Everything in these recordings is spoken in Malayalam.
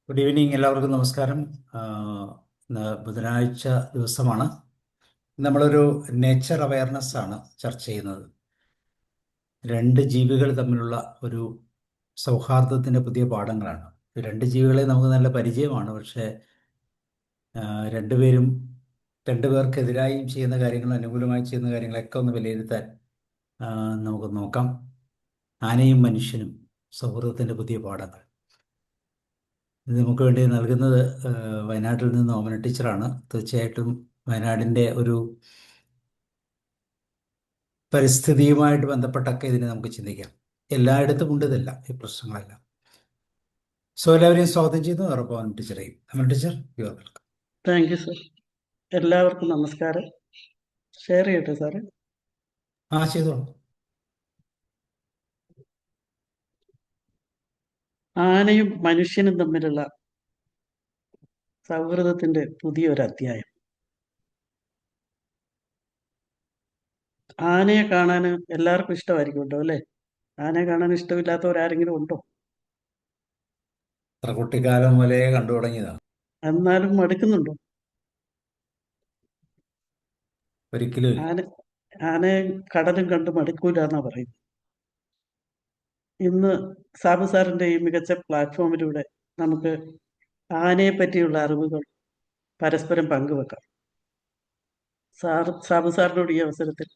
ഗുഡ് ഈവനിങ്, എല്ലാവർക്കും നമസ്കാരം. ഇന്ന് ബുധനാഴ്ച ദിവസമാണ്. നമ്മളൊരു നേച്ചർ അവയർനെസ് ആണ് ചർച്ച ചെയ്യുന്നത്. രണ്ട് ജീവികൾ തമ്മിലുള്ള ഒരു സൗഹാർദ്ദത്തിൻ്റെ പുതിയ പാഠങ്ങളാണ്. ഈ രണ്ട് ജീവികളെ നമുക്ക് നല്ല പരിചയമാണ്. പക്ഷേ രണ്ടുപേരും രണ്ടുപേർക്കെതിരായും ചെയ്യുന്ന കാര്യങ്ങളും അനുകൂലമായി ചെയ്യുന്ന കാര്യങ്ങളൊക്കെ ഒന്ന് വിലയിരുത്താൻ നമുക്ക് നോക്കാം. ആനയും മനുഷ്യനും സൗഹൃദത്തിൻ്റെ പുതിയ പാഠങ്ങൾ. ഇത് നമുക്ക് വേണ്ടി നൽകുന്നത് വയനാട്ടിൽ നിന്ന് ഓമന ടീച്ചറാണ്. തീർച്ചയായിട്ടും വയനാടിൻ്റെ ഒരു പരിസ്ഥിതിയുമായിട്ട് ബന്ധപ്പെട്ടൊക്കെ ഇതിനെ നമുക്ക് ചിന്തിക്കാം. എല്ലായിടത്തും ഉണ്ട് ഇതെല്ലാം, ഈ പ്രശ്നങ്ങളെല്ലാം. എല്ലാവരെയും സ്വാഗതം ചെയ്യുന്നു. ഉറപ്പ് ഓമന ടീച്ചറേയും. Omana teacher, you are welcome. Thank you sir. എല്ലാവർക്കും നമസ്കാരം. ഷെയർ ചെയ്യട്ടെ സാറ്? ചെയ്തോളൂ. ആനയും മനുഷ്യനും തമ്മിലുള്ള സൗഹൃദത്തിന്റെ പുതിയൊരു അധ്യായം. ആനയെ കാണാൻ എല്ലാവർക്കും ഇഷ്ടമായിരിക്കുമല്ലോ, അല്ലേ? ആനയെ കാണാൻ ഇഷ്ടമില്ലാത്തവരാരെങ്കിലും ഉണ്ടോ? അത്ര കുട്ടിക്കാലം മുതലേ കണ്ടു തുടങ്ങിയതാണ്. എന്നാലും മടുക്കുന്നുണ്ടോ? ഒരിക്കലും ആനയെ കടലും കണ്ട് മടുക്കൂല എന്നാ പറയുന്നത്. ഇന്ന് സാബു സാറിന്റെ ഈ മികച്ച പ്ലാറ്റ്ഫോമിലൂടെ നമുക്ക് ആനയെ പറ്റിയുള്ള അറിവുകൾ പരസ്പരം പങ്കുവെക്കാം. സാബു സാറിനോട് ഈ അവസരത്തിൽ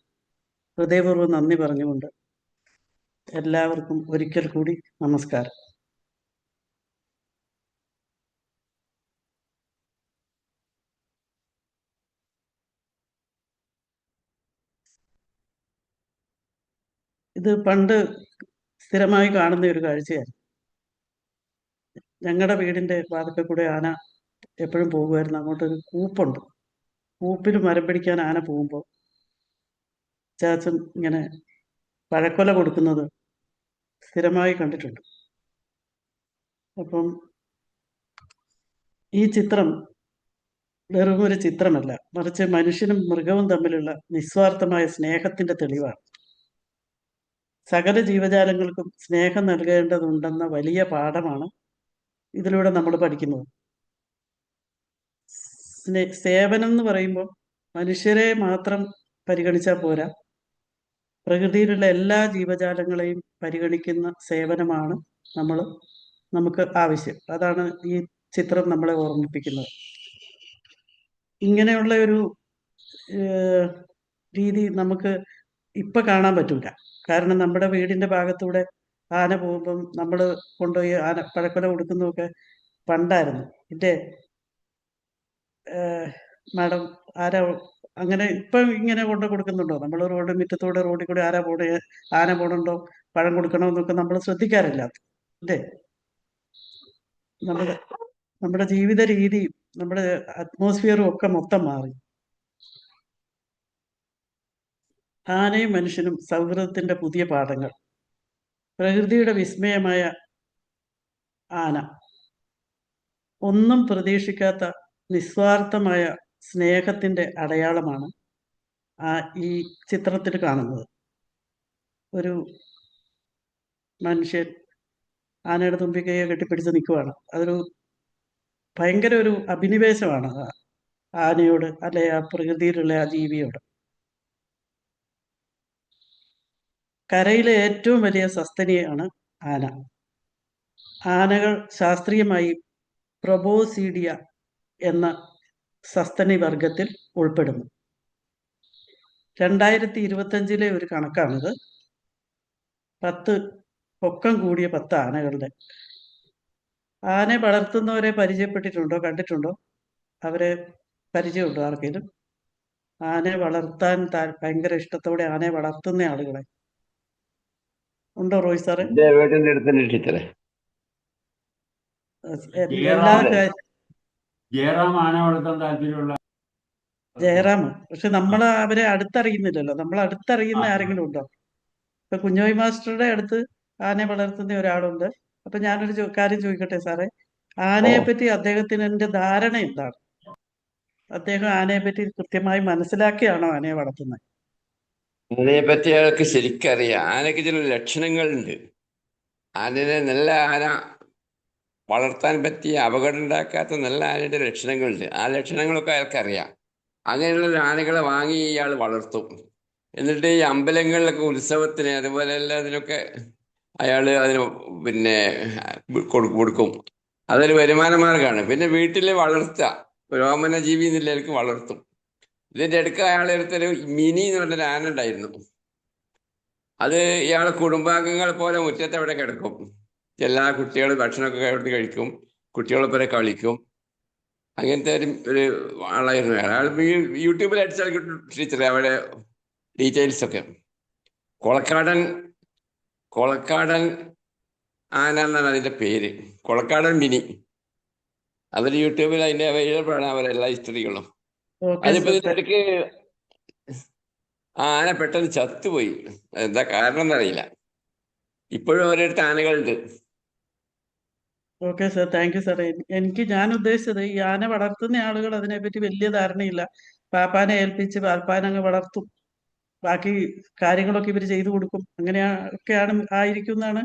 ഹൃദയപൂർവ്വം നന്ദി പറഞ്ഞുകൊണ്ട് എല്ലാവർക്കും ഒരിക്കൽ കൂടി നമസ്കാരം. ഇത് പണ്ട് സ്ഥിരമായി കാണുന്ന ഒരു കാഴ്ചയായിരുന്നു. ഞങ്ങളുടെ വീടിന്റെ വാതിൽക്കൽ കൂടെ ആന എപ്പോഴും പോകുമായിരുന്നു. അങ്ങോട്ടൊരു കൂപ്പുണ്ട്. കൂപ്പിൽ മരം പിടിക്കാൻ ആന പോകുമ്പോൾ ചാച്ചൻ ഇങ്ങനെ പഴക്കൊല കൊടുക്കുന്നത് സ്ഥിരമായി കണ്ടിട്ടുണ്ട്. അപ്പം ഈ ചിത്രം വെറും ഒരു ചിത്രമല്ല, മറിച്ച് മനുഷ്യനും മൃഗവും തമ്മിലുള്ള നിസ്വാർത്ഥമായ സ്നേഹത്തിന്റെ തെളിവാണ്. സകല ജീവജാലങ്ങൾക്കും സ്നേഹം നൽകേണ്ടതുണ്ടെന്ന വലിയ പാഠമാണ് ഇതിലൂടെ നമ്മൾ പഠിക്കുന്നത്. സേവനം എന്ന് പറയുമ്പോൾ മനുഷ്യരെ മാത്രം പരിഗണിച്ചാൽ പോരാ, പ്രകൃതിയിലുള്ള എല്ലാ ജീവജാലങ്ങളെയും പരിഗണിക്കുന്ന സേവനമാണ് നമുക്ക് ആവശ്യം. അതാണ് ഈ ചിത്രം നമ്മളെ ഓർമ്മിപ്പിക്കുന്നത്. ഇങ്ങനെയുള്ള ഒരു രീതി നമുക്ക് ഇപ്പൊ കാണാൻ പറ്റൂല. കാരണം നമ്മുടെ വീടിന്റെ ഭാഗത്തൂടെ ആന പോകുമ്പം നമ്മൾ കൊണ്ടുപോയി ആന പഴക്കൊല കൊടുക്കുന്നതൊക്കെ പണ്ടായിരുന്നു. ഇല്ലേ മാഡം? ആരാ അങ്ങനെ ഇപ്പം ഇങ്ങനെ കൊണ്ട് കൊടുക്കുന്നുണ്ടോ? നമ്മൾ മുറ്റത്തൂടെ റോഡിൽ കൂടെ ആന പോണുണ്ടോ, പഴം കൊടുക്കണമെന്നൊക്കെ നമ്മൾ ശ്രദ്ധിക്കാറില്ല, അല്ലേ? നമ്മുടെ ജീവിത രീതിയും നമ്മുടെ അറ്റ്മോസ്ഫിയറും ഒക്കെ മൊത്തം മാറി. ആനയും മനുഷ്യനും സൗഹൃദത്തിന്റെ പുതിയ പാഠങ്ങൾ. പ്രകൃതിയുടെ വിസ്മയമായ ആന ഒന്നും പ്രതീക്ഷിക്കാത്ത നിസ്വാർത്ഥമായ സ്നേഹത്തിന്റെ അടയാളമാണ് ഈ ചിത്രത്തിൽ കാണുന്നത്. ഒരു മനുഷ്യൻ ആനയുടെ തുമ്പിക്കൈയെ കെട്ടിപ്പിടിച്ച് നിൽക്കുവാണ്. അതൊരു ഭയങ്കര ഒരു അഭിനിവേശമാണ് ആനയോട്, അല്ലെ ആ പ്രകൃതിയിലുള്ള ആ ജീവിയോട്. കരയിലെ ഏറ്റവും വലിയ സസ്തനിയാണ് ആന. ആനകൾ ശാസ്ത്രീയമായി പ്രൊബോസീഡിയ എന്ന സസ്തനി വർഗത്തിൽ ഉൾപ്പെടുന്നു. 2025 ഒരു കണക്കാണിത്. 10 പൊക്കം കൂടിയ 10 ആനകളുടെ. ആനയെ വളർത്തുന്നവരെ പരിചയപ്പെട്ടിട്ടുണ്ടോ, കണ്ടിട്ടുണ്ടോ? അവരെ പരിചയമുണ്ടോ ആർക്കെങ്കിലും? ആനയെ വളർത്താൻ ഭയങ്കര ഇഷ്ടത്തോടെ ആനയെ വളർത്തുന്ന ആളുകളെ ഉണ്ടോ റോയ് സാറെ? വീടിന്റെ അടുത്തന്നെ ടീച്ചറെ. എല്ലാ ജയറാം ആന വളർത്താൻ താല്പര്യമുള്ള ജയറാമ്. പക്ഷെ നമ്മൾ അവരെ അടുത്തറിയുന്നില്ലല്ലോ. നമ്മൾ അടുത്തറിയുന്ന ആരെങ്കിലും ഉണ്ടോ? ഇപ്പൊ കുഞ്ഞോയ് മാസ്റ്ററുടെ അടുത്ത് ആനയെ വളർത്തുന്ന ഒരാളുണ്ട്. അപ്പൊ ഞാനൊരു കാര്യം ചോദിക്കട്ടെ സാറേ, ആനയെ പറ്റി അദ്ദേഹത്തിന്റെ ധാരണ എന്താണ്? അദ്ദേഹം ആനയെ പറ്റി കൃത്യമായി മനസ്സിലാക്കിയാണോ ആനയെ വളർത്തുന്നത്? ആനയെ പറ്റി അയാൾക്ക് ശരിക്കറിയാം. ആനയ്ക്ക് ചില ലക്ഷണങ്ങളുണ്ട്. ആനനെ നല്ല ആന വളർത്താൻ പറ്റിയ അപകടം ഉണ്ടാക്കാത്ത നല്ല ആനയുടെ ലക്ഷണങ്ങളുണ്ട്. ആ ലക്ഷണങ്ങളൊക്കെ അയാൾക്കറിയാം. അങ്ങനെയുള്ള ആനകളെ വാങ്ങി ഇയാൾ വളർത്തും. എന്നിട്ട് ഈ അമ്പലങ്ങളിലൊക്കെ ഉത്സവത്തിന് അതുപോലെ എല്ലാത്തിനൊക്കെ അയാൾ അതിന് പിന്നെ കൊടുക്കും. അതൊരു വരുമാന മാർഗമാണ്. പിന്നെ വീട്ടിൽ വളർത്തുക, രോമന ജീവി എന്നുള്ളവർക്ക് വളർത്തും. ഇതിന്റെ അടുക്ക അയാളെ അടുത്തൊരു മിനി എന്ന് പറഞ്ഞൊരു ആന ഉണ്ടായിരുന്നു. അത് ഇയാളെ കുടുംബാംഗങ്ങൾ പോലെ മുറ്റത്ത് അവിടെ കിടക്കും. എല്ലാ കുട്ടികളും ഭക്ഷണമൊക്കെ അവിടുന്ന് കഴിക്കും, കുട്ടികളൊപ്പം കളിക്കും. അങ്ങനത്തെ ഒരു ആളായിരുന്നു അയാൾ. അയാൾ യൂട്യൂബിൽ അടിച്ചാൽ കിട്ടും ടീച്ചർ അവിടെ ഡീറ്റെയിൽസ് ഒക്കെ. കൊളക്കാടൻ കൊളക്കാടൻ ആന എന്നാണ് അതിന്റെ പേര്. കൊളക്കാടൻ മിനി. അവർ യൂട്യൂബിൽ അതിന്റെ അവൈലബിൾ ആണ്, അവരെല്ലാ ഹിസ്റ്ററികളും. ഓക്കെ അതിപ്പോ സർ. ഇതിന്റെ ഇടയ്ക്ക് ആ ആന പെട്ടെന്ന് ചത്തുപോയി. എന്താ കാരണം എന്നറിയില്ല. ഇപ്പോഴും അവരടുത്ത് ആനകളുണ്ട്. Okay sir, thank you sir. ഞാൻ ഉദ്ദേശിച്ചത് ഈ ആന വളർത്തുന്ന ആളുകൾ അതിനെപ്പറ്റി വലിയ ധാരണയില്ല. പാപ്പാനെ ഏൽപ്പിച്ച് പാപ്പാനങ്ങ് വളർത്തും, ബാക്കി കാര്യങ്ങളൊക്കെ ഇവർ ചെയ്തു കൊടുക്കും, അങ്ങനെയൊക്കെയാണ് ആയിരിക്കും എന്നാണ്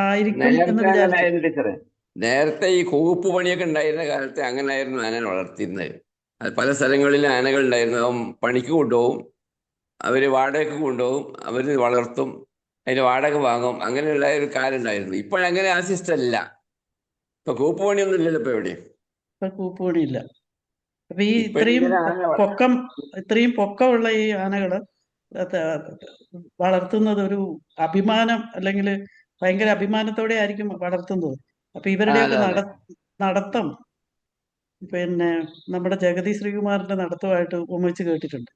ആയിരിക്കും എന്ന് നേരത്തെ വിചാരിച്ചു. അങ്ങനായിരുന്നു ടീച്ചറെ. നേരത്തെ ഈ കൂപ്പ് പണിയൊക്കെ ഉണ്ടായിരുന്ന കാലത്ത് അങ്ങനായിരുന്നു ആനനെ വളർത്തിയിരുന്നത്. അത് പല സ്ഥലങ്ങളിലും ആനകൾ ഉണ്ടായിരുന്നു. അവൻ പണിക്ക് കൊണ്ടുപോകും, അവര് വാടകയ്ക്ക് കൊണ്ടുപോകും, അവര് വളർത്തും, അതിന് വാടക വാങ്ങും. അങ്ങനെയുള്ള ഒരു കാലം ഉണ്ടായിരുന്നു. ഇപ്പോഴങ്ങനെ ആ സിസ്റ്റം ഇല്ല. ഇപ്പൊ കൂപ്പ് പണിയൊന്നും ഇല്ലല്ലോ ഇപ്പൊ എവിടെയും. ഇപ്പൊ കൂപ്പുപണിയില്ല. അപ്പൊ ഈ ഇപ്പോഴിങ്ങനെ ആന ഇത്രയും പൊക്കമുള്ള ഈ ആനകള് അത് വളർത്തുന്നത് ഒരു അഭിമാനം, അല്ലെങ്കിൽ ഭയങ്കര അഭിമാനത്തോടെ ആയിരിക്കും വളർത്തുന്നത്. അപ്പൊ ഇവരുടെയൊക്കെ അതെ അതെ. നടത്തം പിന്നെ നമ്മുടെ ജഗതി ശ്രീകുമാറിന്റെ നടത്തമായിട്ട് ഉപമിച്ച് കേട്ടിട്ടുണ്ട്.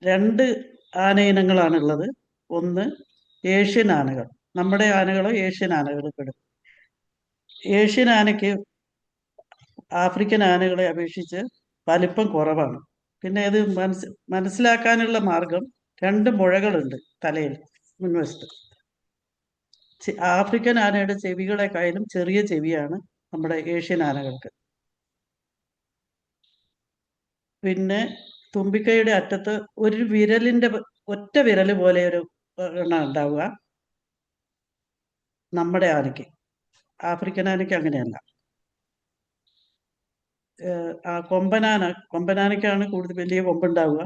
2 ആന ഇനങ്ങളാണുള്ളത്. ഒന്ന് ഏഷ്യൻ ആനകൾ. നമ്മുടെ ആനകൾ ഏഷ്യൻ ആനകളിൽ പെടും. ഏഷ്യൻ ആനയ്ക്ക് ആഫ്രിക്കൻ ആനകളെ അപേക്ഷിച്ച് വലിപ്പം കുറവാണ്. പിന്നെ അത് മനസ്സിലാക്കാനുള്ള മാർഗം 2 മുഴകളുണ്ട് തലയിൽ മുൻവശത്ത്. ആഫ്രിക്കൻ ആനയുടെ ചെവികളെക്കാളും ചെറിയ ചെവിയാണ് നമ്മുടെ ഏഷ്യൻ ആനകൾക്ക്. പിന്നെ തുമ്പിക്കൈയുടെ അറ്റത്ത് ഒരു വിരലിന്റെ ഒറ്റ വിരൽ പോലെ ഒരു എണ്ണ ഉണ്ടാവുക നമ്മുടെ ആനയ്ക്ക്. ആഫ്രിക്കൻ ആനയ്ക്ക് അങ്ങനെയല്ല. ആ കൊമ്പനാനയ്ക്കാണ് കൂടുതൽ വലിയ കൊമ്പുണ്ടാവുക.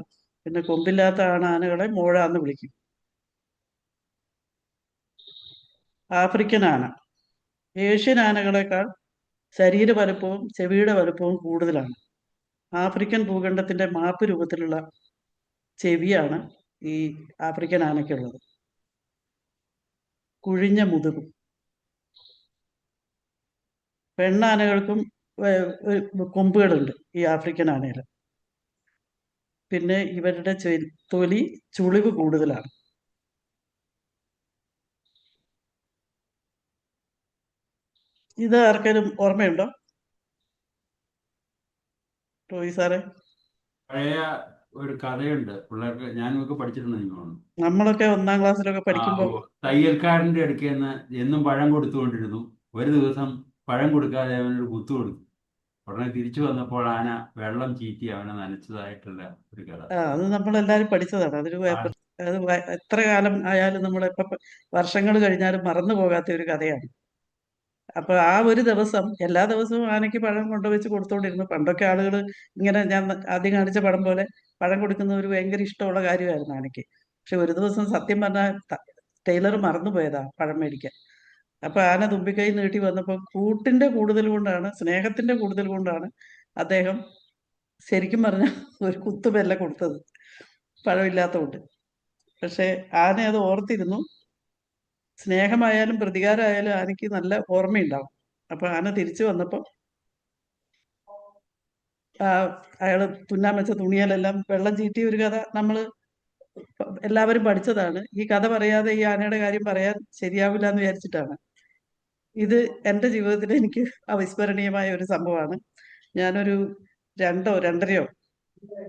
പിന്നെ കൊമ്പില്ലാത്ത ആനകളെ മോഴ എന്ന് വിളിക്കും. ആഫ്രിക്കൻ ആന ഏഷ്യൻ ആനകളെക്കാൾ ശരീര വലുപ്പവും ചെവിയുടെ വലുപ്പവും കൂടുതലാണ്. ആഫ്രിക്കൻ ഭൂഖണ്ഡത്തിന്റെ മാപ്പ് രൂപത്തിലുള്ള ചെവിയാണ് ഈ ആഫ്രിക്കൻ ആനയ്ക്കുള്ളത്. കുഴിഞ്ഞ മുതുകും. പെണ്ണാനകൾക്കും കൊമ്പുകളുണ്ട് ഈ ആഫ്രിക്കൻ ആനയിൽ. പിന്നെ ഇവരുടെ തൊലി ചുളിവ് കൂടുതലാണ്. ഇത് ആർക്കെങ്കിലും ഓർമ്മയുണ്ടോ റോയി സാറേ? പഴയ ഒരു കഥയുണ്ട് പിള്ളേർക്ക്, ഞാനൊക്കെ പഠിച്ചിട്ടുണ്ട് എനിക്ക് തോന്നുന്നു. നമ്മളൊക്കെ 1-ാം ക്ലാസ്സിലൊക്കെ പഠിക്കുമ്പോൾ തയ്യൽക്കാരന്റെ അടുക്കൽ നിന്ന് എന്നും പഴം കൊടുത്തുകൊണ്ടിരുന്നു. ഒരു ദിവസം പഴം കൊടുക്കാതെ അവനൊരു കുത്തു കൊടുത്തു. ഉടനെ തിരിച്ചു വന്നപ്പോൾ ആന വെള്ളം ചീറ്റി അവനെ നനച്ചതായിട്ടുള്ള ഒരു കഥ. അത് നമ്മളെല്ലാരും പഠിച്ചതാണ്. അത് എത്ര കാലം ആയാലും നമ്മളെപ്പോ വർഷങ്ങൾ കഴിഞ്ഞാലും മറന്നു പോകാത്ത ഒരു കഥയാണ്. അപ്പൊ ആ ഒരു ദിവസം എല്ലാ ദിവസവും ആനയ്ക്ക് പഴം കൊണ്ടുവച്ച് കൊടുത്തോണ്ടിരുന്നു. പണ്ടൊക്കെ ആളുകൾ ഇങ്ങനെ ഞാൻ ആദ്യം കാണിച്ച പടം പോലെ പഴം കൊടുക്കുന്ന ഒരു ഭയങ്കര ഇഷ്ടമുള്ള കാര്യമായിരുന്നു ആനയ്ക്ക്. പക്ഷെ ഒരു ദിവസം സത്യം പറഞ്ഞാൽ ടൈലർ മറന്നുപോയതാ പഴം മേടിക്കാൻ. അപ്പൊ ആന തുമ്പിക്കൈ നീട്ടി വന്നപ്പോൾ കൂട്ടിന്റെ കൂടുതൽ കൊണ്ടാണ്, സ്നേഹത്തിന്റെ കൂടുതൽ കൊണ്ടാണ് അദ്ദേഹം ശരിക്കും പറഞ്ഞ ഒരു കുത്തുബെല്ല കൊടുത്തത്, പഴമില്ലാത്തതുകൊണ്ട്. പക്ഷെ ആന അത് ഓർത്തിരുന്നു. സ്നേഹമായാലും പ്രതികാരമായാലും ആനയ്ക്ക് നല്ല ഓർമ്മയുണ്ടാവും. അപ്പൊ ആന തിരിച്ചു വന്നപ്പോൾ അയാള് തുന്നാൻ വെച്ച തുണിയിലെല്ലാം വെള്ളം ചീറ്റിയ ഒരു കഥ നമ്മൾ എല്ലാവരും പഠിച്ചതാണ്. ഈ കഥ പറയാതെ ഈ ആനയുടെ കാര്യം പറയാൻ ശരിയാവില്ല എന്ന് വിചാരിച്ചിട്ടാണ്. ഇത് എൻ്റെ ജീവിതത്തിൽ എനിക്ക് അവിസ്മരണീയമായ ഒരു സംഭവമാണ്. ഞാനൊരു 2-2.5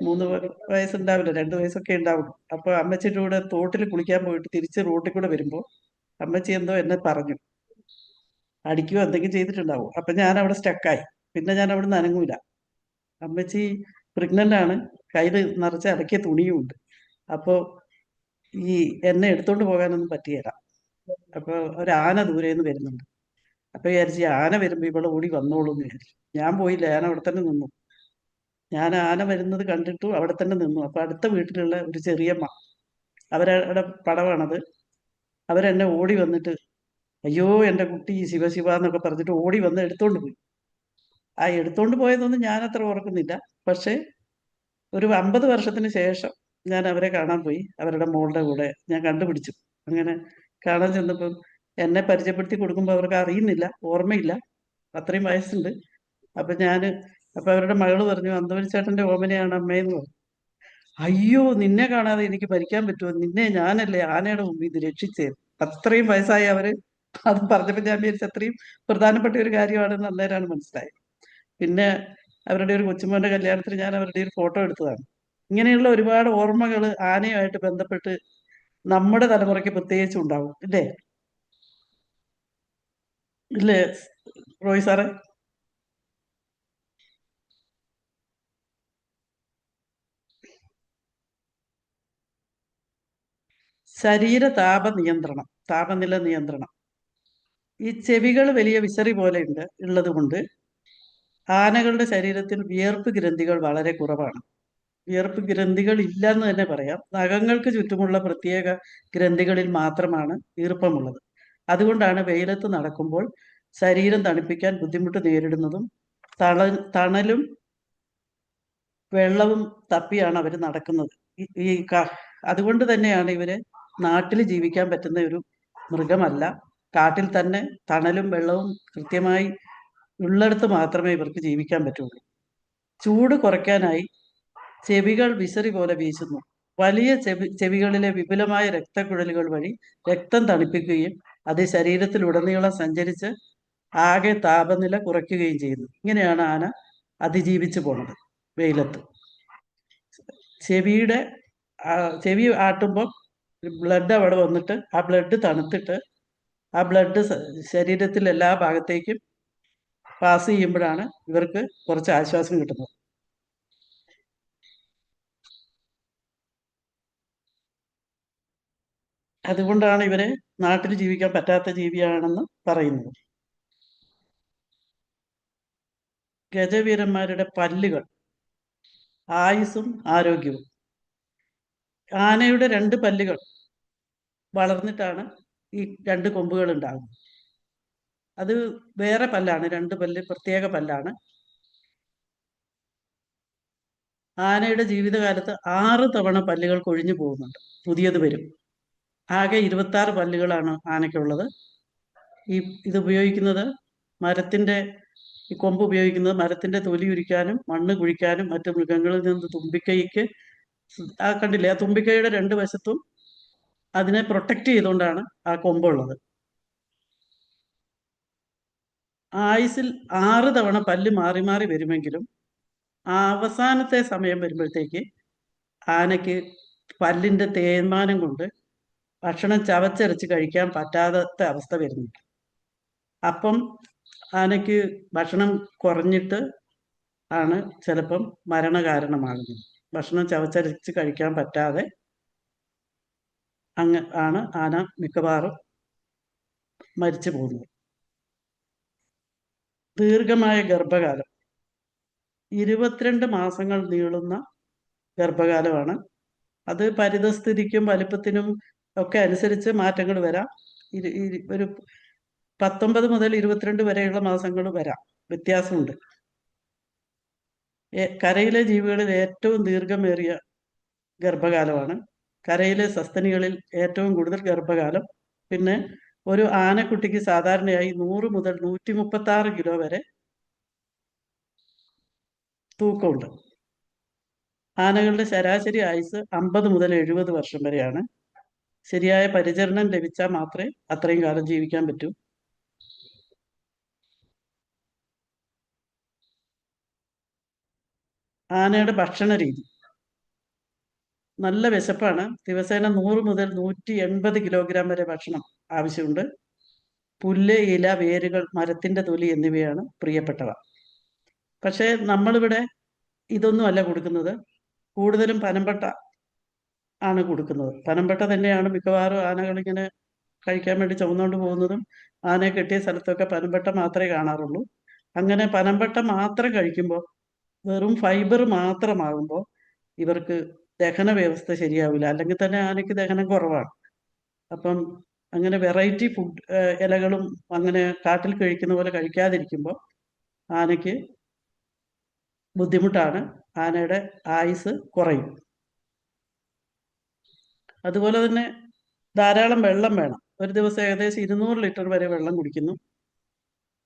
3 വയസ്സുണ്ടാവില്ല, 2 വയസ്സൊക്കെ ഉണ്ടാവും. അപ്പൊ അമ്മച്ചിയുടെ കൂടെ തോട്ടിൽ കുളിക്കാൻ പോയിട്ട് തിരിച്ച് റോട്ടിൽ കൂടെ വരുമ്പോൾ അമ്മച്ചി എന്തോ എന്നെ പറഞ്ഞു, അടിക്കുകയോ എന്തെങ്കിലും ചെയ്തിട്ടുണ്ടാവും. അപ്പൊ ഞാൻ അവിടെ സ്റ്റക്കായി. പിന്നെ ഞാൻ അവിടെ നിന്ന് അനങ്ങൂല. അമ്മച്ചി പ്രഗ്നന്റ് ആണ്, കയ്യിൽ നിറച്ച് അലക്കിയ തുണിയും ഉണ്ട്. അപ്പോൾ ഈ എന്നെ എടുത്തോണ്ട് പോകാനൊന്നും പറ്റിയല്ല. അപ്പോൾ ഒരാന ദൂരെ നിന്ന് വരുന്നുണ്ട്. അപ്പോൾ വിചാരിച്ചു ആന വരുമ്പോൾ ഇവിടെ ഓടി വന്നോളൂ എന്ന് വിചാരിച്ചു. ഞാൻ പോയില്ല, ഞാൻ അവിടെ തന്നെ നിന്നു. ഞാൻ ആന വരുന്നത് കണ്ടിട്ടു അവിടെ തന്നെ നിന്നു. അപ്പോൾ അടുത്ത വീട്ടിലുള്ള ഒരു ചെറിയമ്മ, അവരുടെ പടമാണത്, അവരെന്നെ ഓടി വന്നിട്ട് അയ്യോ എൻ്റെ കുട്ടി ശിവ ശിവ എന്നൊക്കെ പറഞ്ഞിട്ട് ഓടി വന്ന് എടുത്തോണ്ട് പോയി. ആ എടുത്തോണ്ട് പോയതൊന്നും ഞാൻ അത്ര ഓർക്കുന്നില്ല. പക്ഷേ ഒരു 50 വർഷത്തിന് ശേഷം ഞാൻ അവരെ കാണാൻ പോയി. അവരുടെ മോളുടെ കൂടെ ഞാൻ കണ്ടുപിടിച്ചു. അങ്ങനെ കാണാൻ ചെന്നപ്പം എന്നെ പരിചയപ്പെടുത്തി കൊടുക്കുമ്പോൾ അവർക്ക് അറിയുന്നില്ല, ഓർമ്മയില്ല, അത്രയും വയസ്സുണ്ട്. അപ്പം ഞാൻ അപ്പം അവരുടെ മകള് പറഞ്ഞു അന്തോണി ചേട്ടൻ്റെ ഓമനയാണ് അമ്മയെന്ന് പറഞ്ഞു. അയ്യോ നിന്നെ കാണാതെ എനിക്ക് ഭരിക്കാൻ പറ്റുമോ, നിന്നെ ഞാനല്ലേ ആനയുടെ മുമ്പിൽ ഇത് രക്ഷിച്ചത്. അത്രയും വയസ്സായി അവര്. അത് പറഞ്ഞപ്പോൾ ഞാൻ വിചാരിച്ചു അത്രയും പ്രധാനപ്പെട്ട ഒരു കാര്യമാണെന്ന് അന്നേരമാണ് മനസ്സിലായത്. പിന്നെ അവരുടെ ഒരു കൊച്ചുമോന്റെ കല്യാണത്തിന് ഞാൻ അവരുടെ ഒരു ഫോട്ടോ എടുത്തതാണ്. ഇങ്ങനെയുള്ള ഒരുപാട് ഓർമ്മകൾ ആനയുമായിട്ട് ബന്ധപ്പെട്ട് നമ്മുടെ തലമുറയ്ക്ക് പ്രത്യേകിച്ചും ഉണ്ടാവും, ഇല്ലേ? ഇല്ലേ റോയ് സാറേ? ശരീര താപനില നിയന്ത്രണം. ഈ ചെവികൾ വലിയ വിശറി പോലെ ഉള്ളത് കൊണ്ട് ആനകളുടെ ശരീരത്തിൽ വിയർപ്പ് ഗ്രന്ഥികൾ വളരെ കുറവാണ്. വിയർപ്പ് ഗ്രന്ഥികൾ ഇല്ലെന്ന് തന്നെ പറയാം. നഖങ്ങൾക്ക് ചുറ്റുമുള്ള പ്രത്യേക ഗ്രന്ഥികളിൽ മാത്രമാണ് ഈർപ്പമുള്ളത്. അതുകൊണ്ടാണ് വെയിലത്ത് നടക്കുമ്പോൾ ശരീരം തണുപ്പിക്കാൻ ബുദ്ധിമുട്ട് നേരിടുന്നതും തണലും വെള്ളവും തപ്പിയാണ് അവർ നടക്കുന്നത്. അതുകൊണ്ട് തന്നെയാണ് ഇവര് നാട്ടിൽ ജീവിക്കാൻ പറ്റുന്ന ഒരു മൃഗമല്ല. കാട്ടിൽ തന്നെ തണലും വെള്ളവും കൃത്യമായി ഉള്ളിടത്ത് മാത്രമേ ഇവർക്ക് ജീവിക്കാൻ പറ്റുള്ളൂ. ചൂട് കുറയ്ക്കാനായി ചെവികൾ വിശറി പോലെ വീശുന്നു. വലിയ ചെവികളിലെ വിപുലമായ രക്തക്കുഴലുകൾ വഴി രക്തം തണുപ്പിക്കുകയും അത് ശരീരത്തിലുടനീളം സഞ്ചരിച്ച് ആകെ താപനില കുറയ്ക്കുകയും ചെയ്യുന്നു. ഇങ്ങനെയാണ് ആന അതിജീവിച്ചു പോണത് വെയിലത്ത്. ചെവി ആട്ടുമ്പോൾ ബ്ലഡ് അവിടെ വന്നിട്ട് ആ ബ്ലഡ് തണുത്തിട്ട് ആ ബ്ലഡ് ശരീരത്തിൽ എല്ലാ ഭാഗത്തേക്കും പാസ് ചെയ്യുമ്പോഴാണ് ഇവർക്ക് കുറച്ച് ആശ്വാസം കിട്ടുന്നത്. അതുകൊണ്ടാണ് ഇവരെ നാട്ടിൽ ജീവിക്കാൻ പറ്റാത്ത ജീവിയാണെന്ന് പറയുന്നത്. ഗജവീരന്മാരുടെ പല്ലുകൾ, ആയുസ്സും ആരോഗ്യവും. ആനയുടെ 2 പല്ലുകൾ വളർന്നിട്ടാണ് ഈ 2 കൊമ്പുകൾ ഉണ്ടാകുന്നത്. അത് വേറെ പല്ലാണ്, 2 പല്ല് പ്രത്യേക പല്ലാണ്. ആനയുടെ ജീവിതകാലത്ത് 6 തവണ പല്ലുകൾ കൊഴിഞ്ഞു പോകുന്നുണ്ട്, പുതിയത് വരും. ആകെ 26 പല്ലുകളാണ് ആനയ്ക്കുള്ളത്. ഇത് ഉപയോഗിക്കുന്നത് ഈ കൊമ്പ് ഉപയോഗിക്കുന്നത് മരത്തിന്റെ തൊലി ഉരിക്കാനും മണ്ണ് കുഴിക്കാനും മറ്റു മൃഗങ്ങളിൽ നിന്ന് തുമ്പിക്കൈക്ക് കണ്ടില്ലേ, ആ തുമ്പിക്കൈയുടെ 2 വശത്തും അതിനെ പ്രൊട്ടക്റ്റ് ചെയ്തുകൊണ്ടാണ് ആ കൊമ്പുള്ളത്. ആയുസിൽ 6 തവണ പല്ല് മാറി മാറി വരുമെങ്കിലും അവസാനത്തെ സമയം വരുമ്പോഴത്തേക്ക് ആനയ്ക്ക് പല്ലിന്റെ തേയ്മാനം കൊണ്ട് ഭക്ഷണം ചവച്ചരച്ച് കഴിക്കാൻ പറ്റാത്ത അവസ്ഥ വരുന്നുണ്ട്. അപ്പം ആനയ്ക്ക് ഭക്ഷണം കുറഞ്ഞിട്ട് ആണ് ചിലപ്പം മരണകാരണമാകുന്നത്. ഭക്ഷണം ചവച്ചരച്ച് കഴിക്കാൻ പറ്റാതെ ആണ് ആന മിക്കവാറും മരിച്ചു പോകുന്നത്. ദീർഘമായ ഗർഭകാലം, 22 മാസങ്ങൾ നീളുന്ന ഗർഭകാലമാണ്. അത് പരിതസ്ഥിതിക്കും വലുപ്പത്തിനും ഒക്കെ അനുസരിച്ച് മാറ്റങ്ങൾ വരാം. ഒരു 19 മുതൽ 22 വരെയുള്ള മാസങ്ങൾ വരാം, വ്യത്യാസമുണ്ട്. കരയിലെ ജീവികളിൽ ഏറ്റവും ദീർഘമേറിയ ഗർഭകാലമാണ്. കരയിലെ സസ്തനികളിൽ ഏറ്റവും കൂടുതൽ ഗർഭകാലം. പിന്നെ ഒരു ആനക്കുട്ടിക്ക് സാധാരണയായി 100 മുതൽ 136 കിലോ വരെ തൂക്കമുണ്ട്. ആനകളുടെ ശരാശരി ആയുസ് 50 മുതൽ 70 വർഷം വരെയാണ്. ശരിയായ പരിചരണം ലഭിച്ചാൽ മാത്രമേ അത്രയും കാലം ജീവിക്കാൻ പറ്റൂ. ആനയുടെ ഭക്ഷണ രീതി, നല്ല വിശപ്പാണ്. ദിവസേന 100 മുതൽ 180 കിലോഗ്രാം വരെ ഭക്ഷണം ആവശ്യമുണ്ട്. പുല്ല്, ഇല, വേരുകൾ, മരത്തിന്റെ തൊലി എന്നിവയാണ് പ്രിയപ്പെട്ടവ. പക്ഷേ നമ്മളിവിടെ ഇതൊന്നും അല്ല കൊടുക്കുന്നത്. കൂടുതലും പനമ്പട്ട ആണ് കൊടുക്കുന്നത്. പനമ്പട്ട തന്നെയാണ് മിക്കവാറും ആനകളിങ്ങനെ കഴിക്കാൻ വേണ്ടി ചുമന്നുകൊണ്ട് പോകുന്നതും ആനയെ കെട്ടിയ സ്ഥലത്തൊക്കെ പനമ്പട്ട മാത്രമേ കാണാറുള്ളൂ. അങ്ങനെ പനമ്പട്ട മാത്രം കഴിക്കുമ്പോൾ, വെറും ഫൈബർ മാത്രമാകുമ്പോൾ ഇവർക്ക് ദഹന വ്യവസ്ഥ ശരിയാവില്ല. അല്ലെങ്കിൽ തന്നെ ആനയ്ക്ക് ദഹനം കുറവാണ്. അപ്പം അങ്ങനെ വെറൈറ്റി ഫുഡ് ഇലകളും അങ്ങനെ കാട്ടിൽ കഴിക്കുന്ന പോലെ കഴിക്കാതിരിക്കുമ്പോൾ ആനയ്ക്ക് ബുദ്ധിമുട്ടാണ്. ആനയുടെ ആയുസ് കുറയും. അതുപോലെ തന്നെ ധാരാളം വെള്ളം വേണം. ഒരു ദിവസം ഏകദേശം 200 ലിറ്റർ വരെ വെള്ളം കുടിക്കുന്നു.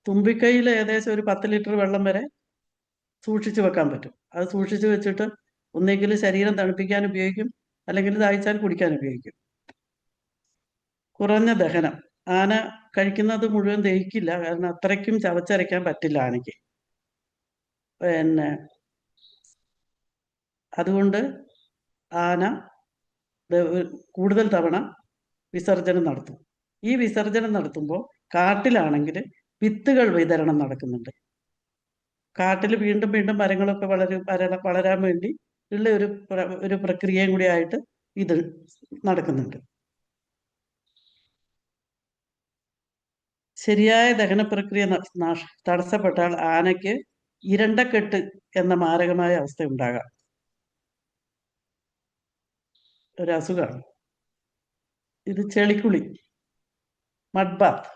തുമ്പിക്കൈയിൽ ഏകദേശം ഒരു 10 ലിറ്റർ വെള്ളം വരെ സൂക്ഷിച്ചു വെക്കാൻ പറ്റും. അത് സൂക്ഷിച്ചു വെച്ചിട്ട് ഒന്നെങ്കിൽ ശരീരം തണുപ്പിക്കാൻ ഉപയോഗിക്കും, അല്ലെങ്കിൽ ദാഹിച്ചാൽ കുടിക്കാൻ ഉപയോഗിക്കും. കുറഞ്ഞ ദഹനം. ആന കഴിക്കുന്നത് മുഴുവൻ ദഹിക്കില്ല, കാരണം അത്രയ്ക്കും ചവച്ചരയ്ക്കാൻ പറ്റില്ല ആനയ്ക്ക്. പിന്നെ അതുകൊണ്ട് ആന കൂടുതൽ തവണ വിസർജനം നടത്തും. ഈ വിസർജനം നടത്തുമ്പോൾ കാട്ടിലാണെങ്കിൽ വിത്തുകൾ വിതരണം നടക്കുന്നുണ്ട്. കാട്ടിൽ വീണ്ടും വീണ്ടും മരങ്ങളൊക്കെ വളരാൻ വേണ്ടി ഉള്ള ഒരു പ്രക്രിയയും കൂടി ആയിട്ട് ഇത് നടക്കുന്നുണ്ട്. ശരിയായ ദഹന പ്രക്രിയ തടസ്സപ്പെട്ടാൽ ആനയ്ക്ക് ഇരണ്ടക്കെട്ട് എന്ന മാരകമായ അവസ്ഥ ഉണ്ടാകാം. ഒരു അസുഖമാണ് ഇത്. ചെളിക്കുളി, മഡ് ബാത്ത്.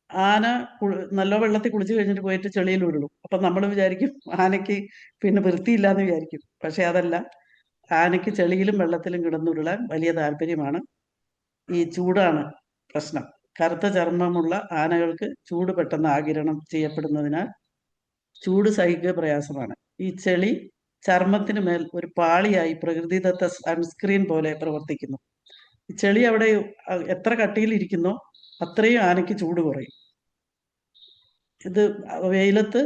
ആന നല്ല വെള്ളത്തിൽ കുളിച്ചു കഴിഞ്ഞിട്ട് പോയിട്ട് ചെളിയിൽ ഉരുളും. അപ്പം നമ്മൾ വിചാരിക്കും ആനയ്ക്ക് പിന്നെ വൃത്തിയില്ലാന്ന് വിചാരിക്കും. പക്ഷെ അതല്ല, ആനയ്ക്ക് ചെളിയിലും വെള്ളത്തിലും കിടന്നുരുളാൻ വലിയ താല്പര്യമാണ്. ഈ ചൂടാണ് പ്രശ്നം. കറുത്ത ചർമ്മമുള്ള ആനകൾക്ക് ചൂട് പെട്ടെന്ന് ആഗിരണം ചെയ്യപ്പെടുന്നതിനാൽ ചൂട് സഹിക്കുക പ്രയാസമാണ്. ഈ ചെളി ചർമ്മത്തിന് മേൽ ഒരു പാളിയായി പ്രകൃതിദത്ത സൺസ്ക്രീൻ പോലെ പ്രവർത്തിക്കുന്നു. ഈ ചെളി അവിടെ എത്ര കട്ടിയിലിരിക്കുന്നോ അത്രയും ആനയ്ക്ക് ചൂട് കുറയും. ഇത് വെയിലത്ത്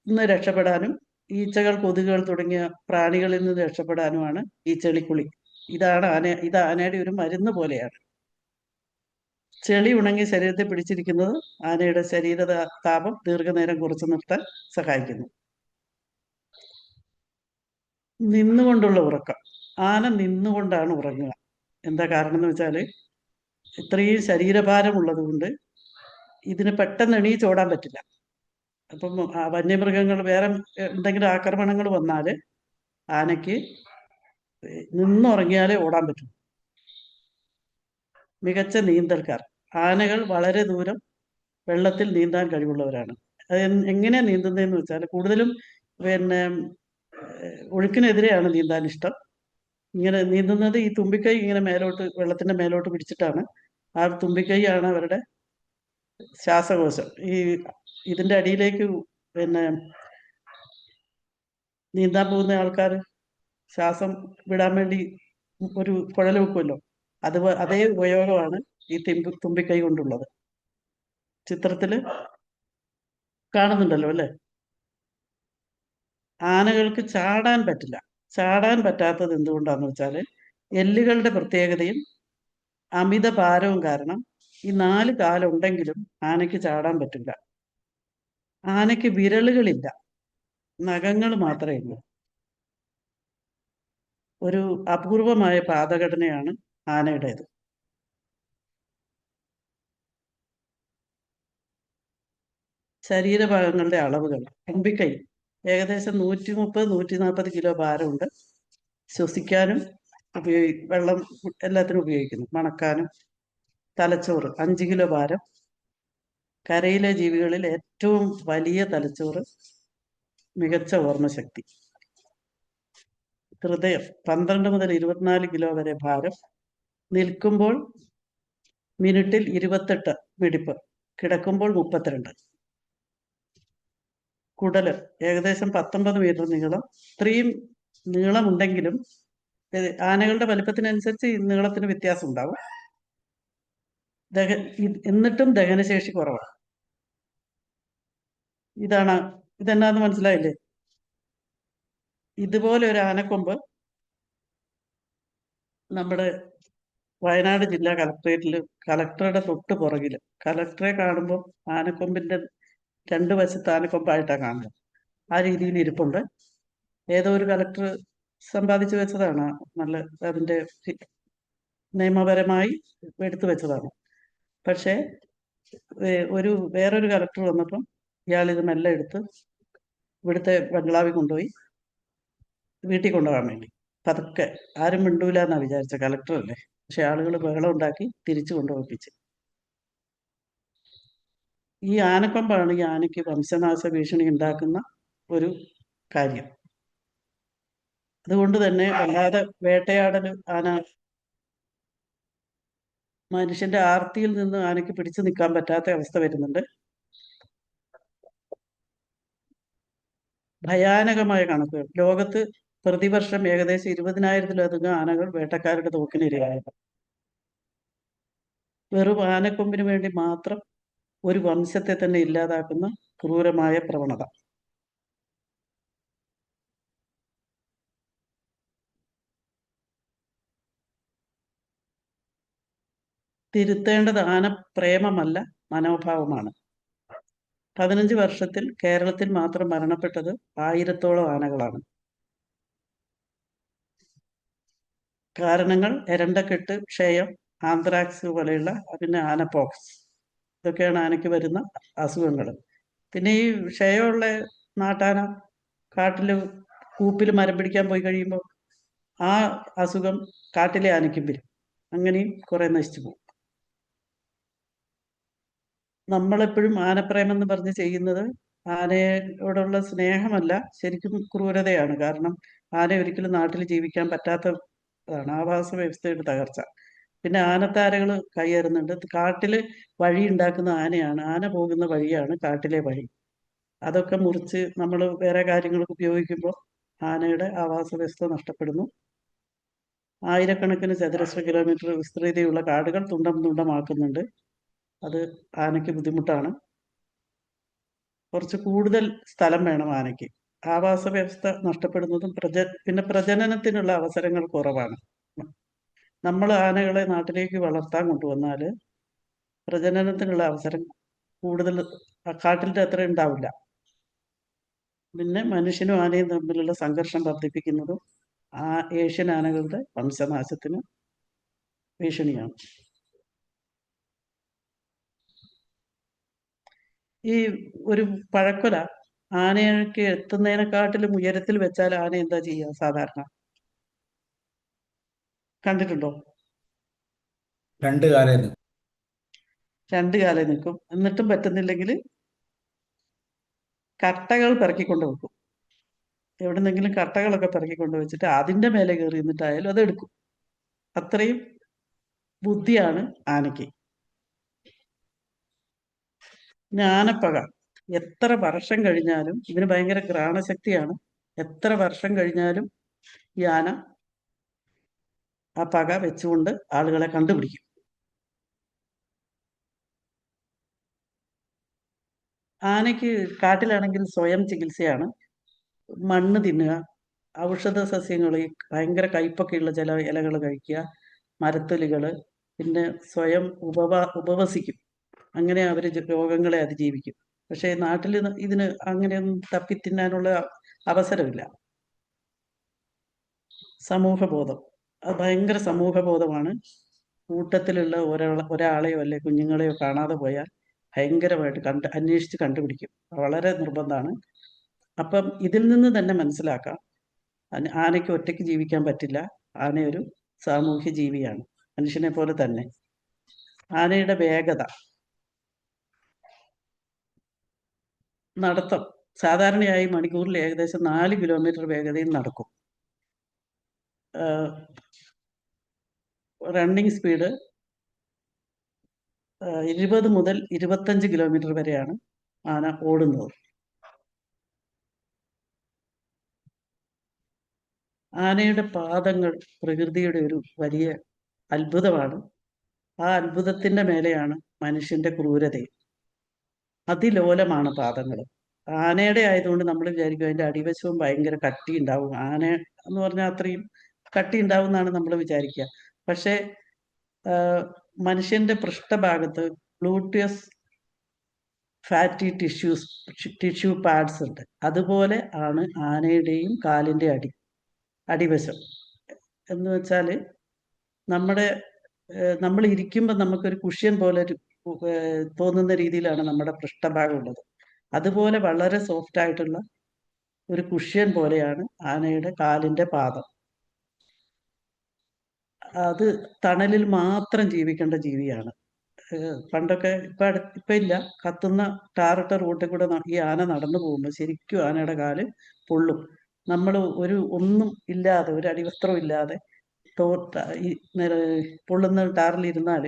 നിന്ന് രക്ഷപ്പെടാനും ഈച്ചകൾ, കൊതുകുകൾ തുടങ്ങിയ പ്രാണികളിൽ നിന്ന് രക്ഷപ്പെടാനുമാണ് ഈ ചെളിക്കുളി. ഇത് ആനയുടെ ഒരു മരുന്ന് പോലെയാണ്. ചെളി ഉണങ്ങി ശരീരത്തെ പിടിച്ചിരിക്കുന്നത് ആനയുടെ ശരീര താപം ദീർഘനേരം കുറച്ചു നിർത്താൻ സഹായിക്കുന്നു. നിന്നുകൊണ്ടുള്ള ഉറക്കം. ആന നിന്നുകൊണ്ടാണ് ഉറങ്ങുക. എന്താ കാരണം എന്ന് വെച്ചാൽ, ഇത്രയും ശരീരഭാരമുള്ളത് കൊണ്ട് ഇതിന് പെട്ടെന്ന് എണീച്ചോടാൻ പറ്റില്ല. അപ്പം വന്യമൃഗങ്ങൾ വേറെ എന്തെങ്കിലും ആക്രമണങ്ങൾ വന്നാൽ ആനയ്ക്ക് നിന്നുറങ്ങിയാലേ ഓടാൻ പറ്റും. മികച്ച നീന്തൽക്കാർ. ആനകൾ വളരെ ദൂരം വെള്ളത്തിൽ നീന്താൻ കഴിവുള്ളവരാണ്. അത് എങ്ങനെയാണ് നീന്തുന്നതെന്ന് വെച്ചാൽ, കൂടുതലും പിന്നെ ഒഴുക്കിനെതിരെയാണ് നീന്താൻ ഇഷ്ടം. ഇങ്ങനെ നീന്തുന്നത് ഈ തുമ്പിക്കൈ ഇങ്ങനെ മേലോട്ട്, വെള്ളത്തിന്റെ മേലോട്ട് പിടിച്ചിട്ടാണ്. ആ തുമ്പിക്കൈയാണ് അവരുടെ ശ്വാസകോശം. ഇതിന്റെ അടിയിലേക്ക് പിന്നെ നീന്താൻ പോകുന്ന ആൾക്കാർ ശ്വാസം വിടാൻ വേണ്ടി ഒരു കുഴൽ വെക്കുമല്ലോ, അതേ ഉപയോഗമാണ് ഈ തുമ്പിക്കൈ കൊണ്ടുള്ളത്. ചിത്രത്തിൽ കാണുന്നുണ്ടല്ലോ അല്ലേ? ആനകൾക്ക് ചാടാൻ പറ്റില്ല. ചാടാൻ പറ്റാത്തത് എന്തുകൊണ്ടാന്ന് വെച്ചാൽ, എല്ലുകളുടെ പ്രത്യേകതയും അമിത ഭാരവും കാരണം ഈ 4 കാലുണ്ടെങ്കിലും ആനയ്ക്ക് ചാടാൻ പറ്റില്ല. ആനയ്ക്ക് വിരലുകളില്ല, നഖങ്ങൾ മാത്രമേ ഉള്ളൂ. ഒരു അപൂർവമായ പാദഘടനയാണ് ആനയുടേത്. ശരീരഭാഗങ്ങളുടെ അളവുകൾ. തുമ്പിക്കൈ ഏകദേശം 130-140 കിലോ ഭാരമുണ്ട്. ശ്വസിക്കാനും വെള്ളം എല്ലാത്തിനും ഉപയോഗിക്കുന്നു. മണക്കാനും. തലച്ചോറ് 5 കിലോ ഭാരം. കരയിലെ ജീവികളിൽ ഏറ്റവും വലിയ തലച്ചോറ്. മികച്ച ഓർമ്മശക്തി. ഹൃദയം 12 മുതൽ 24 കിലോ വരെ ഭാരം. നിൽക്കുമ്പോൾ മിനിറ്റിൽ 28 മിടിപ്പ്, കിടക്കുമ്പോൾ 32. കുടല് ഏകദേശം 19 മീറ്റർ നീളം. ഇത്രയും നീളമുണ്ടെങ്കിലും ആനകളുടെ വലിപ്പത്തിനനുസരിച്ച് ഈ നീളത്തിന് വ്യത്യാസം ഉണ്ടാവും. എന്നിട്ടും ദഹനശേഷി കുറവാണ്. ഇതെന്നാന്ന് മനസ്സിലായില്ലേ? ഇതുപോലെ ഒരു ആനക്കൊമ്പ് നമ്മുടെ വയനാട് ജില്ലാ കളക്ടറേറ്റിൽ, കളക്ടറുടെ തൊട്ട് പുറകിൽ, കളക്ടറെ കാണുമ്പോൾ ആനക്കൊമ്പിന്റെ 2 വശത്ത് ആനക്കൊമ്പായിട്ടാണ് കാണുക. ആ രീതിയിൽ ഇരിപ്പുണ്ട്. ഏതോ ഒരു കളക്ടർ സമ്പാദിച്ചു വെച്ചതാണ്. നല്ല അതിന്റെ നിയമപരമായി എടുത്തു വെച്ചതാണ്. പക്ഷേ വേറൊരു കളക്ടർ വന്നപ്പം ഇയാൾ ഇത് മെല്ലെ എടുത്ത് ഇവിടുത്തെ ബംഗ്ലാവിൽ കൊണ്ടുപോയി വീട്ടിൽ കൊണ്ടുപോകാൻ വേണ്ടി പതുക്കെ, ആരും മിണ്ടൂല എന്നാ വിചാരിച്ച, കളക്ടർ അല്ലേ. പക്ഷെ ആളുകൾ ബഹളം ഉണ്ടാക്കി തിരിച്ചു കൊണ്ടുപോയിപ്പിച്ച്. ഈ ആനക്കൊമ്പാണ് ഈ ആനയ്ക്ക് വംശനാശ ഭീഷണി ഉണ്ടാക്കുന്ന ഒരു കാര്യം. അതുകൊണ്ട് തന്നെ വല്ലാതെ വേട്ടയാടൽ ആന മനുഷ്യന്റെ ആർത്തിയിൽ നിന്ന് ആനയ്ക്ക് പിടിച്ചു നിൽക്കാൻ പറ്റാത്ത അവസ്ഥ വരുന്നുണ്ട്. ഭയാനകമായ കണക്കുകൾ. ലോകത്ത് പ്രതിവർഷം ഏകദേശം 20,000-ലധികം ആനകൾ വേട്ടക്കാരുടെ തോക്കിനിരയായത്. വെറും ആനക്കൊമ്പിന് വേണ്ടി മാത്രം ഒരു വംശത്തെ തന്നെ ഇല്ലാതാക്കുന്ന ക്രൂരമായ പ്രവണത. തിരുത്തേണ്ടത് ആനപ്രേമമല്ല, മനോഭാവമാണ്. 15 വർഷത്തിൽ കേരളത്തിൽ മാത്രം മരണപ്പെട്ടത് 1000-ഓളം ആനകളാണ്. കാരണങ്ങൾ എരണ്ടക്കെട്ട്, ക്ഷയം, ആന്ത്രാക്സ് പോലെയുള്ള, പിന്നെ ആനപോക്സ്, ഇതൊക്കെയാണ് ആനയ്ക്ക് വരുന്ന അസുഖങ്ങൾ. പിന്നെ ഈ ക്ഷയമുള്ള നാട്ടാന കാട്ടിൽ കൂപ്പിൽ മരം പിടിക്കാൻ പോയി കഴിയുമ്പോൾ ആ അസുഖം കാട്ടിലെ ആനയ്ക്കും വരും. അങ്ങനെയും കുറെ നശിച്ചു പോകും. നമ്മളെപ്പോഴും ആനപ്രേമം എന്ന് പറഞ്ഞ് ചെയ്യുന്നത് ആനയോടുള്ള സ്നേഹമല്ല, ശരിക്കും ക്രൂരതയാണ്. കാരണം ആന ഒരിക്കലും നാട്ടിൽ ജീവിക്കാൻ പറ്റാത്തതാണ്, ആവാസ വ്യവസ്ഥയുടെ തകർച്ച. പിന്നെ ആനത്താരകൾ കയ്യേറുന്നുണ്ട്. കാട്ടിൽ വഴി ഉണ്ടാക്കുന്ന ആനയാണ്, ആന പോകുന്ന വഴിയാണ് കാട്ടിലെ വഴി. അതൊക്കെ മുറിച്ച് നമ്മൾ വേറെ കാര്യങ്ങൾക്ക് ഉപയോഗിക്കുമ്പോൾ ആനയുടെ ആവാസ വ്യവസ്ഥ നഷ്ടപ്പെടുന്നു. ആയിരക്കണക്കിന് ചതുരശ്ര കിലോമീറ്റർ വിസ്തൃതിയുള്ള കാടുകൾ തുണ്ടം തുണ്ടമാക്കുന്നുണ്ട്. അത് ആനയ്ക്ക് ബുദ്ധിമുട്ടാണ്. കുറച്ച് കൂടുതൽ സ്ഥലം വേണം ആനയ്ക്ക്. ആവാസ വ്യവസ്ഥ നഷ്ടപ്പെടുന്നതും പിന്നെ പ്രജനനത്തിനുള്ള അവസരങ്ങൾ കുറവാണ്. നമ്മൾ ആനകളെ നാട്ടിലേക്ക് വളർത്താൻ കൊണ്ടുവന്നാൽ പ്രജനനത്തിനുള്ള അവസരം കൂടുതൽ കാട്ടിൻ്റെ അത്ര ഉണ്ടാവില്ല. പിന്നെ മനുഷ്യനും ആനയും തമ്മിലുള്ള സംഘർഷം വർദ്ധിപ്പിക്കുന്നതും ഏഷ്യൻ ആനകളുടെ വംശനാശത്തിന് ഭീഷണിയാണ്. ഈ ഒരു പഴക്കൊല ആനയ്ക്ക് എത്തുന്നതിനെക്കാട്ടിലും ഉയരത്തിൽ വെച്ചാൽ ആന എന്താ ചെയ്യുക സാധാരണ? കണ്ടിട്ടുണ്ടോ? രണ്ട് കാലം രണ്ട് കാലം നിൽക്കും. എന്നിട്ടും പറ്റുന്നില്ലെങ്കിൽ കട്ടകൾ പെറുക്കിക്കൊണ്ട് വെക്കും. എവിടെന്നെങ്കിലും കട്ടകളൊക്കെ പെറുക്കിക്കൊണ്ട് വെച്ചിട്ട് അതിൻ്റെ മേലെ കയറി നിന്നിട്ടായാലും അത് എടുക്കും. അത്രയും ബുദ്ധിയാണ് ആനയ്ക്ക്. ആനപ്പക എത്ര വർഷം കഴിഞ്ഞാലും, ഇതിന് ഭയങ്കര ഘ്രാണശക്തിയാണ്. എത്ര വർഷം കഴിഞ്ഞാലും ഈ ആന ആ പക വെച്ചുകൊണ്ട് ആളുകളെ കണ്ടുപിടിക്കും. ആനയ്ക്ക് കാട്ടിലാണെങ്കിൽ സ്വയം ചികിത്സയാണ്. മണ്ണ് തിന്നുക, ഔഷധ സസ്യങ്ങൾ, ഭയങ്കര കയ്പൊക്കെയുള്ള ചില ഇലകൾ കഴിക്കുക, മരത്തൊലികൾ, പിന്നെ സ്വയം ഉപവസിക്കും. അങ്ങനെ അവർ രോഗങ്ങളെ അതിജീവിക്കും. പക്ഷേ നാട്ടിൽ ഇതിന് അങ്ങനെയൊന്നും തപ്പിത്തിന്നാനുള്ള അവസരമില്ല. സമൂഹബോധം, അത് ഭയങ്കര സമൂഹബോധമാണ്. കൂട്ടത്തിലുള്ള ഒരാളെയോ അല്ലെ കുഞ്ഞുങ്ങളെയോ കാണാതെ പോയാൽ ഭയങ്കരമായിട്ട് അന്വേഷിച്ച് കണ്ടുപിടിക്കും. വളരെ നിർബന്ധമാണ്. അപ്പം ഇതിൽ നിന്ന് തന്നെ മനസ്സിലാക്കാം ആനയ്ക്ക് ഒറ്റയ്ക്ക് ജീവിക്കാൻ പറ്റില്ല. ആന ഒരു സാമൂഹ്യ ജീവിയാണ്, മനുഷ്യനെ പോലെ തന്നെ. ആനയുടെ വേഗത, നടത്തം സാധാരണയായി മണിക്കൂറിൽ ഏകദേശം 4 കിലോമീറ്റർ വേഗതയിൽ നടക്കും. റണ്ണിങ് സ്പീഡ് 20 മുതൽ 25 കിലോമീറ്റർ വരെയാണ് ആന ഓടുന്നത്. ആനയുടെ പാദങ്ങൾ പ്രകൃതിയുടെ ഒരു വലിയ അത്ഭുതമാണ്. ആ അത്ഭുതത്തിന്റെ മേലെയാണ് മനുഷ്യന്റെ ക്രൂരതയും. അതിലോലമാണ് പാദങ്ങൾ. ആനയുടെ ആയതുകൊണ്ട് നമ്മൾ വിചാരിക്കും അതിന്റെ അടിവശവും ഭയങ്കര കട്ടി ഉണ്ടാവും. ആന എന്ന് പറഞ്ഞാൽ അത്രയും കട്ടി ഉണ്ടാവും എന്നാണ് നമ്മൾ വിചാരിക്കുക. പക്ഷേ മനുഷ്യന്റെ പൃഷ്ഠഭാഗത്ത് ഗ്ലൂട്ടിയസ് ഫാറ്റി ടിഷ്യൂ പാഡ്സ് ഉണ്ട്. അതുപോലെ ആണ് ആനയുടെയും കാലിന്റെ അടിവശം. എന്ന് വെച്ചാൽ നമ്മുടെ നമ്മൾ ഇരിക്കുമ്പോൾ നമുക്കൊരു കുഷ്യൻ പോലെ തോന്നുന്ന രീതിയിലാണ് നമ്മുടെ പൃഷ്ഠഭാഗം ഉള്ളത്. അതുപോലെ വളരെ സോഫ്റ്റ് ആയിട്ടുള്ള ഒരു കുഷ്യൻ പോലെയാണ് ആനയുടെ കാലിന്റെ പാദം. അത് തണലിൽ മാത്രം ജീവിക്കേണ്ട ജീവിയാണ്. പണ്ടൊക്കെ ഇപ്പൊ ഇല്ല, കത്തുന്ന ടാറിട്ട റൂട്ടിൽ കൂടെ ഈ ആന നടന്നു പോകുമ്പോൾ ശരിക്കും ആനയുടെ കാല് പൊള്ളും. നമ്മൾ ഒന്നും ഇല്ലാതെ, ഒരു അടിവസ്ത്രം ഇല്ലാതെ ഈ പൊള്ളുന്ന ടാറിൽ ഇരുന്നാൽ,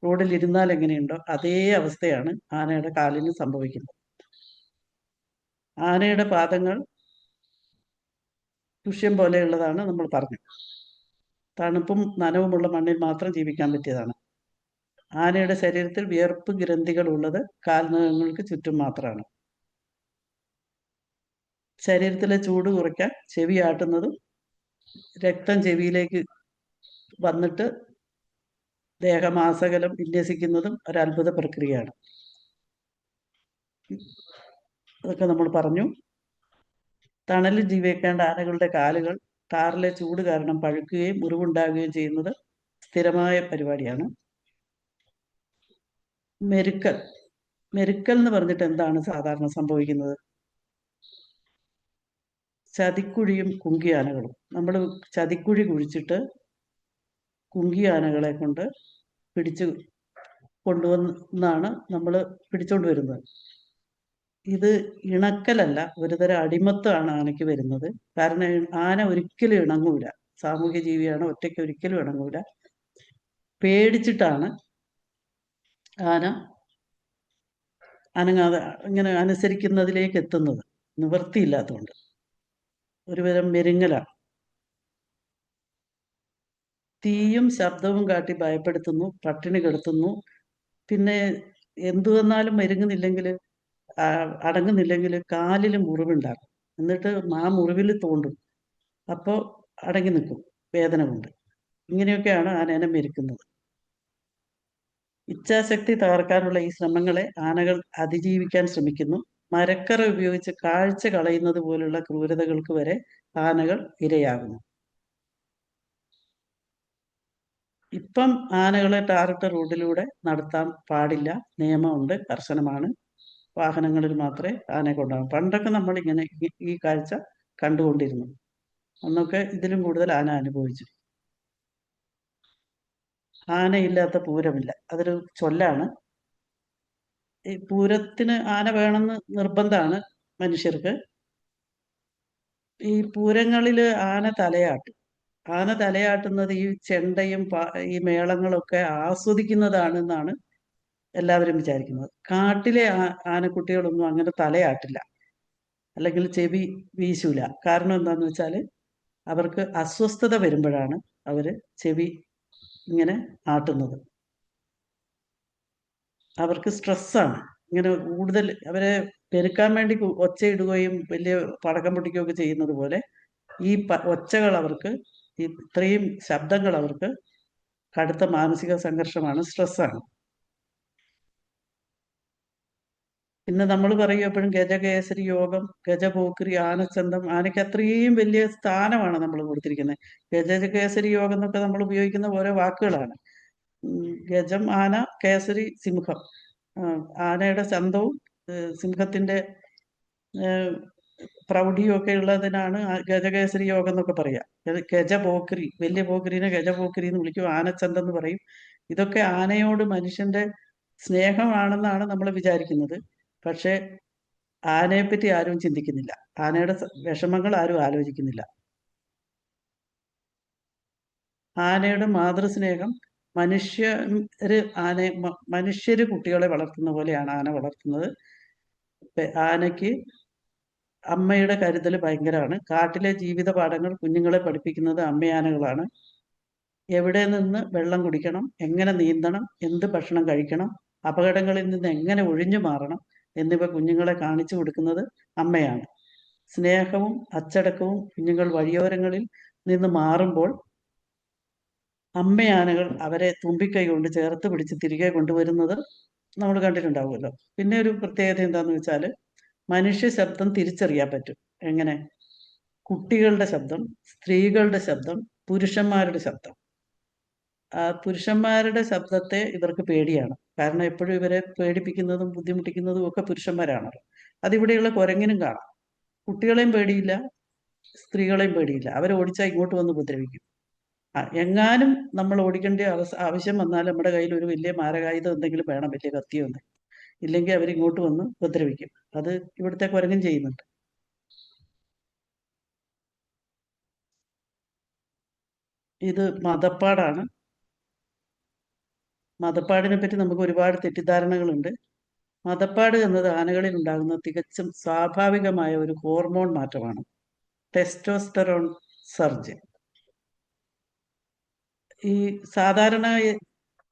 റോഡിൽ ഇരുന്നാൽ എങ്ങനെയുണ്ടോ അതേ അവസ്ഥയാണ് ആനയുടെ കാലിന് സംഭവിക്കുന്നത്. ആനയുടെ പാദങ്ങൾ കുഷ്യൻ പോലെയുള്ളതാണ് നമ്മൾ പറഞ്ഞു. തണുപ്പും നനവുമുള്ള മണ്ണിൽ മാത്രം ജീവിക്കാൻ പറ്റിയതാണ്. ആനയുടെ ശരീരത്തിൽ വിയർപ്പ് ഗ്രന്ഥികൾ ഉള്ളത് കാൽനഖങ്ങൾക്ക് ചുറ്റും മാത്രമാണ്. ശരീരത്തിലെ ചൂട് കുറയ്ക്കാൻ ചെവി ആട്ടുന്നതും രക്തം ചെവിയിലേക്ക് വന്നിട്ട് ദേഹമാസകലം വിന്യസിക്കുന്നതും ഒരു അത്ഭുത പ്രക്രിയയാണ്. അതൊക്കെ നമ്മൾ പറഞ്ഞു. തണലിൽ ജീവിക്കേണ്ട ആനകളുടെ കാലുകൾ ടാറിലെ ചൂട് കാരണം പഴുക്കുകയും മുറിവുണ്ടാകുകയും ചെയ്യുന്നത് സ്ഥിരമായ പരിപാടിയാണ്. മെരുക്കൽ എന്ന് പറഞ്ഞിട്ട് എന്താണ് സാധാരണ സംഭവിക്കുന്നത്? ചതിക്കുഴിയും കുങ്കിയാനകളും. നമ്മൾ ചതിക്കുഴി കുഴിച്ചിട്ട് കുങ്കിയാനകളെ കൊണ്ട് പിടിച്ചു കൊണ്ടുവന്നാണ് നമ്മൾ പിടിച്ചോണ്ട് വരുന്നത്. ഇത് ഇണക്കലല്ല, ഒരുതരം അടിമത്തമാണ് ആനയ്ക്ക് വരുന്നത്. കാരണം ആന ഒരിക്കലും ഇണങ്ങൂല, സാമൂഹ്യ ജീവിയാണ്, ഒറ്റയ്ക്ക് ഒരിക്കലും ഇണങ്ങൂല. പേടിച്ചിട്ടാണ് ആന അനങ്ങാതെ ഇങ്ങനെ അനുസരിക്കുന്നതിലേക്ക് എത്തുന്നത്, നിവൃത്തിയില്ലാത്തതുകൊണ്ട്. ഒരുതരം മെരുങ്ങലാണ്. തീയും ശബ്ദവും കാട്ടി ഭയപ്പെടുത്തുന്നു, പട്ടിണി കെടുത്തുന്നു. പിന്നെ എന്തു വന്നാലും മെരുങ്ങുന്നില്ലെങ്കിൽ, അടങ്ങുന്നില്ലെങ്കിൽ കാലിൽ മുറിവുണ്ടാകും. എന്നിട്ട് ആ മുറിവിൽ തോണ്ടും. അപ്പോൾ അടങ്ങി നിൽക്കും വേദന കൊണ്ട്. ഇങ്ങനെയൊക്കെയാണ് ആനേനെ മെരുക്കുന്നത്. ഇച്ഛാശക്തി തകർക്കാനുള്ള ഈ ശ്രമങ്ങളെ ആനകൾ അതിജീവിക്കാൻ ശ്രമിക്കുന്നു. മരക്കറ ഉപയോഗിച്ച് കാഴ്ച കളയുന്നത് പോലുള്ള ക്രൂരതകൾക്ക് വരെ ആനകൾ ഇരയാകുന്നു. ഇപ്പം ആനകളെ ടാറിട്ട റോഡിലൂടെ നടത്താൻ പാടില്ല, നിയമമുണ്ട്, കർശനമാണ്. വാഹനങ്ങളിൽ മാത്രമേ ആനയെ കൊണ്ടുപോകാം. പണ്ടൊക്കെ നമ്മൾ ഇങ്ങനെ ഈ കാഴ്ച കണ്ടുകൊണ്ടിരുന്നു. അന്നൊക്കെ ഇതിലും കൂടുതൽ ആന അനുഭവിച്ചു. ആനയില്ലാത്ത പൂരമില്ല, അതൊരു ചൊല്ലാണ്. ഈ പൂരത്തിന് ആന വേണമെന്ന് നിർബന്ധമാണ് മനുഷ്യർക്ക്. ഈ പൂരങ്ങളിൽ ആന തലയാട്ടും. ആന തലയാട്ടുന്നത് ഈ ചെണ്ടയും ഈ മേളങ്ങളൊക്കെ ആസ്വദിക്കുന്നതാണെന്നാണ് എല്ലാവരും വിചാരിക്കുന്നത്. കാട്ടിലെ ആനക്കുട്ടികളൊന്നും അങ്ങനെ തലയാട്ടില്ല, അല്ലെങ്കിൽ ചെവി വീശൂല. കാരണം എന്താന്ന് വെച്ചാൽ അവർക്ക് അസ്വസ്ഥത വരുമ്പോഴാണ് അവര് ചെവി ഇങ്ങനെ ആട്ടുന്നത്. അവർക്ക് സ്ട്രെസ്സാണ്. ഇങ്ങനെ കൂടുതൽ അവരെ പെരുക്കാൻ വേണ്ടി ഒച്ചയിടുകയും വലിയ പടക്കം പൊട്ടിക്കുകയൊക്കെ ചെയ്യുന്നത് പോലെ ഈ ഒച്ചകൾ അവർക്ക്, ഇത്രയും ശബ്ദങ്ങൾ അവർക്ക് കടുത്ത മാനസിക സംഘർഷമാണ്, സ്ട്രെസ്സാണ്. പിന്നെ നമ്മൾ പറയും എപ്പോഴും ഗജകേസരി യോഗം, ഗജപോക്രി, ആനച്ചന്തം. ആനയ്ക്ക് അത്രയും വലിയ സ്ഥാനമാണ് നമ്മൾ കൊടുത്തിരിക്കുന്നത്. ഗജകേസരി യോഗം എന്നൊക്കെ നമ്മൾ ഉപയോഗിക്കുന്ന ഓരോ വാക്കുകളാണ്. ഗജം ആന, കേസരി സിംഹം. ആനയുടെ ചന്തവും സിംഹത്തിന്റെ പ്രൗഢിയും ഒക്കെ ഉള്ളതിനാണ് ഗജകേസരി യോഗം എന്നൊക്കെ പറയാം. ഗജപോക്രി, വലിയ പോക്രീനെ ഗജപോക്രി എന്ന് വിളിക്കും, ആനച്ചന്തം എന്ന് പറയും. ഇതൊക്കെ ആനയോട് മനുഷ്യന്റെ സ്നേഹമാണെന്നാണ് നമ്മൾ വിചാരിക്കുന്നത്. പക്ഷെ ആനയെപ്പറ്റി ആരും ചിന്തിക്കുന്നില്ല, ആനയുടെ വിഷമങ്ങൾ ആരും ആലോചിക്കുന്നില്ല. ആനയുടെ മാതൃസ്നേഹം മനുഷ്യര് കുട്ടികളെ വളർത്തുന്ന പോലെയാണ് ആന വളർത്തുന്നത്. ആനയ്ക്ക് അമ്മയുടെ കരുതൽ ഭയങ്കരമാണ്. കാട്ടിലെ ജീവിത പാഠങ്ങൾ കുഞ്ഞുങ്ങളെ പഠിപ്പിക്കുന്നത് അമ്മയാനകളാണ്. എവിടെ നിന്ന് വെള്ളം കുടിക്കണം, എങ്ങനെ നീന്തണം, എന്ത് ഭക്ഷണം കഴിക്കണം, അപകടങ്ങളിൽ നിന്ന് എങ്ങനെ ഒഴിഞ്ഞു മാറണം എന്നിവ കുഞ്ഞുങ്ങളെ കാണിച്ചു കൊടുക്കുന്നത് അമ്മയാണ്. സ്നേഹവും അച്ചടക്കവും കുഞ്ഞുങ്ങൾ വഴിയോരങ്ങളിൽ നിന്ന് മാറുമ്പോൾ അമ്മയാനകൾ അവരെ തുമ്പിക്കൈ കൊണ്ട് ചേർത്ത് പിടിച്ച് തിരികെ കൊണ്ടുവരുന്നത് നമ്മൾ കണ്ടിട്ടുണ്ടാവുമല്ലോ. പിന്നെ ഒരു പ്രത്യേകത എന്താണെന്ന് വെച്ചാൽ മനുഷ്യ ശബ്ദം തിരിച്ചറിയാൻ പറ്റും. എങ്ങനെ? കുട്ടികളുടെ ശബ്ദം, സ്ത്രീകളുടെ ശബ്ദം, പുരുഷന്മാരുടെ ശബ്ദം. പുരുഷന്മാരുടെ ശബ്ദത്തെ ഇവർക്ക് പേടിയാണ്. കാരണം എപ്പോഴും ഇവരെ പേടിപ്പിക്കുന്നതും ബുദ്ധിമുട്ടിക്കുന്നതും ഒക്കെ പുരുഷന്മാരാണല്ലോ. അതിവിടെയുള്ള കുരങ്ങിനും കാണാം. കുട്ടികളെയും പേടിയില്ല, സ്ത്രീകളെയും പേടിയില്ല. അവരെ ഓടിച്ചാൽ ഇങ്ങോട്ട് വന്ന് ഉപദ്രവിക്കും. എങ്ങാനും നമ്മൾ ഓടിക്കേണ്ട ആവശ്യം വന്നാൽ നമ്മുടെ കയ്യിൽ ഒരു വലിയ മാരകായുധം എന്തെങ്കിലും വേണം, വലിയ കത്തിയോ എന്തെങ്കിലും. ഇല്ലെങ്കിൽ അവരിങ്ങോട്ട് വന്ന് ഉപദ്രവിക്കും. അത് ഇവിടുത്തെ കുരങ്ങൻ ചെയ്യുന്നുണ്ട്. ഇത് മതപ്പാടാണ്. മതപ്പാടിനെ പറ്റി നമുക്ക് ഒരുപാട് തെറ്റിദ്ധാരണകളുണ്ട്. മതപ്പാട് എന്നത് ആനകളിൽ ഉണ്ടാകുന്ന തികച്ചും സ്വാഭാവികമായ ഒരു ഹോർമോൺ മാറ്റമാണ്, ടെസ്റ്റോസ്റ്ററോൺ സർജ്. ഈ സാധാരണ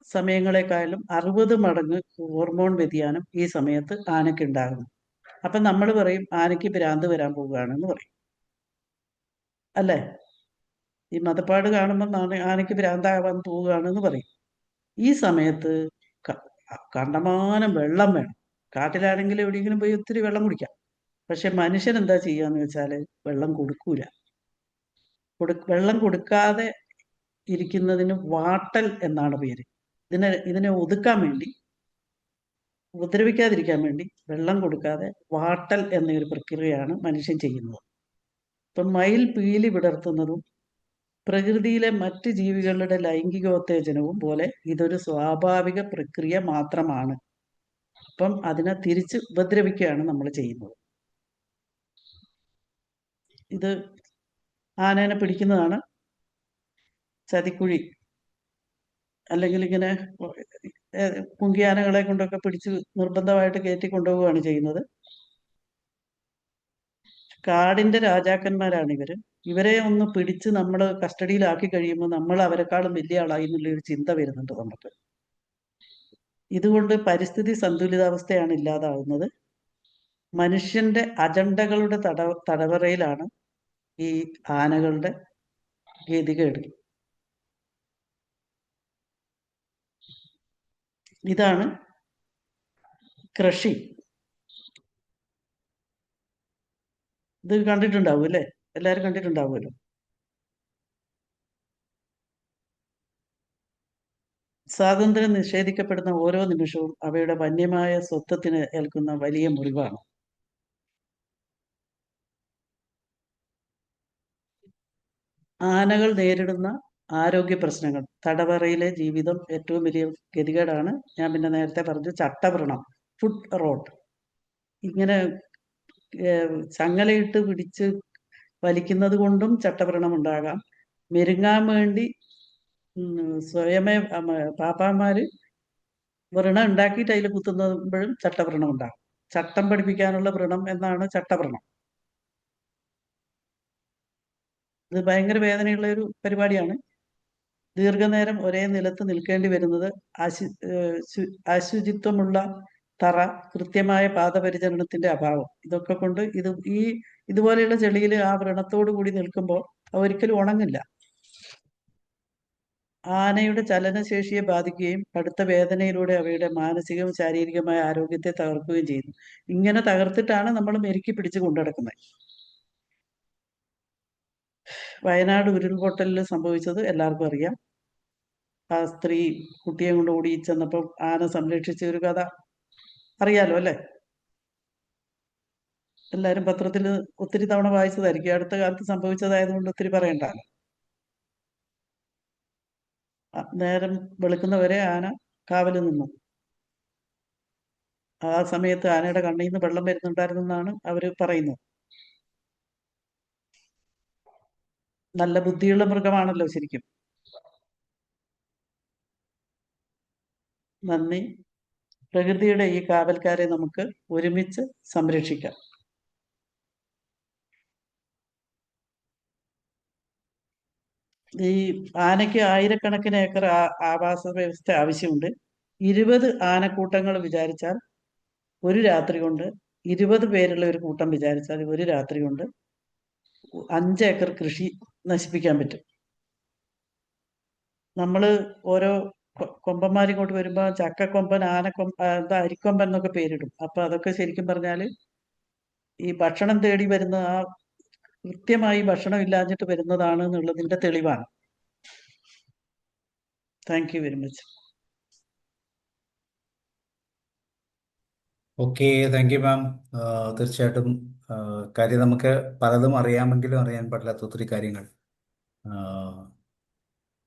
സമയങ്ങളെക്കാളും 60 മടങ്ങ് ഹോർമോൺ വ്യതിയാനം ഈ സമയത്ത് ആനയ്ക്ക് ഉണ്ടാകുന്നു. അപ്പം നമ്മൾ പറയും ആനയ്ക്ക് ഭ്രാന്ത് വരാൻ പോവുകയാണെന്ന് പറയും, അല്ലേ? ഈ മതപ്പാട് കാണുമ്പോൾ ആനയ്ക്ക് ഭ്രാന്താവാൻ പോവുകയാണെന്ന് പറയും. ഈ സമയത്ത് കണ്ടമാനം വെള്ളം വേണം. കാട്ടിലാണെങ്കിൽ എവിടെയെങ്കിലും പോയി ഒത്തിരി വെള്ളം കുടിക്കാം. പക്ഷെ മനുഷ്യൻ എന്താ ചെയ്യാന്ന് വെച്ചാൽ വെള്ളം കൊടുക്കൂല. വെള്ളം കൊടുക്കാതെ ഇരിക്കുന്നതിന് വാട്ടൽ എന്നാണ് പേര്. ഇതിനെ ഒതുക്കാൻ വേണ്ടി, ഉപദ്രവിക്കാതിരിക്കാൻ വേണ്ടി വെള്ളം കൊടുക്കാതെ വാട്ടൽ എന്നൊരു പ്രക്രിയയാണ് മനുഷ്യൻ ചെയ്യുന്നത്. ഇപ്പം മയിൽ പീലി വിടർത്തുന്നതും പ്രകൃതിയിലെ മറ്റ് ജീവികളുടെ ലൈംഗികോത്തേജനവും പോലെ ഇതൊരു സ്വാഭാവിക പ്രക്രിയ മാത്രമാണ്. അപ്പം അതിനെ തിരിച്ച് ഉപദ്രവിക്കുകയാണ് നമ്മൾ ചെയ്യുന്നത്. ഇത് ആനേനെ പിടിക്കുന്നതാണ് ചതിക്കുഴി, അല്ലെങ്കിൽ ഇങ്ങനെ കുങ്കിയാനകളെ കൊണ്ടൊക്കെ പിടിച്ച് നിർബന്ധമായിട്ട് കയറ്റി കൊണ്ടുപോവുകയാണ് ചെയ്യുന്നത്. കാടിന്റെ രാജാക്കന്മാരാണ് ഇവര്. ഇവരെ ഒന്ന് പിടിച്ച് നമ്മൾ കസ്റ്റഡിയിലാക്കി കഴിയുമ്പോൾ നമ്മൾ അവരെക്കാളും വലിയ ആളായി എന്നുള്ളൊരു ചിന്ത വരുന്നുണ്ട് നമുക്ക്. ഇതുകൊണ്ട് പരിസ്ഥിതി സന്തുലിതാവസ്ഥയാണ് ഇല്ലാതാവുന്നത്. മനുഷ്യന്റെ അജണ്ടകളുടെ തടവറയിലാണ് ഈ ആനകളുടെ ഗതികേട്. ഇതാണ് കൃഷി. ഇത് കണ്ടിട്ടുണ്ടാവും അല്ലേ? എല്ലാവരും കണ്ടിട്ടുണ്ടാവുമല്ലോ. സ്വാതന്ത്ര്യം നിഷേധിക്കപ്പെടുന്ന ഓരോ നിമിഷവും അവയുടെ വന്യമായ സ്വത്വത്തിന് ഏൽക്കുന്ന വലിയ മുറിവാണ്. ആനകൾ നേരിടുന്ന ആരോഗ്യ പ്രശ്നങ്ങൾ. തടവറയിലെ ജീവിതം ഏറ്റവും വലിയ ഗതികേടാണ്. ഞാൻ പിന്നെ നേരത്തെ പറഞ്ഞു ചട്ടവ്രണം, ഫുഡ് റോട്ട്. ഇങ്ങനെ ചങ്ങലയിട്ട് പിടിച്ച് വലിക്കുന്നത് കൊണ്ടും ചട്ടവ്രണം ഉണ്ടാകാം. മെരുങ്ങാൻ വേണ്ടി സ്വയമേ പാപ്പാന്മാര് വ്രണം ഉണ്ടാക്കിയിട്ട് അതിൽ കുത്തുമ്പോഴും ചട്ടവ്രണം ഉണ്ടാകും. ചട്ടം പഠിപ്പിക്കാനുള്ള വ്രണം എന്നാണ് ചട്ടവ്രണം. ഇത് ഭയങ്കര വേദനയുള്ള ഒരു പരിപാടിയാണ്. ദീർഘനേരം ഒരേ നിലത്ത് നിൽക്കേണ്ടി വരുന്നത്, അശുചിത്വമുള്ള തറ, കൃത്യമായ പാദപരിചരണത്തിന്റെ അഭാവം, ഇതൊക്കെ കൊണ്ട് ഇതുപോലെയുള്ള ചെളിയിൽ ആ വ്രണത്തോടു കൂടി നിൽക്കുമ്പോൾ ഒരിക്കലും ഉണങ്ങില്ല. ആനയുടെ ചലനശേഷിയെ ബാധിക്കുകയും കടുത്ത വേദനയിലൂടെ അവയുടെ മാനസികവും ശാരീരികമായ ആരോഗ്യത്തെ തകർക്കുകയും ചെയ്യുന്നു. ഇങ്ങനെ തകർത്തിട്ടാണ് നമ്മൾ മെരുക്കി പിടിച്ച് കൊണ്ടുനടക്കുന്നത്. വയനാട് ഉരുൾപൊട്ടലിൽ സംഭവിച്ചത് എല്ലാവർക്കും അറിയാം. ആ സ്ത്രീ കുട്ടിയെ കൊണ്ട് ഓടി ചെന്നപ്പോൾ ആന സംരക്ഷിച്ച ഒരു കഥ അറിയാലോ അല്ലേ? എല്ലാവരും പത്രത്തിൽ ഒത്തിരി തവണ വായിച്ചതായിരിക്കും. അടുത്ത കാലത്ത് സംഭവിച്ചതായതുകൊണ്ട് ഒത്തിരി പറയണ്ടല്ലോ. നേരം വെളുക്കുന്നവരെ ആന കാവല് നിന്നു. ആ സമയത്ത് ആനയുടെ കണ്ണിൽ നിന്ന് വെള്ളം വരുന്നുണ്ടായിരുന്നെന്നാണ് അവര് പറയുന്നത്. നല്ല ബുദ്ധിയുള്ള മൃഗമാണല്ലോ ശരിക്കും. നന്ദി. പ്രകൃതിയുടെ ഈ കാവൽക്കാരെ നമുക്ക് ഒരുമിച്ച് സംരക്ഷിക്കാം. ഈ ആനയ്ക്ക് ആയിരക്കണക്കിന് ഏക്കർ ആവാസ വ്യവസ്ഥ ആവശ്യമുണ്ട്. 20 ആനക്കൂട്ടങ്ങൾ വിചാരിച്ചാൽ ഒരു രാത്രി കൊണ്ട്, 20 പേരുള്ള ഒരു കൂട്ടം വിചാരിച്ചാൽ ഒരു രാത്രി കൊണ്ട് 5 ഏക്കർ കൃഷി നശിപ്പിക്കാൻ പറ്റും. നമ്മൾ ഓരോ കൊമ്പന്മാരിങ്ങോട്ട് വരുമ്പോൾ ചക്കക്കൊമ്പൻ, എന്താ അരിക്കൊമ്പൻ എന്നൊക്കെ പേരിടും. അപ്പൊ അതൊക്കെ ശരിക്കും പറഞ്ഞാൽ ഈ ഭക്ഷണം തേടി വരുന്ന കൃത്യമായി ഭക്ഷണം ഇല്ലാഞ്ഞിട്ട് വരുന്നതാണ് എന്നുള്ളതിന്റെ തെളിവാണ്. Thank you very much. Okay, thank you മാം. തീർച്ചയായിട്ടും കാര്യം നമുക്ക് പലതും അറിയാമെങ്കിലും അറിയാൻ പാടില്ലാത്ത ഒത്തിരി കാര്യങ്ങൾ ആ,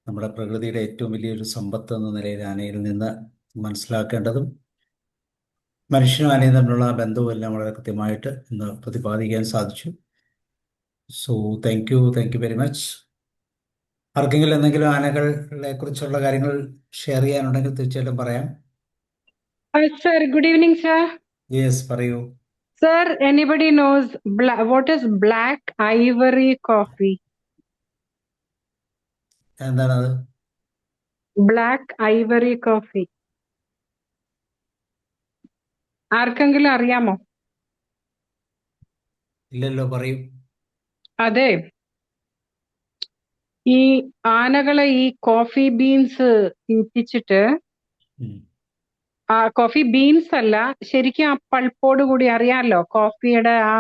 നമ്മുടെ പ്രകൃതിയുടെ ഏറ്റവും വലിയൊരു സമ്പത്ത് എന്ന നിലയിൽ ആനയിൽ നിന്ന് മനസ്സിലാക്കേണ്ടതും മനുഷ്യനും ആനയും തമ്മിലുള്ള ആ ബന്ധവും എല്ലാം വളരെ കൃത്യമായിട്ട് ഇന്ന് പ്രതിപാദിക്കാൻ സാധിച്ചു. So thank you very much. ആർക്കെങ്കിലും എന്തെങ്കിലും ആനകളെ കുറിച്ചുള്ള കാര്യങ്ങൾ ഷെയർ ചെയ്യാനുണ്ടെങ്കിൽ തീർച്ചയായിട്ടും പറയാം. Sir, good evening, sir. Yes, പറയൂ. Sir, anybody knows what is black ivory coffee? എന്താണത്? Black ivory coffee. ആർക്കെങ്കിലും അറിയാമോ? ഇല്ലല്ലോ, പറയൂ. അതെ, ഈ ആനകളെ ഈ കോഫി ബീൻസ് തീറ്റിച്ചിട്ട്, ഉം. കോഫി ബീൻസ് അല്ല, ശരിക്കും ആ പൾപ്പോട് കൂടി അറിയാലോ, കോഫിയുടെ ആ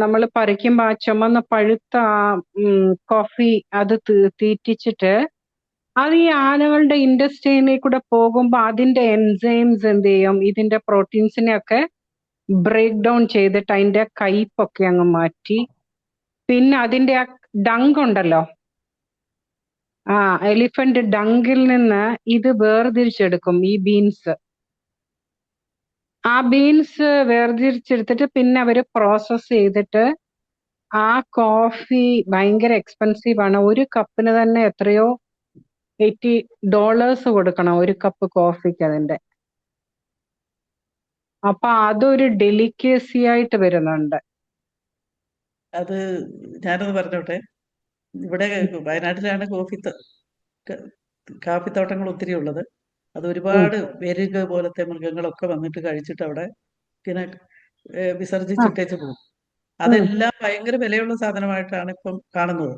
നമ്മൾ പറിക്കുമ്പോ ആ ചുമന്ന പഴുത്ത ആ കോഫി അത് തീറ്റിച്ചിട്ട് അത് ഈ ആനകളുടെ ഇൻഡസ്ട്രീനിൽ കൂടെ പോകുമ്പോ അതിന്റെ എൻസൈംസ് എന്ത് ചെയ്യും, ഇതിന്റെ പ്രോട്ടീൻസിനെ ഒക്കെ ബ്രേക്ക് ഡൗൺ ചെയ്തിട്ട് അതിന്റെ കയ്പൊക്കെ അങ്ങ് മാറ്റി, പിന്നെ അതിന്റെ ആ ഡങ്ക് ഉണ്ടല്ലോ, ആ എലിഫന്റ് ഡങ്കിൽ നിന്ന് ഇത് വേർതിരിച്ചെടുക്കും ഈ ബീൻസ്. ആ ബീൻസ് വേർതിരിച്ചെടുത്തിട്ട് പിന്നെ അവര് പ്രോസസ് ചെയ്തിട്ട് ആ കോഫി ഭയങ്കര എക്സ്പെൻസീവ് ആണ്. ഒരു കപ്പിന് തന്നെ എത്രയോ $80 കൊടുക്കണം ഒരു കപ്പ് കോഫിക്ക് അതിന്റെ. അപ്പൊ അതൊരു ഡെലിക്കേസി ആയിട്ട് വരുന്നുണ്ട്. അത് ഞാനൊന്ന് പറഞ്ഞോട്ടെ. ഇവിടെ വയനാട്ടിലാണ് കാപ്പിത്തോട്ടങ്ങൾ ഒത്തിരി ഉള്ളത്. അത് ഒരുപാട് വെരുക പോലത്തെ മൃഗങ്ങളൊക്കെ വന്നിട്ട് കഴിച്ചിട്ട് അവിടെ ഇങ്ങനെ വിസർജിച്ചിട്ടേച്ച് പോകും. അതെല്ലാം ഭയങ്കര വിലയുള്ള സാധനമായിട്ടാണ് ഇപ്പം കാണുന്നത്.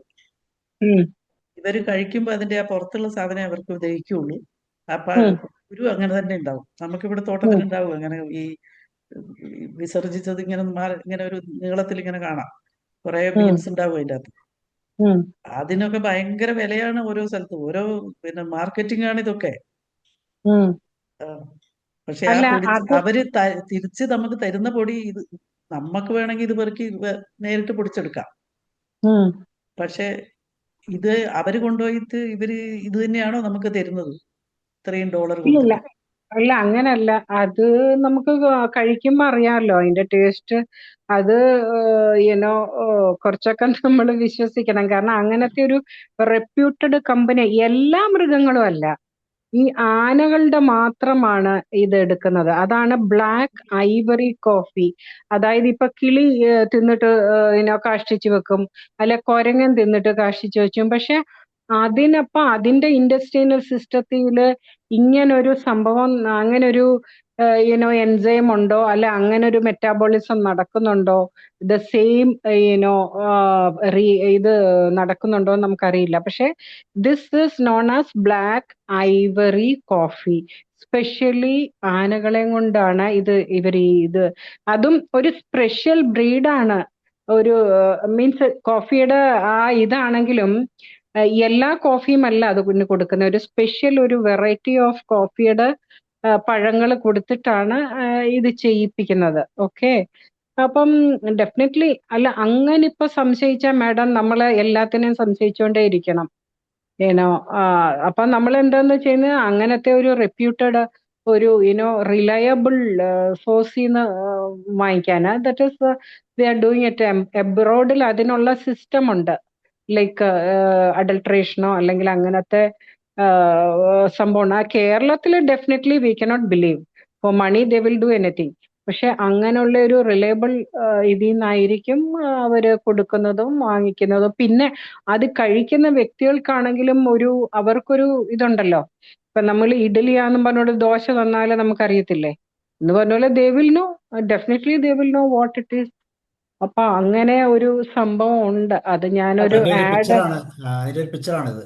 ഇവര് കഴിക്കുമ്പോ അതിന്റെ ആ പുറത്തുള്ള സാധനം അവർക്ക് ദഹിക്കുള്ളൂ. അപ്പൊ കുരു അങ്ങനെ തന്നെ ഉണ്ടാവും. നമുക്കിവിടെ തോട്ടത്തിലുണ്ടാവും അങ്ങനെ ഈ വിസർജിച്ചത് ഇങ്ങനെ ഇങ്ങനെ ഒരു നീളത്തിൽ ഇങ്ങനെ കാണാം. കുറെ ബീൻസ് ഉണ്ടാവും അതിന്റെ അകത്ത്. അതിനൊക്കെ ഭയങ്കര വിലയാണ് ഓരോ സ്ഥലത്തും. ഓരോ പിന്നെ മാർക്കറ്റിംഗ് ആണ് ഇതൊക്കെ. ആ. പക്ഷെ ആ അല്ല പൊടി അത് അവര് തിരിച്ച് നമുക്ക് തരുന്ന പൊടി ഇത് നമുക്ക് വേണമെങ്കിൽ ഇത് പെറുക്കി നേരിട്ട് പൊടിച്ചെടുക്കാം. പക്ഷെ ഇത് അവര് കൊണ്ടുപോയിട്ട് ഇവര് ഇത് തന്നെയാണോ നമുക്ക് തരുന്നത് ഇത്രയും $1 ഇല്ല കൊടുത്തിട്ട്? അല്ല അങ്ങനല്ല. അത് നമുക്ക് കഴിക്കുമ്പോ അറിയാമല്ലോ അതിന്റെ ടേസ്റ്റ്. അത് യുനോ കുറച്ചൊക്കെ നമ്മൾ വിശ്വസിക്കണം. കാരണം അങ്ങനത്തെ ഒരു റെപ്യൂട്ടഡ് കമ്പനി, എല്ലാ മൃഗങ്ങളും അല്ല, ഈ ആനകളുടെ മാത്രമാണ് ഇത് എടുക്കുന്നത്. അതാണ് ബ്ലാക്ക് ഐവറി കോഫി. അതായത് ഇപ്പൊ കിളി തിന്നിട്ട് കാഷ്ടിച്ചു വെക്കും, അല്ലെ കൊരങ്ങൻ തിന്നിട്ട് കാഷ്ടിച്ചു വെക്കും. പക്ഷെ അതിനപ്പം അതിന്റെ ഇൻഡസ്ട്രിയൽ സിസ്റ്റത്തില് ഇങ്ങനൊരു സംഭവം, അങ്ങനൊരു എൻസൈം ഉണ്ടോ, അല്ലെ അങ്ങനൊരു മെറ്റാബോളിസം നടക്കുന്നുണ്ടോ, ദ സെയിം ഇത് നടക്കുന്നുണ്ടോ എന്ന് നമുക്കറിയില്ല. പക്ഷെ this is known as black Ivory coffee. Specially ആനകളെ കൊണ്ടാണ് ഇവർ ഇത്, അതും ഒരു സ്പെഷ്യൽ ബ്രീഡാണ്. ഒരു മീൻസ് കോഫിയുടെ ആ ഇതാണെങ്കിലും എല്ലാ കോഫിയും അല്ല അത് കൊടുക്കുന്ന, ഒരു സ്പെഷ്യൽ ഒരു വെറൈറ്റി ഓഫ് കോഫിയുടെ പഴങ്ങൾ കൊടുത്തിട്ടാണ് ഇത് ചെയ്യിപ്പിക്കുന്നത്. ഓക്കെ, അപ്പം ഡെഫിനറ്റ്ലി അല്ല, അങ്ങനെ ഇപ്പൊ സംശയിച്ച മാഡം നമ്മളെ എല്ലാത്തിനെയും സംശയിച്ചുകൊണ്ടേ ഇരിക്കണം. ഏനോ അപ്പൊ നമ്മൾ എന്താന്ന് ചെയ്യുന്നത്, അങ്ങനത്തെ ഒരു റെപ്യൂട്ടഡ് ഒരു റിലയബിൾ സോഴ്സിൽ നിന്ന് വാങ്ങിക്കാൻ. That is we are doing it എബ്രോഡിൽ. അതിനുള്ള സിസ്റ്റം ഉണ്ട്. ലൈക്ക് അഡൾട്രേഷനോ അല്ലെങ്കിൽ അങ്ങനത്തെ സംഭവമാണ്. ആ കേരളത്തിൽ definitely we cannot believe. For money they will do anything. പക്ഷെ അങ്ങനെയുള്ള ഒരു റിലയബിൾ ഇതിൽ നിന്നായിരിക്കും അവര് കൊടുക്കുന്നതും വാങ്ങിക്കുന്നതും. പിന്നെ അത് കഴിക്കുന്ന വ്യക്തികൾക്കാണെങ്കിലും അവർക്കൊരു ഇതുണ്ടല്ലോ. ഇപ്പൊ നമ്മൾ ഇഡലിയാന്നും പറഞ്ഞോട് ദോശ തന്നാല് നമുക്കറിയത്തില്ലേ എന്ന് പറഞ്ഞ പോലെ they will know, definitely they will know what it is. അപ്പൊ അങ്ങനെ ഒരു സംഭവം ഉണ്ട്. അത് ഞാനൊരു അതിന്റെ ഒരു ആഡ്. പിക്ചറാണ്, അതിന്റെ ഒരു പിക്ചറാണിത്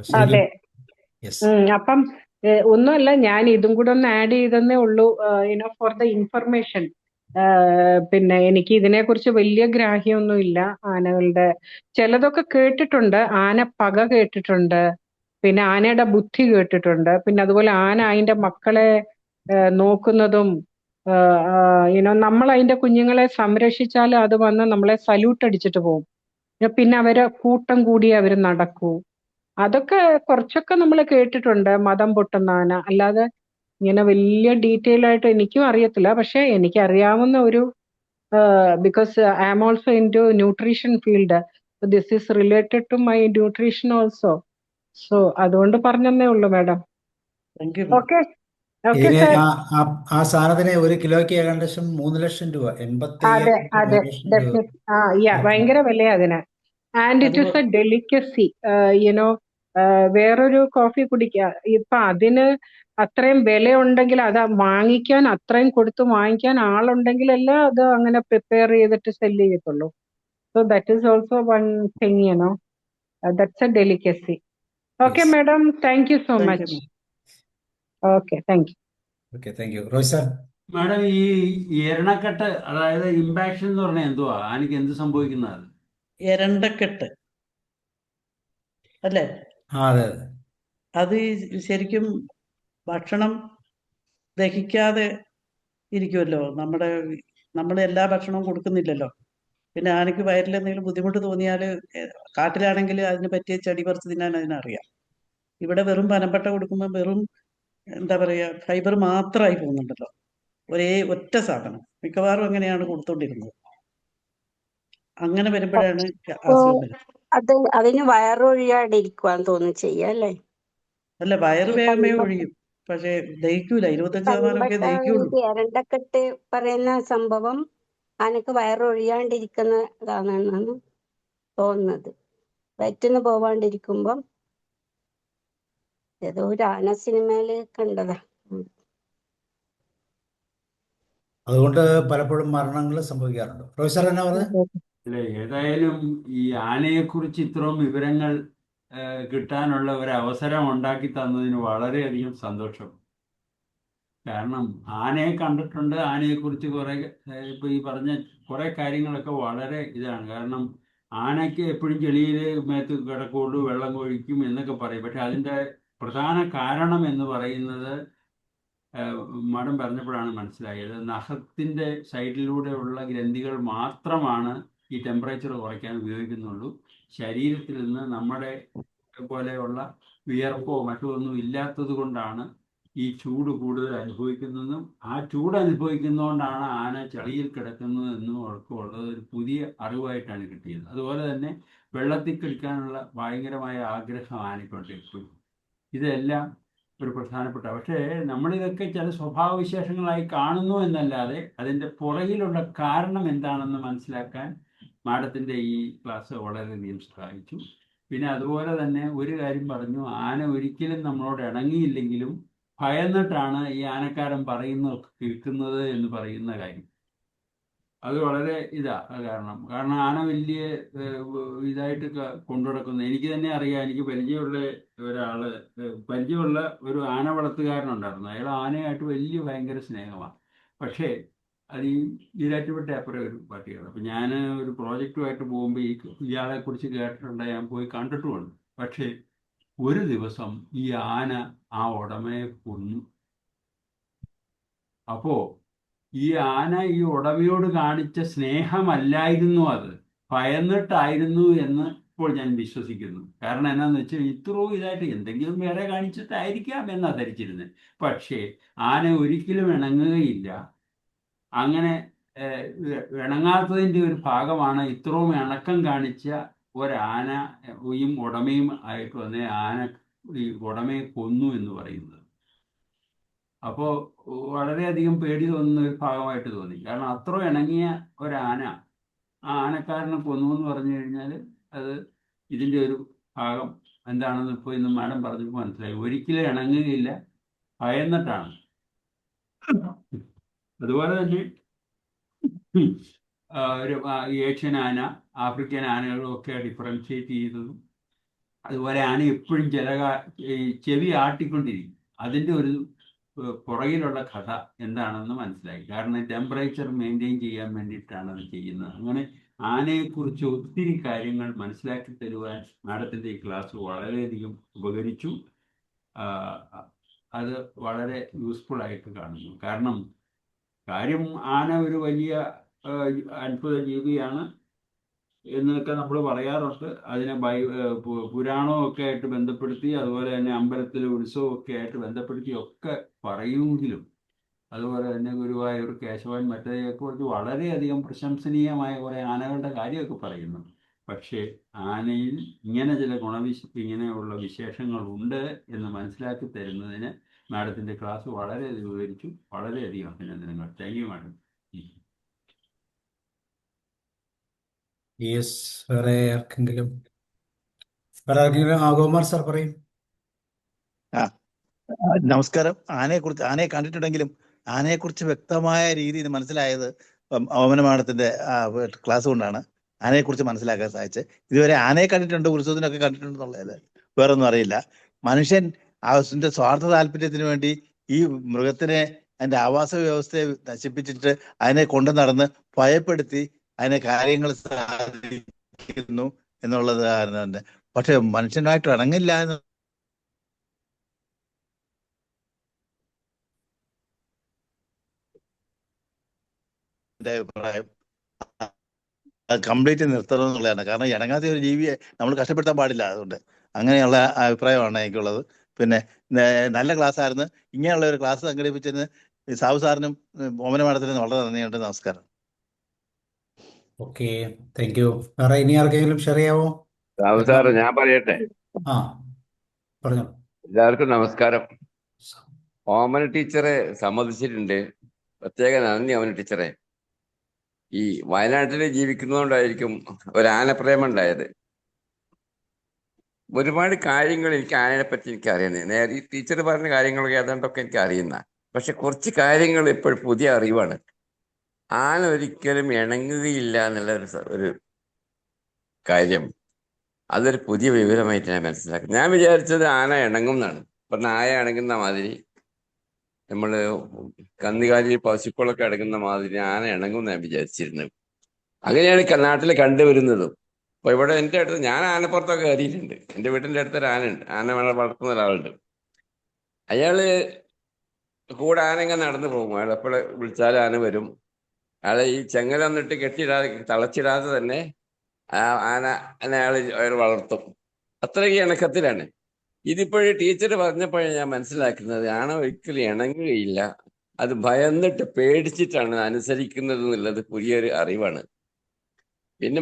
ശരിക്കും. അതെ. യെസ്. അപ്പം ഒന്നുമല്ല, ഞാൻ ഇതും കൂടെ ഒന്ന് ആഡ് ചെയ്തെന്നേ ഉള്ളൂ, ഫോർ ദ ഇൻഫർമേഷൻ. പിന്നെ എനിക്ക് ഇതിനെക്കുറിച്ച് വലിയ ഗ്രാഹ്യമൊന്നും ഇല്ല. ആനകളുടെ ചിലതൊക്കെ കേട്ടിട്ടുണ്ട്, ആന പക കേട്ടിട്ടുണ്ട്, പിന്നെ ആനയുടെ ബുദ്ധി കേട്ടിട്ടുണ്ട്. പിന്നെ അതുപോലെ ആന അതിന്റെ മക്കളെ നോക്കുന്നതും നമ്മൾ അതിന്റെ കുഞ്ഞുങ്ങളെ സംരക്ഷിച്ചാൽ അത് വന്ന് നമ്മളെ സല്യൂട്ട് അടിച്ചിട്ട് പോകും. പിന്നെ അവര് കൂട്ടം കൂടി അവര് നടക്കൂ. അതൊക്കെ കുറച്ചൊക്കെ നമ്മൾ കേട്ടിട്ടുണ്ട്, മദം പൊട്ടുന്ന ആന. അല്ലാതെ ഇങ്ങനെ വലിയ ഡീറ്റെയിൽ ആയിട്ട് എനിക്കും അറിയത്തില്ല. പക്ഷെ എനിക്കറിയാവുന്ന ഒരു because I am also into nutrition field, this is related to my nutrition also. So അതുകൊണ്ട് പറഞ്ഞതേ ഉള്ളൂ madam. Thank you ma'am. Okay okay ഇതിന് സാർ. ആ സാധനത്തിന് 1 കിലോയ്ക്ക് ഏകദേശം 3 ലക്ഷം രൂപ, അതെ 85,000 അതെ 3 ലക്ഷം രൂപ. ഡെഫിനറ്റ്. ഭയങ്കര വിലയാ അതിന്. ആൻഡ് ഇറ്റ് ഇസ് അതുപോലെ എ ഡെലിക്കസി. യുനോ വേറൊരു കോഫി കുടിക്കുക, ഇപ്പൊ അതിന് അത്രയും വില ഉണ്ടെങ്കിൽ അത് വാങ്ങിക്കാൻ, അത്രയും കൊടുത്ത് വാങ്ങിക്കാൻ ആളുണ്ടെങ്കിലല്ലേ അത് അങ്ങനെ പ്രിപ്പയർ ചെയ്തിട്ട് സെല് ചെയ്യത്തുള്ളൂ. So that is also one thing, that's A delicacy. Okay Yes. Madam, thank you so thank U much. Ma'am. Okay, thank U. Okay, thank U. Roy sir. Madam, ഈ എരണക്കെട്ട്, അതായത് ഇമ്പാക്ഷൻ എന്ന് പറഞ്ഞാൽ എന്തുവാ? ആനയ്ക്ക് എന്ത് സംഭവിക്കുന്നത്? എരണ്ടക്കെട്ട് അല്ലേ? അതെ. അത് ശരിക്കും ഭക്ഷണം ദഹിക്കാതെ ഇരിക്കുമല്ലോ. നമ്മൾ എല്ലാ ഭക്ഷണവും കൊടുക്കുന്നില്ലല്ലോ. പിന്നെ ആനയ്ക്ക് വയറിൽ എന്തെങ്കിലും ബുദ്ധിമുട്ട് തോന്നിയാൽ കാട്ടിലാണെങ്കിൽ അതിന് പറ്റിയ ചെടി പറിച്ച് തിന്നാൻ അതിനറിയാം. ഇവിടെ വെറും പനമ്പട്ട കൊടുക്കുമ്പോൾ വെറും എന്താ പറയുക, ഫൈബർ മാത്രമായി പോകുന്നുണ്ടല്ലോ. ഒറ്റ സാധനം മിക്കവാറും അങ്ങനെയാണ് കൊടുത്തോണ്ടിരുന്നത്. അങ്ങനെ വരുമ്പോഴാണ് അപ്പോ അസുഖം വരുന്നത്. അതിന് വയറൊഴിയാണ്ടിരിക്കുവാന്ന് തോന്നുന്നു ചെയ്യല്ലേ? അല്ല, വയറ് ഈ വേഗമേ പനമ്പട്ട ഒഴിയും, പക്ഷേ ദഹിക്കൂല. 25% ദഹിക്കുള്ളൂ. പനമ്പട്ട എരണ്ടക്കെട്ട് പറയുന്ന സംഭവം ആനക്ക് വയറൊഴിയാണ്ടിരിക്കുന്നതാണെന്നാണ് തോന്നുന്നത്. വയറ്റിന്ന് പോവാണ്ടിരിക്കുമ്പം ഏതോ ഒരു ആന സിനിമയില് കണ്ടതാ. അതുകൊണ്ട് പലപ്പോഴും മരണങ്ങൾ സംഭവിക്കാറുണ്ട്. റോയ് സാർ എന്നാ പറഞ്ഞത്? അല്ലെ, ഏതായാലും ഈ ആനയെക്കുറിച്ച് ഇത്രയും വിവരങ്ങൾ കിട്ടാനുള്ള ഒരു അവസരം ഉണ്ടാക്കി തന്നതിന് വളരെയധികം സന്തോഷം. കാരണം ആനയെ കണ്ടിട്ടുണ്ട്, ആനയെക്കുറിച്ച് കുറെ ഇപ്പൊ ഈ പറഞ്ഞ കുറെ കാര്യങ്ങളൊക്കെ വളരെ ഇതാണ്. കാരണം ആനയ്ക്ക് എപ്പോഴും ചെളിയിൽ മേത്ത് കിടക്കുള്ളൂ, വെള്ളം കൊഴിക്കും എന്നൊക്കെ പറയും. പക്ഷെ അതിൻ്റെ പ്രധാന കാരണം എന്ന് പറയുന്നത് മാഡം പറഞ്ഞപ്പോഴാണ് മനസ്സിലായത്, നഖത്തിൻ്റെ സൈഡിലൂടെയുള്ള ഗ്രന്ഥികൾ മാത്രമാണ് ഈ ടെമ്പറേച്ചർ കുറയ്ക്കാൻ ഉപയോഗിക്കുന്നുള്ളൂ. ശരീരത്തിൽ നിന്ന് നമ്മുടെ പോലെയുള്ള വിയർപ്പോ മറ്റോ ഒന്നും ഇല്ലാത്തത് കൊണ്ടാണ് ഈ ചൂട് കൂടുതൽ അനുഭവിക്കുന്നതും ആ ചൂട് അനുഭവിക്കുന്നതുകൊണ്ടാണ് ആന ചളിയിൽ കിടക്കുന്നത് എന്നും ഉള്ളത് ഒരു പുതിയ അറിവായിട്ടാണ് കിട്ടിയത്. അതുപോലെ തന്നെ വെള്ളത്തിൽ കളിക്കാനുള്ള ഭയങ്കരമായ ആഗ്രഹം ആനയ്ക്കുണ്ട് എപ്പോഴും. ഇതെല്ലാം ഒരു പ്രധാനപ്പെട്ട, പക്ഷേ നമ്മളിതൊക്കെ ചില സ്വഭാവവിശേഷങ്ങളായി കാണുന്നു എന്നല്ലാതെ അതിൻ്റെ പുറകിലുള്ള കാരണം എന്താണെന്ന് മനസ്സിലാക്കാൻ മാഡത്തിൻ്റെ ഈ ക്ലാസ് വളരെയധികം സഹായിച്ചു. പിന്നെ അതുപോലെ തന്നെ ഒരു കാര്യം പറഞ്ഞു, ആന ഒരിക്കലും നമ്മളോട് ഇണങ്ങിയില്ലെങ്കിലും ഭയന്നിട്ടാണ് ഈ ആനക്കാരൻ പറയുന്നതൊക്കെ കേൾക്കുന്നത് എന്ന് പറയുന്ന കാര്യം. അത് വളരെ കാരണം ആന വലിയ ഇതായിട്ട് കൊണ്ടു നടക്കുന്നത് എനിക്ക് തന്നെ അറിയാം. എനിക്ക് പരിചയമുള്ള ഒരു ആന വളർത്തുകാരനുണ്ടായിരുന്നു. അയാൾ ആനയായിട്ട് ഭയങ്കര സ്നേഹമാണ്. പക്ഷേ അത് ഈ ഈരാറ്റുപേട്ട അപ്പുറം ഒരു പാർട്ടിയാണ്. അപ്പം ഞാൻ ഒരു പ്രോജക്റ്റുമായിട്ട് പോകുമ്പോൾ ഇയാളെ കുറിച്ച് കേട്ടിട്ടുണ്ട്, ഞാൻ പോയി കണ്ടിട്ടുമുണ്ട്. പക്ഷേ ഒരു ദിവസം ഈ ആന ആ ഉടമയെ കൊന്നു. അപ്പോ ഈ ആന ഈ ഉടമയോട് കാണിച്ച സ്നേഹമല്ലായിരുന്നു, അത് ഭയന്നിട്ടായിരുന്നു എന്ന് ഇപ്പോൾ ഞാൻ വിശ്വസിക്കുന്നു. കാരണം എന്നാന്ന് വെച്ചാൽ ഇത്രയും ഇതായിട്ട് എന്തെങ്കിലും വേറെ കാണിച്ചിട്ടായിരിക്കാം എന്നാ ധരിച്ചിരുന്നത്. പക്ഷേ ആന ഒരിക്കലും ഇണങ്ങുകയില്ല. അങ്ങനെ ഇണങ്ങാത്തതിൻ്റെ ഒരു ഭാഗമാണ് ഇത്രയും ഇണക്കം കാണിച്ച ഒരാനയും ഉടമയും ആയിട്ട് വന്ന ആന ഈ ഉടമയെ കൊന്നു എന്ന് പറയുന്നത്. അപ്പോൾ വളരെയധികം പേടി തോന്നുന്ന ഒരു ഭാഗമായിട്ട് തോന്നി. കാരണം അത്ര ഇണങ്ങിയ ഒരാന ആ ആനക്കാരനെ കൊന്നു എന്ന് പറഞ്ഞു കഴിഞ്ഞാൽ അത് ഇതിൻ്റെ ഒരു ഭാഗം എന്താണെന്ന് ഇപ്പോൾ ഇന്ന് മാഡം പറഞ്ഞപ്പോൾ മനസ്സിലായി. ഒരിക്കലും ഇണങ്ങുകയില്ല, ഭയന്നിട്ടാണ്. അതുപോലെ തന്നെ ഒരു ഏഷ്യൻ ആന, ആഫ്രിക്കൻ ആനകളും ഒക്കെ ഡിഫറൻഷിയേറ്റ് ചെയ്തതും. അതുപോലെ ആന എപ്പോഴും ചെവി ആട്ടിക്കൊണ്ടിരിക്കും. അതിൻ്റെ ഒരു പുറകിലുള്ള കഥ എന്താണെന്ന് മനസ്സിലായി. കാരണം ടെമ്പറേച്ചർ മെയിൻറ്റെയിൻ ചെയ്യാൻ വേണ്ടിയിട്ടാണ് അത് ചെയ്യുന്നത്. അങ്ങനെ ആനയെക്കുറിച്ച് ഒത്തിരി കാര്യങ്ങൾ മനസ്സിലാക്കി തരുവാൻ മാഡത്തിൻ്റെ ഈ ക്ലാസ് വളരെയധികം ഉപകരിച്ചു. ആ, അത് വളരെ യൂസ്ഫുൾ ആയിട്ട് കാണുന്നു. കാരണം കാര്യം ആന ഒരു വലിയ അത്ഭുത ജീവിയാണ് എന്നൊക്കെ നമ്മൾ പറയാറുണ്ട്. അതിനെ പുരാണമൊക്കെ ആയിട്ട് ബന്ധപ്പെടുത്തി, അതുപോലെ തന്നെ അമ്പലത്തിലെ ഉത്സവമൊക്കെ ആയിട്ട് ബന്ധപ്പെടുത്തി ഒക്കെ പറയുമെങ്കിലും, അതുപോലെ തന്നെ ഗുരുവായൂർ കേശവൻ മറ്റേക്കുറിച്ച് വളരെയധികം പ്രശംസനീയമായ കുറേ ആനകളുടെ കാര്യമൊക്കെ പറയുന്നു. പക്ഷേ ആനയിൽ ഇങ്ങനെ ചില ഇങ്ങനെയുള്ള വിശേഷങ്ങളുണ്ട് എന്ന് മനസ്സിലാക്കി തരുന്നതിന് മാഡത്തിൻ്റെ ക്ലാസ് വളരെയധികം ഉപകരിച്ചു. വളരെയധികം അഭിനന്ദനങ്ങൾ. Thank you madam. യെസ്. വേറെ ആർക്കെങ്കിലും ഗോകുമാർ സാർ പറയും. നമസ്കാരം. ആനയെ കണ്ടിട്ടുണ്ടെങ്കിലും ആനയെക്കുറിച്ച് വ്യക്തമായ രീതിയിൽ മനസ്സിലായത് ഓമന മാഡത്തിന്റെ ക്ലാസ് കൊണ്ടാണ് ആനയെക്കുറിച്ച് മനസ്സിലാക്കാൻ സാധിച്ചത്. ഇതുവരെ ആനയെ കണ്ടിട്ടുണ്ട്, ഉത്സവത്തിനൊക്കെ കണ്ടിട്ടുണ്ടെന്നുള്ളത് വേറൊന്നും അറിയില്ല. മനുഷ്യൻ അതിന്റെ സ്വാർത്ഥ താല്പര്യത്തിന് വേണ്ടി ഈ മൃഗത്തിനെ, അതിന്റെ ആവാസ വ്യവസ്ഥയെ നശിപ്പിച്ചിട്ട് അതിനെ കൊണ്ടു നടന്ന് ഭയപ്പെടുത്തി അതിനെ കാര്യങ്ങൾ സാധിക്കുന്നു എന്നുള്ളത് തന്നെ. പക്ഷെ മനുഷ്യനായിട്ട് ഇണങ്ങില്ല എന്ന് അഭിപ്രായം. കംപ്ലീറ്റ് നിർത്തണം എന്നുള്ളതാണ്. കാരണം ഇണങ്ങാത്ത ഒരു ജീവിയെ നമ്മൾ കഷ്ടപ്പെടുത്താൻ പാടില്ല. അതുകൊണ്ട് അങ്ങനെയുള്ള അഭിപ്രായമാണ് എനിക്കുള്ളത്. പിന്നെ നല്ല ക്ലാസ് ആയിരുന്നു. ഇങ്ങനെയുള്ള ഒരു ക്ലാസ് സംഘടിപ്പിച്ചതിന് സാബു സാറിനും ഓമന മാഡത്തിനും വളരെ നന്ദിയുണ്ട്. നമസ്കാരം. Okay, thank U. വേറെ ഇനി ആർക്കെങ്കിലും ഷെയർ ചെയ്യാവോ? സാറ് ഞാൻ പറയട്ടെ. ആ, പറഞ്ഞോ. എല്ലാവർക്കും നമസ്കാരം. ഓമന ടീച്ചറെ സമ്മതിച്ചിട്ടുണ്ട്. പ്രത്യേക നന്ദി ഓമന ടീച്ചറെ. ഈ വയനാട്ടിൽ ജീവിക്കുന്നതുകൊണ്ടായിരിക്കും ഒരു ആനപ്രേമം ഉണ്ടായത്. ഒരുപാട് കാര്യങ്ങൾ എനിക്ക് ആനയെ പറ്റി എനിക്ക് അറിയുന്നത്. നേരെ ഈ ടീച്ചർ പറഞ്ഞ കാര്യങ്ങളൊക്കെ ഏതാണ്ടൊക്കെ എനിക്ക് അറിയുന്ന, പക്ഷെ കുറച്ച് കാര്യങ്ങൾ ഇപ്പോൾ പുതിയ അറിവാണ്. ആന ഒരിക്കലും ഇണങ്ങുകയില്ല എന്നുള്ള ഒരു കാര്യം, അതൊരു പുതിയ വിവരമായിട്ട് ഞാൻ മനസ്സിലാക്കുന്നത്. ഞാൻ വിചാരിച്ചത് ആന ഇണങ്ങും എന്നാണ്. ഇപ്പൊ നായ ഇണങ്ങുന്ന മാതിരി, നമ്മൾ കന്നുകാലി പശുക്കളൊക്കെ അടങ്ങുന്ന മാതിരി ആന ഇണങ്ങും ഞാൻ വിചാരിച്ചിരുന്നത്. അങ്ങനെയാണ് നാട്ടിൽ കണ്ടുവരുന്നതും. അപ്പൊ ഇവിടെ എൻ്റെ അടുത്ത് ഞാൻ ആനപ്പുറത്തൊക്കെ കയറിയിട്ടുണ്ട്. എൻ്റെ വീട്ടിൻ്റെ അടുത്തൊരു ആനയുണ്ട്. ആന വളർത്തുന്ന ഒരാളുണ്ട്. അയാള് കൂടെ ആന ഇങ്ങനെ നടന്നു പോകും. അയാൾ എപ്പോഴും വിളിച്ചാലും ആന വരും. അയാളെ ഈ ചെങ്ങല വന്നിട്ട് കെട്ടിയിടാതെ, തളച്ചിടാതെ തന്നെ അയാൾ വളർത്തും. അത്രയ്ക്ക് ഇണക്കത്തിലാണ്. ഇതിപ്പോഴേ ടീച്ചർ പറഞ്ഞപ്പോഴേ ഞാൻ മനസ്സിലാക്കുന്നത് ആന ഒരിക്കലും ഇണങ്ങുകയില്ല, അത് ഭയന്നിട്ട് പേടിച്ചിട്ടാണ് അനുസരിക്കുന്നത് എന്നുള്ളത് പുതിയൊരു അറിവാണ്. പിന്നെ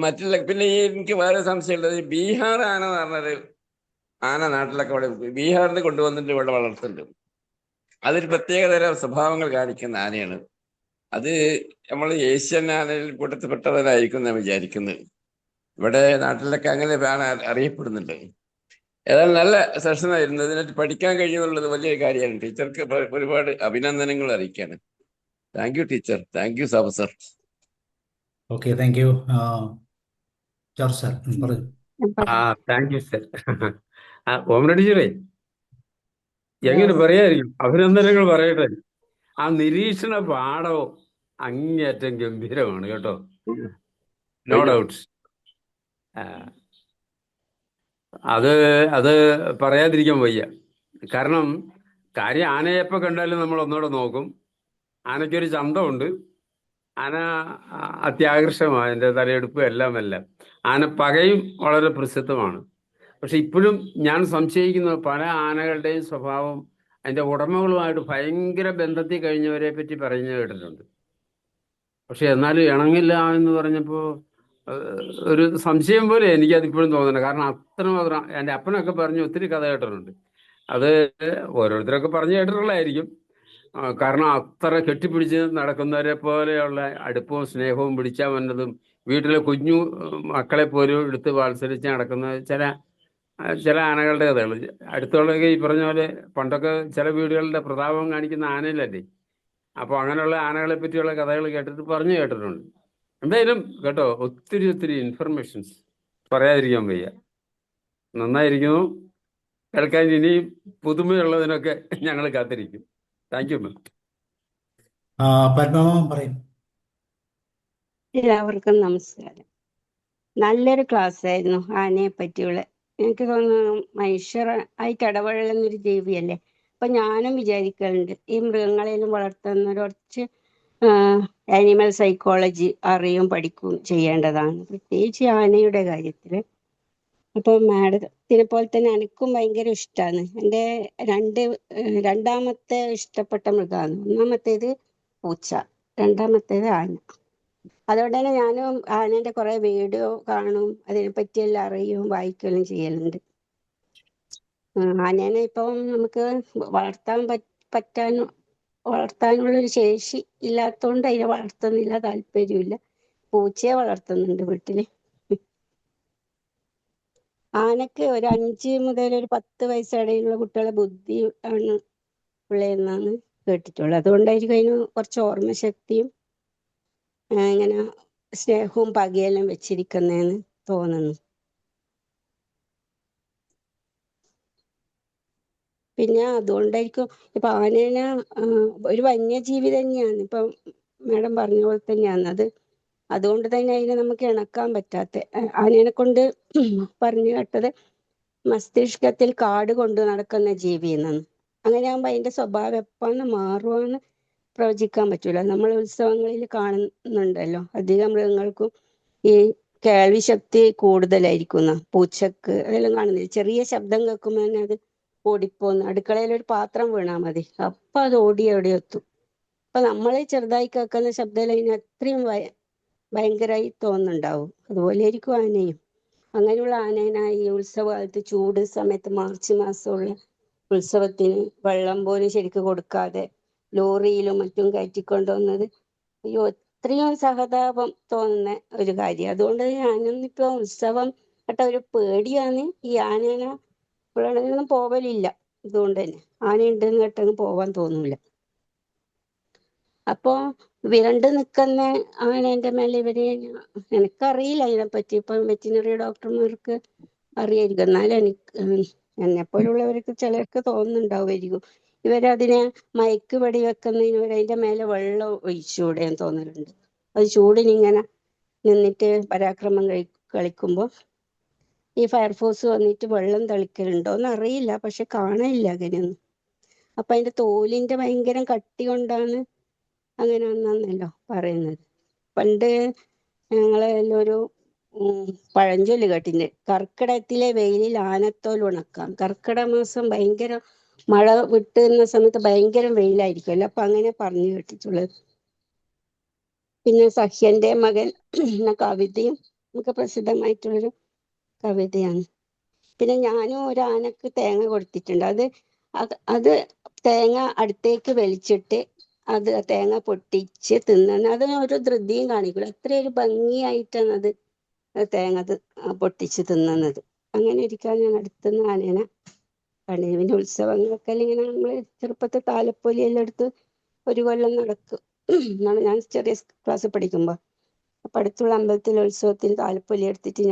എനിക്ക് വേറെ സംശയമുള്ളത്, ബീഹാർ ആന എന്ന് പറഞ്ഞൊരു ആന നാട്ടിലൊക്കെ ഇവിടെ ബീഹാറിൽ നിന്ന് കൊണ്ടുവന്നിട്ട് ഇവിടെ വളർത്തുന്നുണ്ട്. അതൊരു പ്രത്യേകതരം സ്വഭാവങ്ങൾ കാണിക്കുന്ന ആനയാണ്. അത് നമ്മൾ ഏഷ്യൻ ആനയിൽ കൂട്ടത്തിൽപ്പെട്ടവരായിരിക്കും ഞാൻ വിചാരിക്കുന്നത്. ഇവിടെ നാട്ടിലൊക്കെ അങ്ങനെ ആന അറിയപ്പെടുന്നുണ്ട്. ഏതായാലും നല്ല സെഷനായിരുന്നു. ഇതിനായിട്ട് പഠിക്കാൻ കഴിയുന്നുള്ളത് വലിയ കാര്യമാണ്. ടീച്ചർക്ക് ഒരുപാട് അഭിനന്ദനങ്ങൾ അറിയിക്കാണ്. Thank you teacher. Thank you Sabu sir. Okay, thank you. George sir പറഞ്ഞു. Thank you sir. ഓമന ടീച്ചറേ, എങ്ങനെ പറയായിരിക്കും, അഭിനന്ദനങ്ങൾ പറയട്ടെ. ആ നിരീക്ഷണ പാഠവും അങ്ങേയറ്റം ഗംഭീരമാണ് കേട്ടോ. No doubts. അത് പറയാതിരിക്കാൻ വയ്യ. കാരണം കാര്യം, ആനയെ എപ്പോൾ കണ്ടാലും നമ്മൾ ഒന്നുകൂടെ നോക്കും. ആനയ്ക്കൊരു ചന്തമുണ്ട്. ആന അത്യാകർഷമാണ്, അതിൻ്റെ തലയെടുപ്പ് എല്ലാം. ആന പകയും വളരെ പ്രസിദ്ധമാണ്. പക്ഷെ ഇപ്പോഴും ഞാൻ സംശയിക്കുന്ന പല ആനകളുടെയും സ്വഭാവം അതിൻ്റെ ഉടമകളുമായിട്ട് ഭയങ്കര ബന്ധത്തിൽ കഴിഞ്ഞവരെ പറ്റി പറഞ്ഞു കേട്ടിട്ടുണ്ട്. പക്ഷെ എന്നാലും ഇണങ്ങില്ല എന്ന് പറഞ്ഞപ്പോൾ ഒരു സംശയം പോലെ എനിക്കതിപ്പോഴും തോന്നുന്നത്. കാരണം അത്രമാത്രം എൻ്റെ അപ്പനൊക്കെ പറഞ്ഞ് ഒത്തിരി കഥ കേട്ടിട്ടുണ്ട്. അത് ഓരോരുത്തരൊക്കെ പറഞ്ഞു കേട്ടിട്ടുള്ളതായിരിക്കും. കാരണം അത്ര കെട്ടിപ്പിടിച്ച് നടക്കുന്നവരെ പോലെയുള്ള അടുപ്പവും സ്നേഹവും പിടിച്ചാൽ വന്നതും വീട്ടിലെ കുഞ്ഞു മക്കളെ പോലും എടുത്ത് വാത്സരിച്ച് നടക്കുന്ന ചില ആനകളുടെ കഥകൾ. അടുത്തുള്ളതൊക്കെ ഈ പറഞ്ഞ പോലെ പണ്ടൊക്കെ ചില വീടുകളുടെ പ്രതാപം കാണിക്കുന്ന ആനയിലല്ലേ. അപ്പോൾ അങ്ങനെയുള്ള ആനകളെ പറ്റിയുള്ള കഥകൾ പറഞ്ഞു കേട്ടിട്ടുണ്ട്. എന്തായാലും കേട്ടോ, ഒത്തിരി ഇൻഫർമേഷൻസ് പറയാതിരിക്കാൻ വയ്യ. നന്നായിരിക്കുന്നു കേൾക്കാൻ. ഇനിയും പുതുമയുള്ളതിനൊക്കെ ഞങ്ങൾ കാത്തിരിക്കും. താങ്ക് യു മാം. പത്മനാഭൻ പറയും. എല്ലാവർക്കും നമസ്കാരം. നല്ലൊരു ക്ലാസ് ആയിരുന്നു ആനയെ പറ്റിയുള്ള. എനിക്ക് തോന്നുന്നു മനുഷ്യർ ആയിട്ട് ഇടപഴകുന്നൊരു ജീവിയല്ലേ. അപ്പൊ ഞാനും വിചാരിക്കലുണ്ട് ഈ മൃഗങ്ങളെയും വളർത്തുന്ന കുറച്ച് ആനിമൽ സൈക്കോളജി അറിയും പഠിക്കുകയും ചെയ്യേണ്ടതാണ്, പ്രത്യേകിച്ച് ആനയുടെ കാര്യത്തിൽ. അപ്പൊ മാഡത്തിനെ പോലെ തന്നെ എനിക്കും ഭയങ്കര ഇഷ്ടമാണ്. എൻ്റെ രണ്ടാമത്തെ ഇഷ്ടപ്പെട്ട മൃഗമാണ്. ഒന്നാമത്തേത് പൂച്ച, രണ്ടാമത്തേത് ആന. അതുകൊണ്ട് തന്നെ ഞാനും ആനേന്റെ കുറെ വീഡിയോ കാണും, അതിനെ പറ്റിയെല്ലാം അറിയും, വായിക്കുകയും ചെയ്യലുണ്ട്. ആനേനെ ഇപ്പം നമുക്ക് വളർത്താനുള്ളൊരു ശേഷി ഇല്ലാത്തതുകൊണ്ട് അതിനെ വളർത്തുന്നില്ല, താല്പര്യമില്ല. പൂച്ചയെ വളർത്തുന്നുണ്ട് വീട്ടില്. ആനക്ക് ഒരു 5 മുതൽ ഒരു 10 വയസ്സിടയിലുള്ള കുട്ടികളെ ബുദ്ധി ആണ് ഉള്ളതെന്നാണ് കേട്ടിട്ടുള്ളത്. അതുകൊണ്ടായിരിക്കും അതിന് കുറച്ച് ഓർമ്മശക്തിയും ഇങ്ങനെ സ്നേഹവും പകയെല്ലാം വെച്ചിരിക്കുന്നതെന്ന് തോന്നുന്നു. പിന്നെ അതുകൊണ്ടായിരിക്കും ഇപ്പൊ ആനേനെ ഒരു വന്യജീവി തന്നെയാണ്, ഇപ്പം മാഡം പറഞ്ഞ പോലെ തന്നെയാണ് അത്. അതുകൊണ്ട് തന്നെ അതിനെ നമുക്ക് ഇണക്കാൻ പറ്റാത്ത, ആനേനെ കൊണ്ട് പറഞ്ഞു കേട്ടത് മസ്തിഷ്കത്തിൽ കാട് കൊണ്ടു നടക്കുന്ന ജീവി എന്നാണ്. അങ്ങനെയാകുമ്പോ അതിന്റെ സ്വഭാവം എപ്പാന്ന് മാറുവാന്ന് പ്രവചിക്കാൻ പറ്റൂല. നമ്മൾ ഉത്സവങ്ങളിൽ കാണുന്നുണ്ടല്ലോ, അധികം മൃഗങ്ങൾക്കും ഈ കേൾവി ശക്തി കൂടുതലായിരിക്കുന്ന, പൂച്ചക്ക് അതെല്ലാം കാണുന്നില്ല, ചെറിയ ശബ്ദം കേൾക്കുമ്പോൾ തന്നെ അത് ഓടിപ്പോന്ന്. അടുക്കളയിൽ ഒരു പാത്രം വീണാൽ മതി, അപ്പൊ അത് ഓടി എവിടെ എത്തും. അപ്പൊ നമ്മൾ ചെറുതായി കേൾക്കുന്ന ശബ്ദം അതിന് അത്രയും ഭയങ്കരമായി തോന്നുന്നുണ്ടാവും. അതുപോലെ ആയിരിക്കും ആനയും. അങ്ങനെയുള്ള ആനേനായി ഈ ഉത്സവകാലത്ത് ചൂട് സമയത്ത് മാർച്ച് മാസമുള്ള ഉത്സവത്തിന് വെള്ളം പോലും ശരിക്ക് കൊടുക്കാതെ ലോറിയിലും മറ്റും കയറ്റിക്കൊണ്ടുവന്നത് അയ്യോ എത്രയും സഹതാപം തോന്നുന്ന ഒരു കാര്യം. അതുകൊണ്ട് ഞാനൊന്നിപ്പോ ഉത്സവം കേട്ട ഒരു പേടിയാണ്. ഈ ആനേനെ ഇപ്പോഴൊന്നും പോവലില്ല. ഇതുകൊണ്ട് തന്നെ ആനയുണ്ടെന്ന് കേട്ടങ്ങ് പോവാൻ തോന്നൂല. അപ്പോ വിരണ്ട് നിൽക്കുന്ന ആനേന്റെ മേലെ ഇവര്, എനിക്കറിയില്ല അതിനെപ്പറ്റി, ഇപ്പം വെറ്റിനറി ഡോക്ടർമാർക്ക് അറിയായിരിക്കും. എന്നാലും എന്നെപ്പോലുള്ളവർക്ക് ചിലർക്ക് തോന്നുന്നുണ്ടാവുമായിരിക്കും ഇവരതിനെ മയക്ക് വെടി വെക്കുന്നതിന് അതിന്റെ മേലെ വെള്ളം ഒഴിച്ചുകൂടെ എന്ന് തോന്നലുണ്ട്. അത് ചൂടിനിങ്ങനെ നിന്നിട്ട് പരാക്രമം കളിക്കുമ്പോൾ ഈ ഫയർഫോഴ്സ് വന്നിട്ട് വെള്ളം തളിക്കലുണ്ടോന്ന് അറിയില്ല, പക്ഷെ കാണാനില്ല അങ്ങനെയൊന്നും. അപ്പൊ അതിന്റെ തോലിന്റെ ഭയങ്കര കട്ടി കൊണ്ടാണ് അങ്ങനെ ഒന്നല്ലോ പറയുന്നത്. പണ്ട് ഞങ്ങളെല്ലാരും പഴഞ്ചൊല്ല് കേട്ടിട്ടുണ്ട്, കർക്കിടകത്തിലെ വെയിലിൽ ആനത്തോൽ ഉണക്കാം. കർക്കിടക മാസം ഭയങ്കര മഴ വിട്ടുന്ന സമയത്ത് ഭയങ്കര വെയിലായിരിക്കുമല്ലോ, അപ്പൊ അങ്ങനെ പറഞ്ഞു കേട്ടിട്ടുള്ളത്. പിന്നെ സഹ്യന്റെ മകൻ എന്ന കവിതയും നമുക്ക് പ്രസിദ്ധമായിട്ടുള്ളൊരു കവിതയാണ്. പിന്നെ ഞാനും ഒരു ആനക്ക് തേങ്ങ കൊടുത്തിട്ടുണ്ട്. അത് തേങ്ങ അടുത്തേക്ക് വലിച്ചിട്ട് അത് തേങ്ങ പൊട്ടിച്ച് തിന്നുന്ന, അതിന് ഒരു ധൃതിയും കാണിക്കില്ല, അത്രയൊരു ഭംഗിയായിട്ടാണ് അത് തേങ്ങ പൊട്ടിച്ച് തിന്നുന്നത്. അങ്ങനെ ഇരിക്കാൻ ഞാൻ അടുത്തുനിന്ന് ആനേനെ കണ്ടു. പിന്നെ ഉത്സവങ്ങളൊക്കെ ഇങ്ങനെ നമ്മൾ ചെറുപ്പത്തിൽ താലപ്പൊലിയെല്ലാം എടുത്ത് ഒരു കൊല്ലം നടക്കും. ഞാൻ ചെറിയ ക്ലാസ്സിൽ പഠിക്കുമ്പോൾ അപ്പൊ അടുത്തുള്ള അമ്പലത്തിലെ ഉത്സവത്തിന് താലപ്പൊലി എടുത്തിട്ട്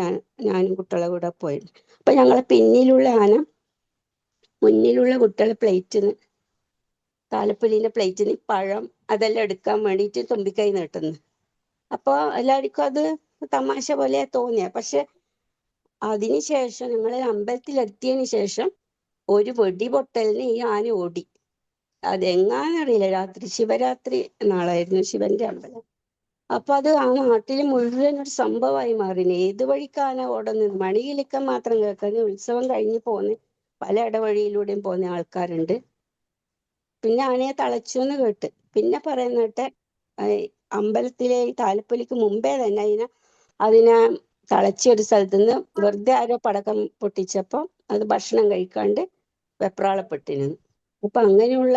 ഞാനും കുട്ടികളെ കൂടെ പോയിരുന്നു. അപ്പൊ ഞങ്ങളെ പിന്നിലുള്ള ആന മുന്നിലുള്ള കുട്ടികളെ പ്ലേറ്റിന്, താലപ്പൊലിന്റെ പ്ലേറ്റിന് പഴം അതെല്ലാം എടുക്കാൻ വേണ്ടിയിട്ട് തുമ്പിക്കൈ നീട്ടുന്നു. അപ്പൊ എല്ലാവർക്കും അത് തമാശ പോലെ തോന്നിയ, പക്ഷെ അതിനുശേഷം ഞങ്ങൾ അമ്പലത്തിലെത്തിയതിന് ശേഷം ഒരു വെടിപൊട്ടലിന് ഈ ആന ഓടി. അതെങ്ങാനറിയില്ല, രാത്രി ശിവരാത്രി നാളായിരുന്നു, ശിവന്റെ അമ്പലം. അപ്പൊ അത് ആ നാട്ടിൽ മുഴുവൻ ഒരു സംഭവമായി മാറിന്. ഏത് വഴിക്കാന ഓടുന്നത്, മണികിലിക്കം മാത്രം കേൾക്കാൻ ഉത്സവം കഴിഞ്ഞ് പോന്ന് പല ഇടവഴിയിലൂടെയും പോകുന്ന ആൾക്കാരുണ്ട്. പിന്നെ ആനയെ തളച്ചു എന്ന് കേട്ട്, പിന്നെ പറയുന്ന കേട്ടെ അമ്പലത്തിലെ താലപ്പൊലിക്ക് മുമ്പേ തന്നെ അതിനെ തളച്ചൊരു സ്ഥലത്ത് നിന്ന് വെറുതെ ആരോ പടക്കം പൊട്ടിച്ചപ്പോ അത് ഭക്ഷണം കഴിക്കാണ്ട് വെപ്രാളപ്പെട്ടിരുന്നു. അപ്പൊ അങ്ങനെയുള്ള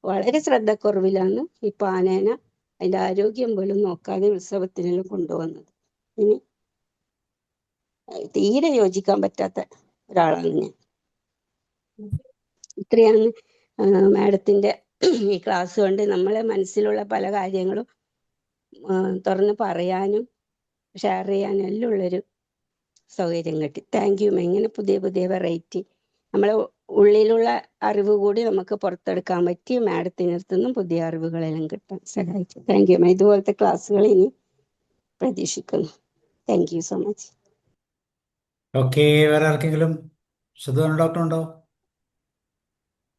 വളരെ ശ്രദ്ധക്കുറവിലാണ് ഇപ്പൊ ആനേനെ അതിന്റെ ആരോഗ്യം പോലും നോക്കാതെ ഉത്സവത്തിനെല്ലാം കൊണ്ടുവന്നത്. ഇനി തീരെ യോജിക്കാൻ പറ്റാത്ത ഒരാളാണ് ഞാൻ. ഇത്രയാണ് മാഡത്തിന്റെ ഈ ക്ലാസ് കൊണ്ട് നമ്മളെ മനസ്സിലുള്ള പല കാര്യങ്ങളും തുറന്ന് പറയാനും ഷെയർ ചെയ്യാനും എല്ലാം ഉള്ളൊരു സൗകര്യം കിട്ടി. Thank you. ഇങ്ങനെ പുതിയ പുതിയ വെറൈറ്റി നമ്മളെ ഉള്ളിലുള്ള അറിവ് കൂടി നമുക്ക് പുറത്തെടുക്കാൻ പറ്റി. മാഡത്തിനടുത്തുനിന്നും പുതിയ അറിവുകളെല്ലാം കിട്ടാൻ സഹായിച്ചു. Thank you. ഇതുപോലത്തെ ക്ലാസ്സുകൾ ഇനി പ്രതീക്ഷിക്കുന്നു. Thank you so much. Okay, വേറെ ആർക്കെങ്കിലും? സുധൻ ഡോക്ടർ ഉണ്ടോ?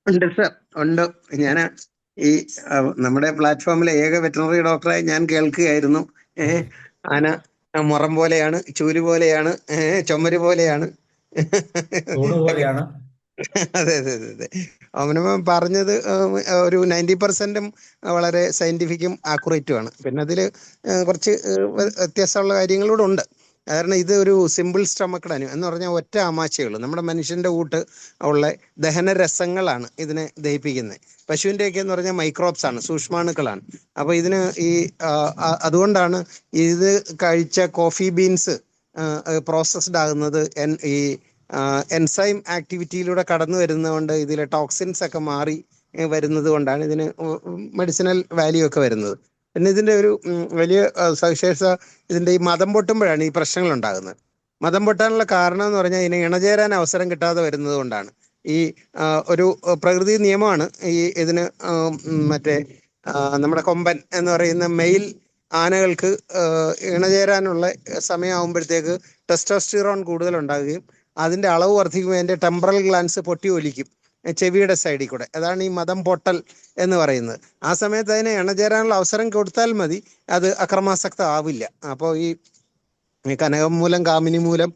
ഉണ്ട് സർ, ഉണ്ട്. ഞാൻ ഈ നമ്മുടെ പ്ലാറ്റ്ഫോമിലെ ഏക വെറ്ററിനറി ഡോക്ടറായി ഞാൻ കേൾക്കുകയായിരുന്നു. ആന മുറം പോലെയാണ്, ചൂല് പോലെയാണ്, ചുമര് പോലെയാണ്. ചൂട് പോലെയാണ്. അതെ അതെ അതെ അതെ. അവനവൻ പറഞ്ഞത് ഒരു 90% വളരെ സയന്റിഫിക്കും ആക്യുറേറ്റുമാണ്. പിന്നെ അതിൽ കുറച്ച് വ്യത്യാസമുള്ള കാര്യങ്ങളൂടെ ഉണ്ട്. കാരണം ഇത് ഒരു സിമ്പിൾ സ്റ്റമക്കഡാണ് എന്ന് പറഞ്ഞാൽ ഒറ്റ ആമാശയുള്ളൂ. നമ്മുടെ മനുഷ്യന്റെ കൂട്ട് ഉള്ള ദഹനരസങ്ങളാണ് ഇതിനെ ദഹിപ്പിക്കുന്നത്. പശുവിൻ്റെയൊക്കെ എന്ന് പറഞ്ഞാൽ മൈക്രോബ്സ് ആണ്, സൂക്ഷ്മാണുക്കളാണ്. അപ്പൊ ഇതിന് ഈ അതുകൊണ്ടാണ് ഇത് കഴിച്ച കോഫി ബീൻസ് പ്രോസസ്ഡ് ആകുന്നത് ഈ എൻസൈം ആക്ടിവിറ്റിയിലൂടെ കടന്നു വരുന്നതുകൊണ്ട് ഇതിലെ ടോക്സിൻസ് ഒക്കെ മാറി വരുന്നത് കൊണ്ടാണ് ഇതിന് മെഡിസിനൽ വാല്യൂ ഒക്കെ വരുന്നത്. പിന്നെ ഇതിന്റെ ഒരു വലിയ സവിശേഷത ഇതിന്റെ ഈ മദം പൊട്ടുമ്പോഴാണ് ഈ പ്രശ്നങ്ങൾ ഉണ്ടാകുന്നത്. മദം പൊട്ടാനുള്ള കാരണം എന്ന് പറഞ്ഞാൽ ഇതിന് ഇണചേരാൻ അവസരം കിട്ടാതെ വരുന്നത് കൊണ്ടാണ്. ഈ ഒരു പ്രകൃതി നിയമമാണ് ഈ ഇതിന് മറ്റേ നമ്മുടെ കൊമ്പൻ എന്ന് പറയുന്ന മെയിൽ ആനകൾക്ക് ഇണചേരാനുള്ള സമയമാകുമ്പോഴത്തേക്ക് ടെസ്റ്റോസ്റ്റിറോൺ കൂടുതൽ ഉണ്ടാകുകയും അതിന്റെ അളവ് വർദ്ധിക്കുമ്പോൾ അതിന്റെ ടെമ്പറൽ ഗ്ലാൻസ് പൊട്ടി ഒലിക്കും ചെവിയുടെ സൈഡിൽ കൂടെ. അതാണ് ഈ മദം പൊട്ടൽ എന്ന് പറയുന്നത്. ആ സമയത്ത് അതിനെ ഇണചേരാനുള്ള അവസരം കൊടുത്താൽ മതി, അത് അക്രമാസക്ത ആവില്ല. അപ്പോൾ ഈ കനകം മൂലം കാമിനി മൂലം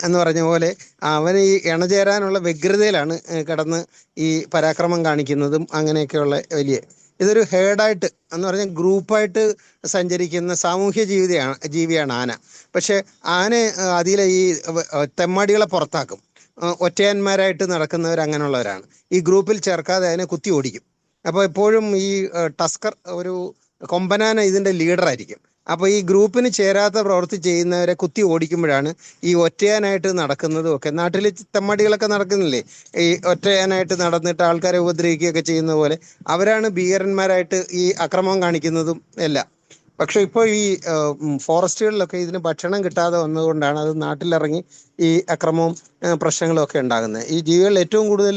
എന്ന് പറഞ്ഞ പോലെ അവന് ഈ ഇണചേരാനുള്ള വ്യഗ്രതയിലാണ് കിടന്ന് ഈ പരാക്രമം കാണിക്കുന്നതും അങ്ങനെയൊക്കെയുള്ള വലിയ ഇതൊരു ഹേർഡായിട്ട് എന്ന് പറഞ്ഞാൽ ഗ്രൂപ്പായിട്ട് സഞ്ചരിക്കുന്ന സാമൂഹ്യ ജീവിയാണ് ആന. പക്ഷെ ആന അതിലെ ഈ തെമ്മാടികളെ പുറത്താക്കും. ഒറ്റയന്മാരായിട്ട് നടക്കുന്നവർ അങ്ങനെയുള്ളവരാണ്. ഈ ഗ്രൂപ്പിൽ ചേർക്കാതെ അതിനെ കുത്തി ഓടിക്കും. അപ്പോൾ എപ്പോഴും ഈ ടസ്കർ ഒരു കൊമ്പനാന ഇതിന്റെ ലീഡറായിരിക്കും. അപ്പൊ ഈ ഗ്രൂപ്പിന് ചേരാത്ത പ്രവൃത്തി ചെയ്യുന്നവരെ കുത്തി ഓടിക്കുമ്പോഴാണ് ഈ ഒറ്റയാനായിട്ട് നടക്കുന്നതും ഒക്കെ. നാട്ടിൽ തെമ്മാടികളൊക്കെ നടക്കുന്നില്ലേ, ഈ ഒറ്റയാനായിട്ട് നടന്നിട്ട് ആൾക്കാരെ ഉപദ്രവിക്കുകയൊക്കെ ചെയ്യുന്ന പോലെ അവരാണ് ഭീകരന്മാരായിട്ട് ഈ അക്രമം കാണിക്കുന്നതും എല്ലാം. പക്ഷെ ഇപ്പോൾ ഈ ഫോറസ്റ്റുകളിലൊക്കെ ഇതിന് ഭക്ഷണം കിട്ടാതെ വന്നതുകൊണ്ടാണ് അത് നാട്ടിലിറങ്ങി ഈ അക്രമവും പ്രശ്നങ്ങളും ഒക്കെ ഉണ്ടാകുന്നത്. ഈ ജീവികളിൽ ഏറ്റവും കൂടുതൽ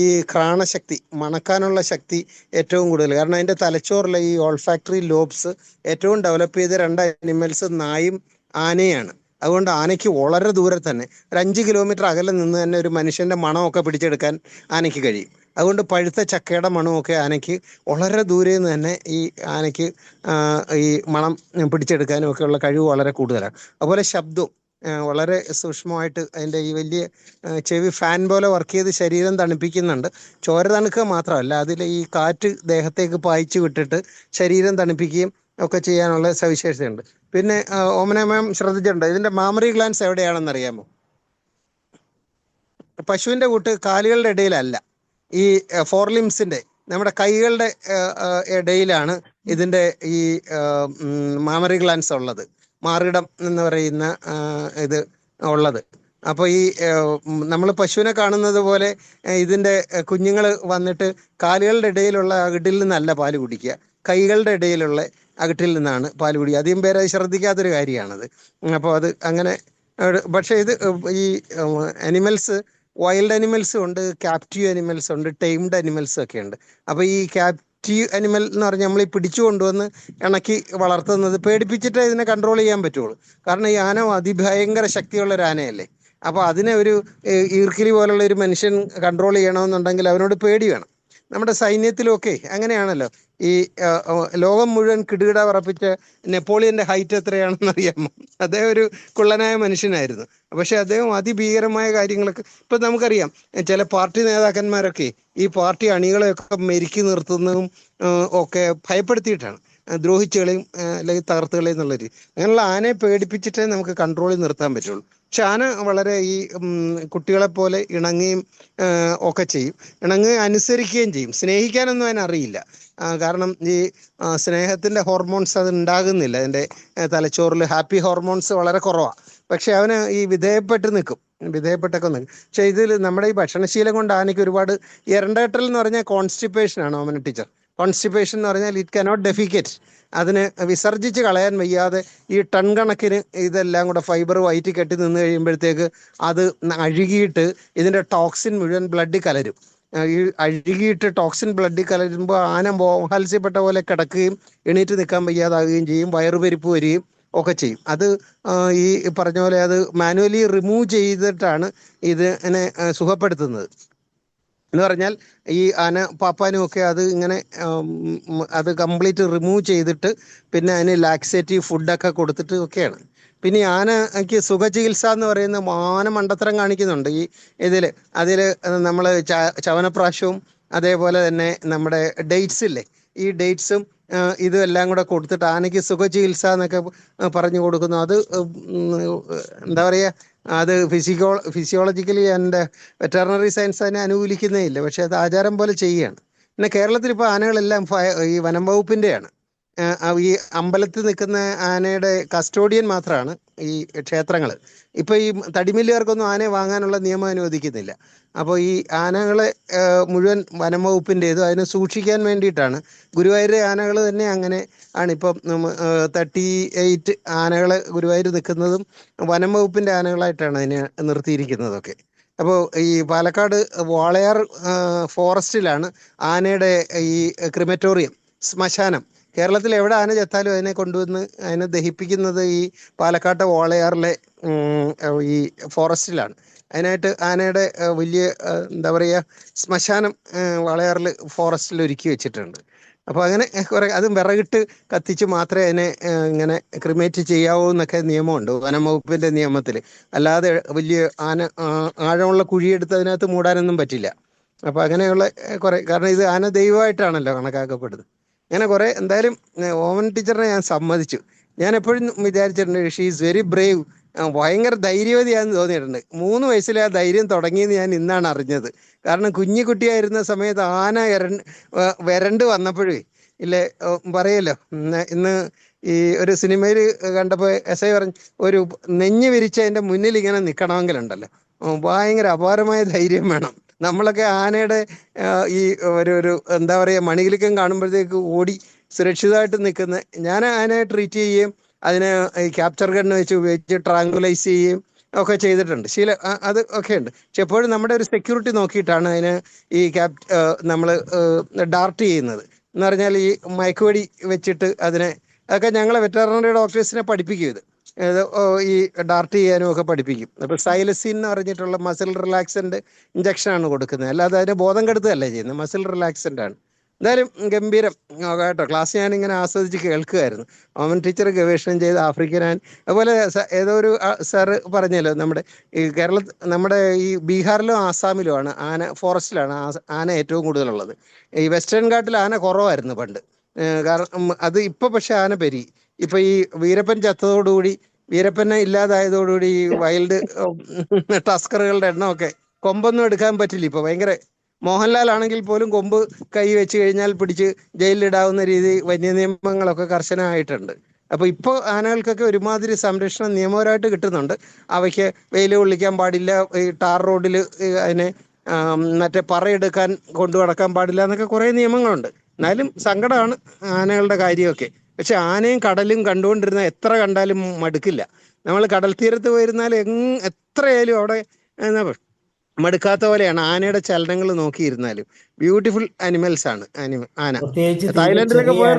ഈ ഘ്രാണശക്തി, മണക്കാനുള്ള ശക്തി ഏറ്റവും കൂടുതൽ. കാരണം അതിന്റെ തലച്ചോറിലെ ഈ ഓൾഫാക്ടറി ലോബ്സ് ഏറ്റവും ഡെവലപ്പ് ചെയ്ത 2 അനിമൽസ് നായും ആനയാണ്. അതുകൊണ്ട് ആനയ്ക്ക് വളരെ ദൂരെ തന്നെ ഒരു 5 കിലോമീറ്റർ അകലെ നിന്ന് തന്നെ ഒരു മനുഷ്യന്റെ മണമൊക്കെ പിടിച്ചെടുക്കാൻ ആനയ്ക്ക് കഴിയും. അതുകൊണ്ട് പഴുത്ത ചക്കയുടെ മണമൊക്കെ ആനയ്ക്ക് വളരെ ദൂരെ നിന്ന് തന്നെ ഈ ആനയ്ക്ക് ഈ മണം പിടിച്ചെടുക്കാനും ഒക്കെ ഉള്ള കഴിവ് വളരെ കൂടുതലാണ്. അതുപോലെ ശബ്ദവും വളരെ സൂക്ഷ്മമായിട്ട് അതിൻ്റെ ഈ വലിയ ചെവി ഫാൻ പോലെ വർക്ക് ചെയ്ത് ശരീരം തണുപ്പിക്കുന്നുണ്ട്. ചോര തണുക്കുക മാത്രമല്ല, അതിൽ ഈ കാറ്റ് ദേഹത്തേക്ക് പായിച്ചു വിട്ടിട്ട് ശരീരം തണുപ്പിക്കുകയും ഒക്കെ ചെയ്യാനുള്ള സവിശേഷതയുണ്ട്. പിന്നെ ഓമന മാം ശ്രദ്ധിച്ചിട്ടുണ്ട്, ഇതിന്റെ മാമറി ഗ്ലാൻസ് എവിടെയാണെന്ന് അറിയാമോ? പശുവിന്റെ കൂട്ട് കാലുകളുടെ ഇടയിലല്ല, ഈ ഫോർലിംസിന്റെ നമ്മുടെ കൈകളുടെ ഇടയിലാണ് ഇതിന്റെ ഈ മാമറി ഗ്ലാൻസ് ഉള്ളത്, മാറിടം എന്ന് പറയുന്ന ഇത് ഉള്ളത്. അപ്പോൾ ഈ നമ്മൾ പശുവിനെ കാണുന്നത് പോലെ ഇതിന്റെ കുഞ്ഞുങ്ങൾ വന്നിട്ട് കാലുകളുടെ ഇടയിലുള്ള അകിട്ടിൽ നിന്നല്ല പാല് കുടിക്കുക, കൈകളുടെ ഇടയിലുള്ള അകിട്ടിൽ നിന്നാണ് പാല് കുടിക്കുക. അധികം പേര് ശ്രദ്ധിക്കാത്തൊരു കാര്യമാണത്. അപ്പോൾ അത് അങ്ങനെ. പക്ഷെ ഇത് ഈ അനിമൽസ്, വൈൽഡ് അനിമൽസും ഉണ്ട്, ക്യാപ്റ്റീവ് അനിമൽസ് ഉണ്ട്, ടൈംഡ് അനിമൽസും ഒക്കെ ഉണ്ട്. അപ്പോൾ ഈ ക്യാപ്റ്റീവ് അനിമൽ എന്ന് പറഞ്ഞാൽ നമ്മൾ ഈ പിടിച്ചു കൊണ്ടുവന്ന് ഇണക്കി വളർത്തുന്നത്, പേടിപ്പിച്ചിട്ട് ഇതിനെ കൺട്രോൾ ചെയ്യാൻ പറ്റുള്ളൂ. കാരണം ഈ ആന അതിഭയങ്കര ശക്തിയുള്ള ഒരു ആനയല്ലേ. അപ്പോൾ അതിനെ ഒരു ഈർക്കിലി പോലുള്ള ഒരു മനുഷ്യൻ കൺട്രോൾ ചെയ്യണമെന്നുണ്ടെങ്കിൽ അവനോട് പേടി വേണം. നമ്മുടെ സൈന്യത്തിലൊക്കെ അങ്ങനെയാണല്ലോ. ഈ ലോകം മുഴുവൻ കിടുകിട പറപ്പിച്ച നെപ്പോളിയന്റെ ഹൈറ്റ് എത്രയാണെന്ന് അറിയാമോ? അദ്ദേഹം ഒരു കുള്ളനായ മനുഷ്യനായിരുന്നു. പക്ഷെ അദ്ദേഹം അതിഭീകരമായ കാര്യങ്ങളൊക്കെ ഇപ്പൊ നമുക്കറിയാം. ചില പാർട്ടി നേതാക്കന്മാരൊക്കെ ഈ പാർട്ടി അണികളെയൊക്കെ മെരുക്കി നിർത്തുന്നതും ഒക്കെ ഭയപ്പെടുത്തിയിട്ടാണ്, ദ്രോഹിച്ചുകളെയും അല്ലെങ്കിൽ തകർത്തുകളെയും എന്നുള്ളൊരു. അങ്ങനെയുള്ള ആനയെ പേടിപ്പിച്ചിട്ടേ നമുക്ക് കൺട്രോളിൽ നിർത്താൻ പറ്റുള്ളൂ. പക്ഷെ ആന വളരെ ഈ കുട്ടികളെ പോലെ ഇണങ്ങുകയും ഒക്കെ ചെയ്യും, ഇണങ്ങുകയും അനുസരിക്കുകയും ചെയ്യും. സ്നേഹിക്കാനൊന്നും അതിന് അറിയില്ല. കാരണം ഈ സ്നേഹത്തിന്റെ ഹോർമോൺസ് അത് ഉണ്ടാകുന്നില്ല. അതിന്റെ തലച്ചോറിൽ ഹാപ്പി ഹോർമോൺസ് വളരെ കുറവാണ്. പക്ഷെ അവന് ഈ വിധേയപ്പെട്ടൊക്കെ നിൽക്കും. പക്ഷെ ഇതിൽ നമ്മുടെ ഈ ഭക്ഷണശീലം കൊണ്ട് ആനയ്ക്ക് ഒരുപാട് എരണ്ടേട്ടൽ എന്ന് പറഞ്ഞാൽ കോൺസ്റ്റിപ്പേഷൻ ആണ്. ഓമന ടീച്ചർ, കോൺസ്റ്റിപ്പേഷൻ എന്ന് പറഞ്ഞാൽ ഇറ്റ് കനോട്ട് ഡെഫിക്കേറ്റ്. അതിന് വിസർജിച്ച് കളയാൻ വയ്യാതെ ഈ ടൺ കണക്കിന് ഇതെല്ലാം കൂടെ ഫൈബർ വയറ്റി കെട്ടി നിന്ന് കഴിയുമ്പോഴത്തേക്ക് അത് അഴുകിയിട്ട് ഇതിന്റെ ടോക്സിൻ മുഴുവൻ ബ്ലഡിൽ കലരും. ഈ അഴുകിയിട്ട് ടോക്സിൻ ബ്ലഡിൽ കലരുമ്പോൾ ആന മോഹാത്സ്യപ്പെട്ട പോലെ കിടക്കുകയും എണീറ്റ് നിൽക്കാൻ വയ്യാതാകുകയും ചെയ്യും, വയറുപരിപ്പ് വരികയും ഒക്കെ ചെയ്യും. അത് ഈ പറഞ്ഞ പോലെ അത് മാനുവലി റിമൂവ് ചെയ്തിട്ടാണ് ഇതിനെ സുഖപ്പെടുത്തുന്നത്. എന്ന് പറഞ്ഞാൽ ഈ ആന പാപ്പാനും ഒക്കെ അത് ഇങ്ങനെ അത് കംപ്ലീറ്റ് റിമൂവ് ചെയ്തിട്ട് പിന്നെ അതിന് ലാക്സേറ്റീവ് ഫുഡൊക്കെ കൊടുത്തിട്ട് ഒക്കെയാണ്. പിന്നെ ഈ ആനയ്ക്ക് സുഖചികിത്സ എന്ന് പറയുന്ന മണ്ടത്തരം കാണിക്കുന്നുണ്ട് ഈ അതിൽ നമ്മൾ ചവനപ്രാശവും അതേപോലെ തന്നെ നമ്മുടെ ഡേറ്റ്സ് ഇല്ലേ, ഈ ഡേറ്റ്സും ഇതും എല്ലാം കൂടെ കൊടുത്തിട്ട് ആനയ്ക്ക് സുഖചികിത്സ എന്നൊക്കെ പറഞ്ഞു കൊടുക്കുന്നു. അത് എന്താ പറയുക, അത് ഫിസിയോളജിക്കലി ആൻഡ് വെറ്ററിനറി സയൻസ് അതിനെ അനുകൂലിക്കുന്നേ ഇല്ല. പക്ഷെ അത് ആചാരം പോലെ ചെയ്യുകയാണ്. പിന്നെ കേരളത്തിൽ ഇപ്പോൾ ആനകളെല്ലാം ഈ വനം വകുപ്പിൻ്റെയാണ്. ഈ അമ്പലത്തിൽ നിൽക്കുന്ന ആനയുടെ കസ്റ്റോഡിയൻ മാത്രമാണ് ഈ ക്ഷേത്രങ്ങൾ. ഇപ്പോൾ ഈ തടിമില്ലുകാർക്കൊന്നും ആനയെ വാങ്ങാനുള്ള നിയമം അനുവദിക്കുന്നില്ല. അപ്പോൾ ഈ ആനകളെ മുഴുവൻ വനം വകുപ്പിൻ്റേതും അതിനെ സൂക്ഷിക്കാൻ വേണ്ടിയിട്ടാണ്. ഗുരുവായൂരിലെ ആനകൾ തന്നെ അങ്ങനെ ആണ്. ഇപ്പം 38 ആനകൾ ഗുരുവായൂർ നിൽക്കുന്നതും വനം വകുപ്പിൻ്റെ ആനകളായിട്ടാണ് അതിനെ നിർത്തിയിരിക്കുന്നതൊക്കെ. അപ്പോൾ ഈ പാലക്കാട് വാളയാർ ഫോറസ്റ്റിലാണ് ആനയുടെ ഈ ക്രിമറ്റോറിയം, ശ്മശാനം. കേരളത്തിൽ എവിടെ ആന ചത്താലും അതിനെ കൊണ്ടുവന്ന് അതിനെ ദഹിപ്പിക്കുന്നത് ഈ പാലക്കാട്ടെ വാളയാറിലെ ഈ ഫോറസ്റ്റിലാണ്. അതിനായിട്ട് ആനയുടെ വലിയ എന്താ പറയുക ശ്മശാനം വാളയാറിൽ ഫോറസ്റ്റിൽ ഒരുക്കി വെച്ചിട്ടുണ്ട്. അപ്പോൾ അങ്ങനെ കുറേ അതും വിറകിട്ട് കത്തിച്ച് മാത്രമേ അതിനെ ഇങ്ങനെ ക്രിമേറ്റ് ചെയ്യാവൂ എന്നൊക്കെ നിയമമുണ്ട് വനം വകുപ്പിൻ്റെ നിയമത്തിൽ. അല്ലാതെ വലിയ ആഴമുള്ള കുഴിയെടുത്ത് അതിനകത്ത് മൂടാനൊന്നും പറ്റില്ല. അപ്പോൾ അങ്ങനെയുള്ള കുറേ, കാരണം ഇത് ആന ദൈവമായിട്ടാണല്ലോ കണക്കാക്കപ്പെടുന്നത്. അങ്ങനെ കുറേ, എന്തായാലും ഓമൻ ടീച്ചറിനെ ഞാൻ സമ്മതിച്ചു. ഞാൻ എപ്പോഴും വിചാരിച്ചിട്ടുണ്ട് ഷീ ഈസ് വെരി ബ്രേവ്, ഭയങ്കര ധൈര്യവതിയാണെന്ന് തോന്നിയിട്ടുണ്ട്. 3 വയസ്സിലെ ആ ധൈര്യം തുടങ്ങിയെന്ന് ഞാൻ ഇന്നാണ് അറിഞ്ഞത്. കാരണം കുഞ്ഞിക്കുട്ടിയായിരുന്ന സമയത്ത് ആന വരണ്ട് വന്നപ്പോഴേ ഇല്ലേ പറയല്ലോ, ഇന്ന് ഈ ഒരു സിനിമയിൽ കണ്ടപ്പോൾ SI പറഞ്ഞു ഒരു നെഞ്ഞ് വിരിച്ച് അതിൻ്റെ മുന്നിൽ ഇങ്ങനെ നിൽക്കണമെങ്കിലുണ്ടല്ലോ ഭയങ്കര അപാരമായ ധൈര്യം വേണം. നമ്മളൊക്കെ ആനയുടെ ഈ ഒരു എന്താ പറയുക മണികിലുക്കം കാണുമ്പോഴത്തേക്ക് ഓടി സുരക്ഷിതമായിട്ട് നിൽക്കുന്ന, ഞാൻ ആനയെ ട്രീറ്റ് ചെയ്യുകയും അതിനെ ഈ ക്യാപ്ചർ ഗണ്ണ് വെച്ച് ഉപയോഗിച്ച് ട്രാങ്കുലൈസ് ചെയ്യുകയും ഒക്കെ ചെയ്തിട്ടുണ്ട്. അത് ഒക്കെ ഉണ്ട്. പക്ഷെ എപ്പോഴും നമ്മുടെ ഒരു സെക്യൂരിറ്റി നോക്കിയിട്ടാണ് അതിന് ഈ നമ്മൾ ഡാർട്ട് ചെയ്യുന്നത്. എന്ന് പറഞ്ഞാൽ ഈ മയക്കുവെടി വെച്ചിട്ട് അതിനെ അതൊക്കെ ഞങ്ങളെ വെറ്ററിനറി ഡോക്ടേഴ്സിനെ പഠിപ്പിക്കും. ഈ ഡാർട്ട് ചെയ്യാനും ഒക്കെ പഠിപ്പിക്കും. അപ്പോൾ സൈലസിൻ എന്ന് പറഞ്ഞിട്ടുള്ള മസിൽ റിലാക്സൻ്റ് ഇഞ്ചക്ഷനാണ് കൊടുക്കുന്നത്. അല്ലാതെ അതിനെ ബോധം കെടുത്തുകയല്ല ചെയ്യുന്നത്, മസിൽ റിലാക്സൻ്റ് ആണ്. എന്തായാലും ഗംഭീരം കേട്ടോ. ക്ലാസ് ഞാനിങ്ങനെ ആസ്വദിച്ച് കേൾക്കുമായിരുന്നു. ഓമൻ ടീച്ചർ ഗവേഷണം ചെയ്ത് ആഫ്രിക്കൻ ആന, അതുപോലെ ഏതോ ഒരു സാറ് പറഞ്ഞല്ലോ നമ്മുടെ ഈ നമ്മുടെ ഈ ബീഹാറിലും ആസാമിലുമാണ് ഫോറസ്റ്റിലാണ് ആന ഏറ്റവും കൂടുതലുള്ളത്. ഈ വെസ്റ്റേൺ ഘാട്ടിൽ ആന കുറവായിരുന്നു പണ്ട്. കാരണം അത് ഇപ്പോൾ പക്ഷെ ആന പെരുകി. ഇപ്പൊ ഈ വീരപ്പൻ ചത്തതോടുകൂടി, വീരപ്പനെ ഇല്ലാതായതോടുകൂടി ഈ വൈൽഡ് ടസ്കറുകളുടെ എണ്ണമൊക്കെ, കൊമ്പൊന്നും എടുക്കാൻ പറ്റില്ല. ഇപ്പൊ ഭയങ്കര മോഹൻലാൽ ആണെങ്കിൽ പോലും കൊമ്പ് കൈ വെച്ച് കഴിഞ്ഞാൽ പിടിച്ച് ജയിലിലിടാവുന്ന രീതി വന്യനിയമങ്ങളൊക്കെ കർശനമായിട്ടുണ്ട്. അപ്പോൾ ഇപ്പോൾ ആനകൾക്കൊക്കെ ഒരുമാതിരി സംരക്ഷണം നിയമപരമായിട്ട് കിട്ടുന്നുണ്ട്. അവയ്ക്ക് വെയിൽ കൊള്ളിക്കാൻ പാടില്ല, ഈ ടാർ റോഡിൽ അതിനെ മറ്റേ പറയെടുക്കാൻ കൊണ്ടു നടക്കാൻ പാടില്ല എന്നൊക്കെ കുറേ നിയമങ്ങളുണ്ട്. എന്നാലും സങ്കടമാണ് ആനകളുടെ കാര്യമൊക്കെ. പക്ഷെ ആനയും കടലും കണ്ടുകൊണ്ടിരുന്ന എത്ര കണ്ടാലും മടുക്കില്ല. നമ്മൾ കടൽ തീരത്ത് പോയിരുന്നാൽ എത്രയായാലും അവിടെ മടുക്കാത്ത പോലെയാണ് ആനയുടെ ചലനങ്ങൾ നോക്കിയിരുന്നാലും. ബ്യൂട്ടിഫുൾ അനിമൽസ് ആണ് ആന. തായ്ലൻഡിലൊക്കെ പോയാൽ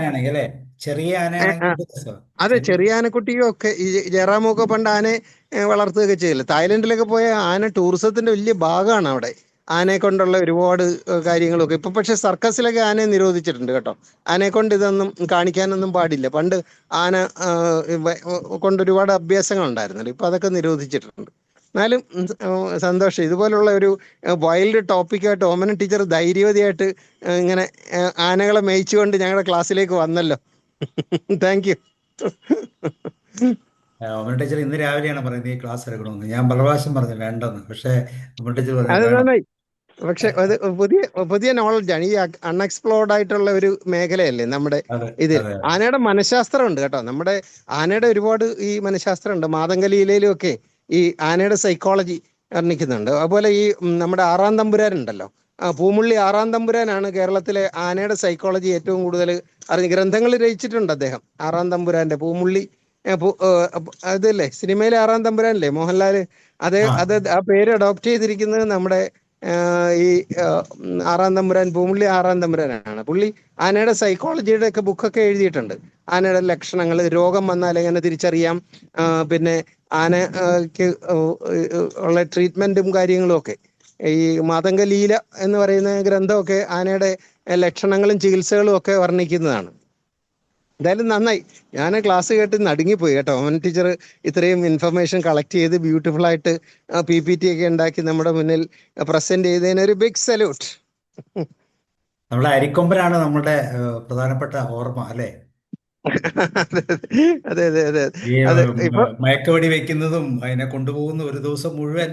അതെ, ചെറിയ ആനക്കുട്ടിയും ഒക്കെ ഈ ജയറാമൊക്കെ പണ്ട് ആനയെ വളർത്തുകയൊക്കെ ചെയ്യില്ല. തായ്ലൻഡിലൊക്കെ പോയ ആന ടൂറിസത്തിന്റെ വലിയ ഭാഗമാണ് അവിടെ. ആനയെ കൊണ്ടുള്ള ഒരുപാട് കാര്യങ്ങളൊക്കെ ഇപ്പൊ പക്ഷെ സർക്കസിലൊക്കെ ആനയെ നിരോധിച്ചിട്ടുണ്ട് കേട്ടോ. ആനയെ കൊണ്ട് ഇതൊന്നും കാണിക്കാനൊന്നും പാടില്ല. പണ്ട് ആന കൊണ്ട് ഒരുപാട് അഭ്യാസങ്ങൾ ഉണ്ടായിരുന്നല്ലോ, ഇപ്പൊ അതൊക്കെ നിരോധിച്ചിട്ടുണ്ട്. എന്നാലും സന്തോഷം. ഇതുപോലുള്ള ഒരു വൈൽഡ് ടോപ്പിക്കായിട്ട് ഓമന ടീച്ചർ ധൈര്യവതിയായിട്ട് ഇങ്ങനെ ആനകളെ മേയിച്ചുകൊണ്ട് ഞങ്ങളുടെ ക്ലാസ്സിലേക്ക് വന്നല്ലോ. Thank you. ഓമന ടീച്ചർ ഇന്ന് രാവിലെയാണ് പറയുന്നത് ഈ ക്ലാസ് എടുക്കണമെന്ന്. ഞാൻ പല പ്രാവശ്യം പറഞ്ഞു വേണ്ടെന്ന്. പക്ഷേ ഓമന ടീച്ചർ അത് പറഞ്ഞു നന്നായി. പക്ഷെ അത് പുതിയ നോളജാണ്. ഈ അൺഎക്സ്പ്ലോർഡ് ആയിട്ടുള്ള ഒരു മേഖലയല്ലേ നമ്മുടെ ഇതിൽ. ആനയുടെ മനഃശാസ്ത്രം ഉണ്ട് കേട്ടോ. നമ്മുടെ ആനയുടെ ഒരുപാട് ഈ മനഃശാസ്ത്രം ഉണ്ട്. മാതംഗലീലയിലും ഒക്കെ ഈ ആനയുടെ സൈക്കോളജി വർണ്ണിക്കുന്നുണ്ട്. അതുപോലെ ഈ നമ്മുടെ 6-ാം തമ്പുരാനുണ്ടല്ലോ, പൂമുള്ളി 6-ാം തമ്പുരാനാണ് കേരളത്തിലെ ആനയുടെ സൈക്കോളജി ഏറ്റവും കൂടുതൽ ഗ്രന്ഥങ്ങൾ രചിച്ചിട്ടുണ്ട് അദ്ദേഹം. 6-ാം തമ്പുരാന്റെ പൂമുള്ളി അതല്ലേ സിനിമയിലെ 6-ാം തമ്പുരാനല്ലേ മോഹൻലാല്. അത് ആ പേര് അഡോപ്റ്റ് ചെയ്തിരിക്കുന്നത് നമ്മുടെ ഈ ആറാം തമ്പുരാൻ, പൂമുള്ളി ആറാം തമ്പുരാനാണ്. പുള്ളി ആനയുടെ സൈക്കോളജിയുടെ ഒക്കെ ബുക്കൊക്കെ എഴുതിയിട്ടുണ്ട്. ആനയുടെ ലക്ഷണങ്ങൾ, രോഗം വന്നാൽ എങ്ങനെ തിരിച്ചറിയാം, പിന്നെ ആനയ്ക്ക് ഉള്ള ട്രീറ്റ്മെന്റും കാര്യങ്ങളും ഒക്കെ. ഈ മാതംഗലീല എന്ന് പറയുന്ന ഗ്രന്ഥമൊക്കെ ആനയുടെ ലക്ഷണങ്ങളും ചികിത്സകളും ഒക്കെ വർണ്ണിക്കുന്നതാണ്. എന്തായാലും നന്നായി. ഞാൻ ക്ലാസ് കേട്ട് നടുങ്ങിപ്പോയി കേട്ടോ. ഓമന ടീച്ചർ ഇത്രയും ഇൻഫർമേഷൻ കളക്ട് ചെയ്ത് ബ്യൂട്ടിഫുൾ ആയിട്ട് PPT ഒക്കെ ഉണ്ടാക്കി നമ്മുടെ മുന്നിൽ പ്രസന്റ് ചെയ്തതിന് ഒരു ബിഗ് സല്യൂട്ട്. നമ്മളെ അരിക്കൊമ്പനാണ് നമ്മുടെ പ്രധാനപ്പെട്ട ഓർമ്മ അല്ലേ? അതെ അതെ അതെ ഈ അതെ. ഇപ്പൊ മയക്കുവെടി വെക്കുന്നതും അതിനെ കൊണ്ടുപോകുന്ന ഒരു ദിവസം മുഴുവൻ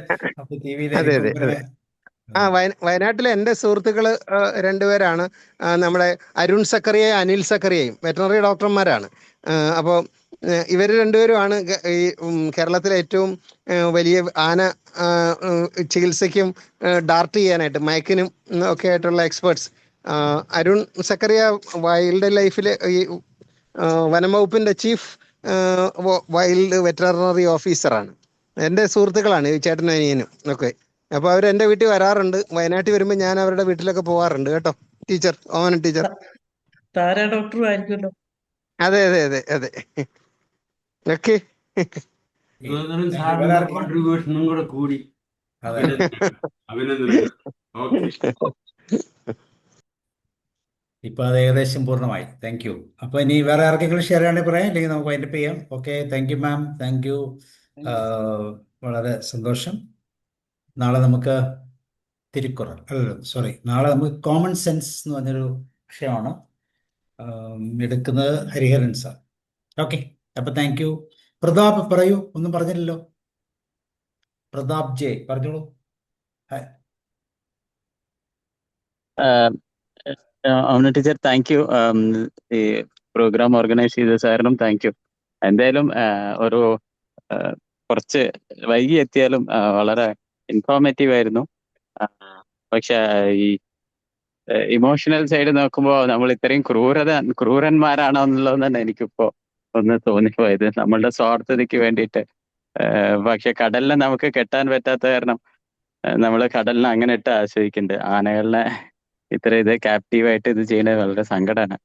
ടി വിയിൽ അതെ അതെ അതെ. അരിക്കൊമ്പനെ. വയനാട്ടിലെ എൻ്റെ സുഹൃത്തുക്കള് രണ്ടുപേരാണ്. നമ്മുടെ അരുൺ സക്കറിയയും അനിൽ സക്കറിയയും വെറ്ററിനറി ഡോക്ടർമാരാണ്. അപ്പോൾ ഇവർ രണ്ടുപേരുമാണ് ഈ കേരളത്തിലെ ഏറ്റവും വലിയ ആന ചികിത്സയ്ക്കും ഡാർട്ട് ചെയ്യാനായിട്ട് മയക്കിനും ഒക്കെ ആയിട്ടുള്ള എക്സ്പേർട്സ്. അരുൺ സക്കറിയ വൈൽഡ് ലൈഫിലെ ഈ വനം വകുപ്പിന്റെ ചീഫ് വൈൽഡ് വെറ്ററിനറി ഓഫീസറാണ്. എൻ്റെ സുഹൃത്തുക്കളാണ് ഈ ചേട്ടനും അനിയനും ഒക്കെ. അപ്പൊ അവർ എൻ്റെ വീട്ടിൽ വരാറുണ്ട്. വയനാട്ടിൽ വരുമ്പോൾ ഞാൻ അവരുടെ വീട്ടിലൊക്കെ പോവാറുണ്ട് കേട്ടോ. ടീച്ചർ, ഓമന ടീച്ചർ. താര ഡോക്ടറും ആയിരിക്കുമല്ലോ. അതെ അതെ അതെ അതെ. ഓക്കെ. സുരേന്ദ്രൻ സാറിന്റെ ഇവരാർക്കും കോൺട്രിബ്യൂഷനും കൂടെ കൂടി. അതെ. അഭിനന്ദനങ്ങൾ. ഓക്കെ. ഇപ്പൊ അത് ഏകദേശം പൂർണ്ണമായി. Thank you. അപ്പൊ ഇനി വേറെ ആർക്കെങ്കിലും ഷെയർ ചെയ്യണമെങ്കിൽ പറയാം, അല്ലെങ്കിൽ നമുക്ക് വൈൻഡപ്പ് ചെയ്യാം. Okay, thank you ma'am, thank you. വളരെ സന്തോഷം. നാളെ നമുക്ക് തിരുക്കുറൾ, അല്ലല്ലോ സോറി, നാളെ നമുക്ക് കോമൺ സെൻസ് എന്ന് പറഞ്ഞൊരു വിഷയമാണ് എടുക്കുന്നത് ഹരിഹരൻ സാർ. ഓക്കെ, അപ്പൊ താങ്ക് യു. പ്രതാപ് പറയൂ, ഒന്നും പറഞ്ഞില്ലല്ലോ. പ്രതാപ് ജെ പറഞ്ഞോളൂ. അവന ടീച്ചർ താങ്ക് യു. ഈ പ്രോഗ്രാം ഓർഗനൈസ് ചെയ്ത സാറിനും താങ്ക് യു. എന്തായാലും ഒരു കുറച്ച് വൈകി എത്തിയാലും വളരെ ഇൻഫോർമേറ്റീവ് ആയിരുന്നു. പക്ഷെ ഈ ഇമോഷണൽ സൈഡ് നോക്കുമ്പോൾ നമ്മൾ ഇത്രയും ക്രൂരന്മാരാണോ എന്നുള്ളത് തന്നെ എനിക്കിപ്പോ ഒന്ന് തോന്നിപ്പോയത്. നമ്മളുടെ സ്വാർത്ഥതയ്ക്ക് വേണ്ടിയിട്ട്. പക്ഷെ കടലിനെ നമുക്ക് കെട്ടാൻ പറ്റാത്ത കാരണം നമ്മൾ കടലിനെ അങ്ങനെ ഇട്ട് ആശ്രയിക്കുന്നുണ്ട്. ആനകളിനെ ഇത്ര ഇത് ക്യാപ്റ്റീവായിട്ട് ഇത് ചെയ്യുന്നത് വളരെ സങ്കടമാണ്.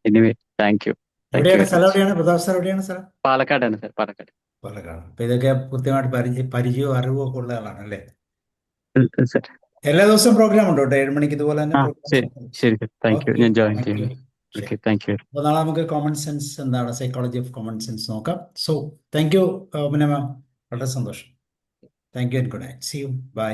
Anyway thank you. എവിടെയാണ് സ്ഥലം? എവിടെയാണ് പ്രതാപ് സാർ? എവിടെയാണ് സ്ഥലം? പാലക്കാടാണ് സാർ, പാലക്കാട്. പാലക്കാട്. അപ്പൊ ഇതൊക്കെ കൃത്യമായിട്ട് പരിചയവും അറിവും ഒക്കെ ഉള്ള ആളാണ് അല്ലേ? സാർ എല്ലാ ദിവസവും പ്രോഗ്രാം ഉണ്ട് കേട്ടോ, 7 മണിക്ക് ഇതുപോലെ തന്നെ ശരി ശരി സാർ, താങ്ക് യു. ഞാൻ ജോയിൻ ചെയ്യുന്നു. Okay, thank you. അപ്പോൾ നാളെ നമുക്ക് കോമൺ സെൻസ് എന്താണ്, സൈക്കോളജി ഓഫ് കോമൺ സെൻസ് നോക്കാം. സോ താങ്ക് യു മാം, വളരെ സന്തോഷം. Thank you and good night. See you. By.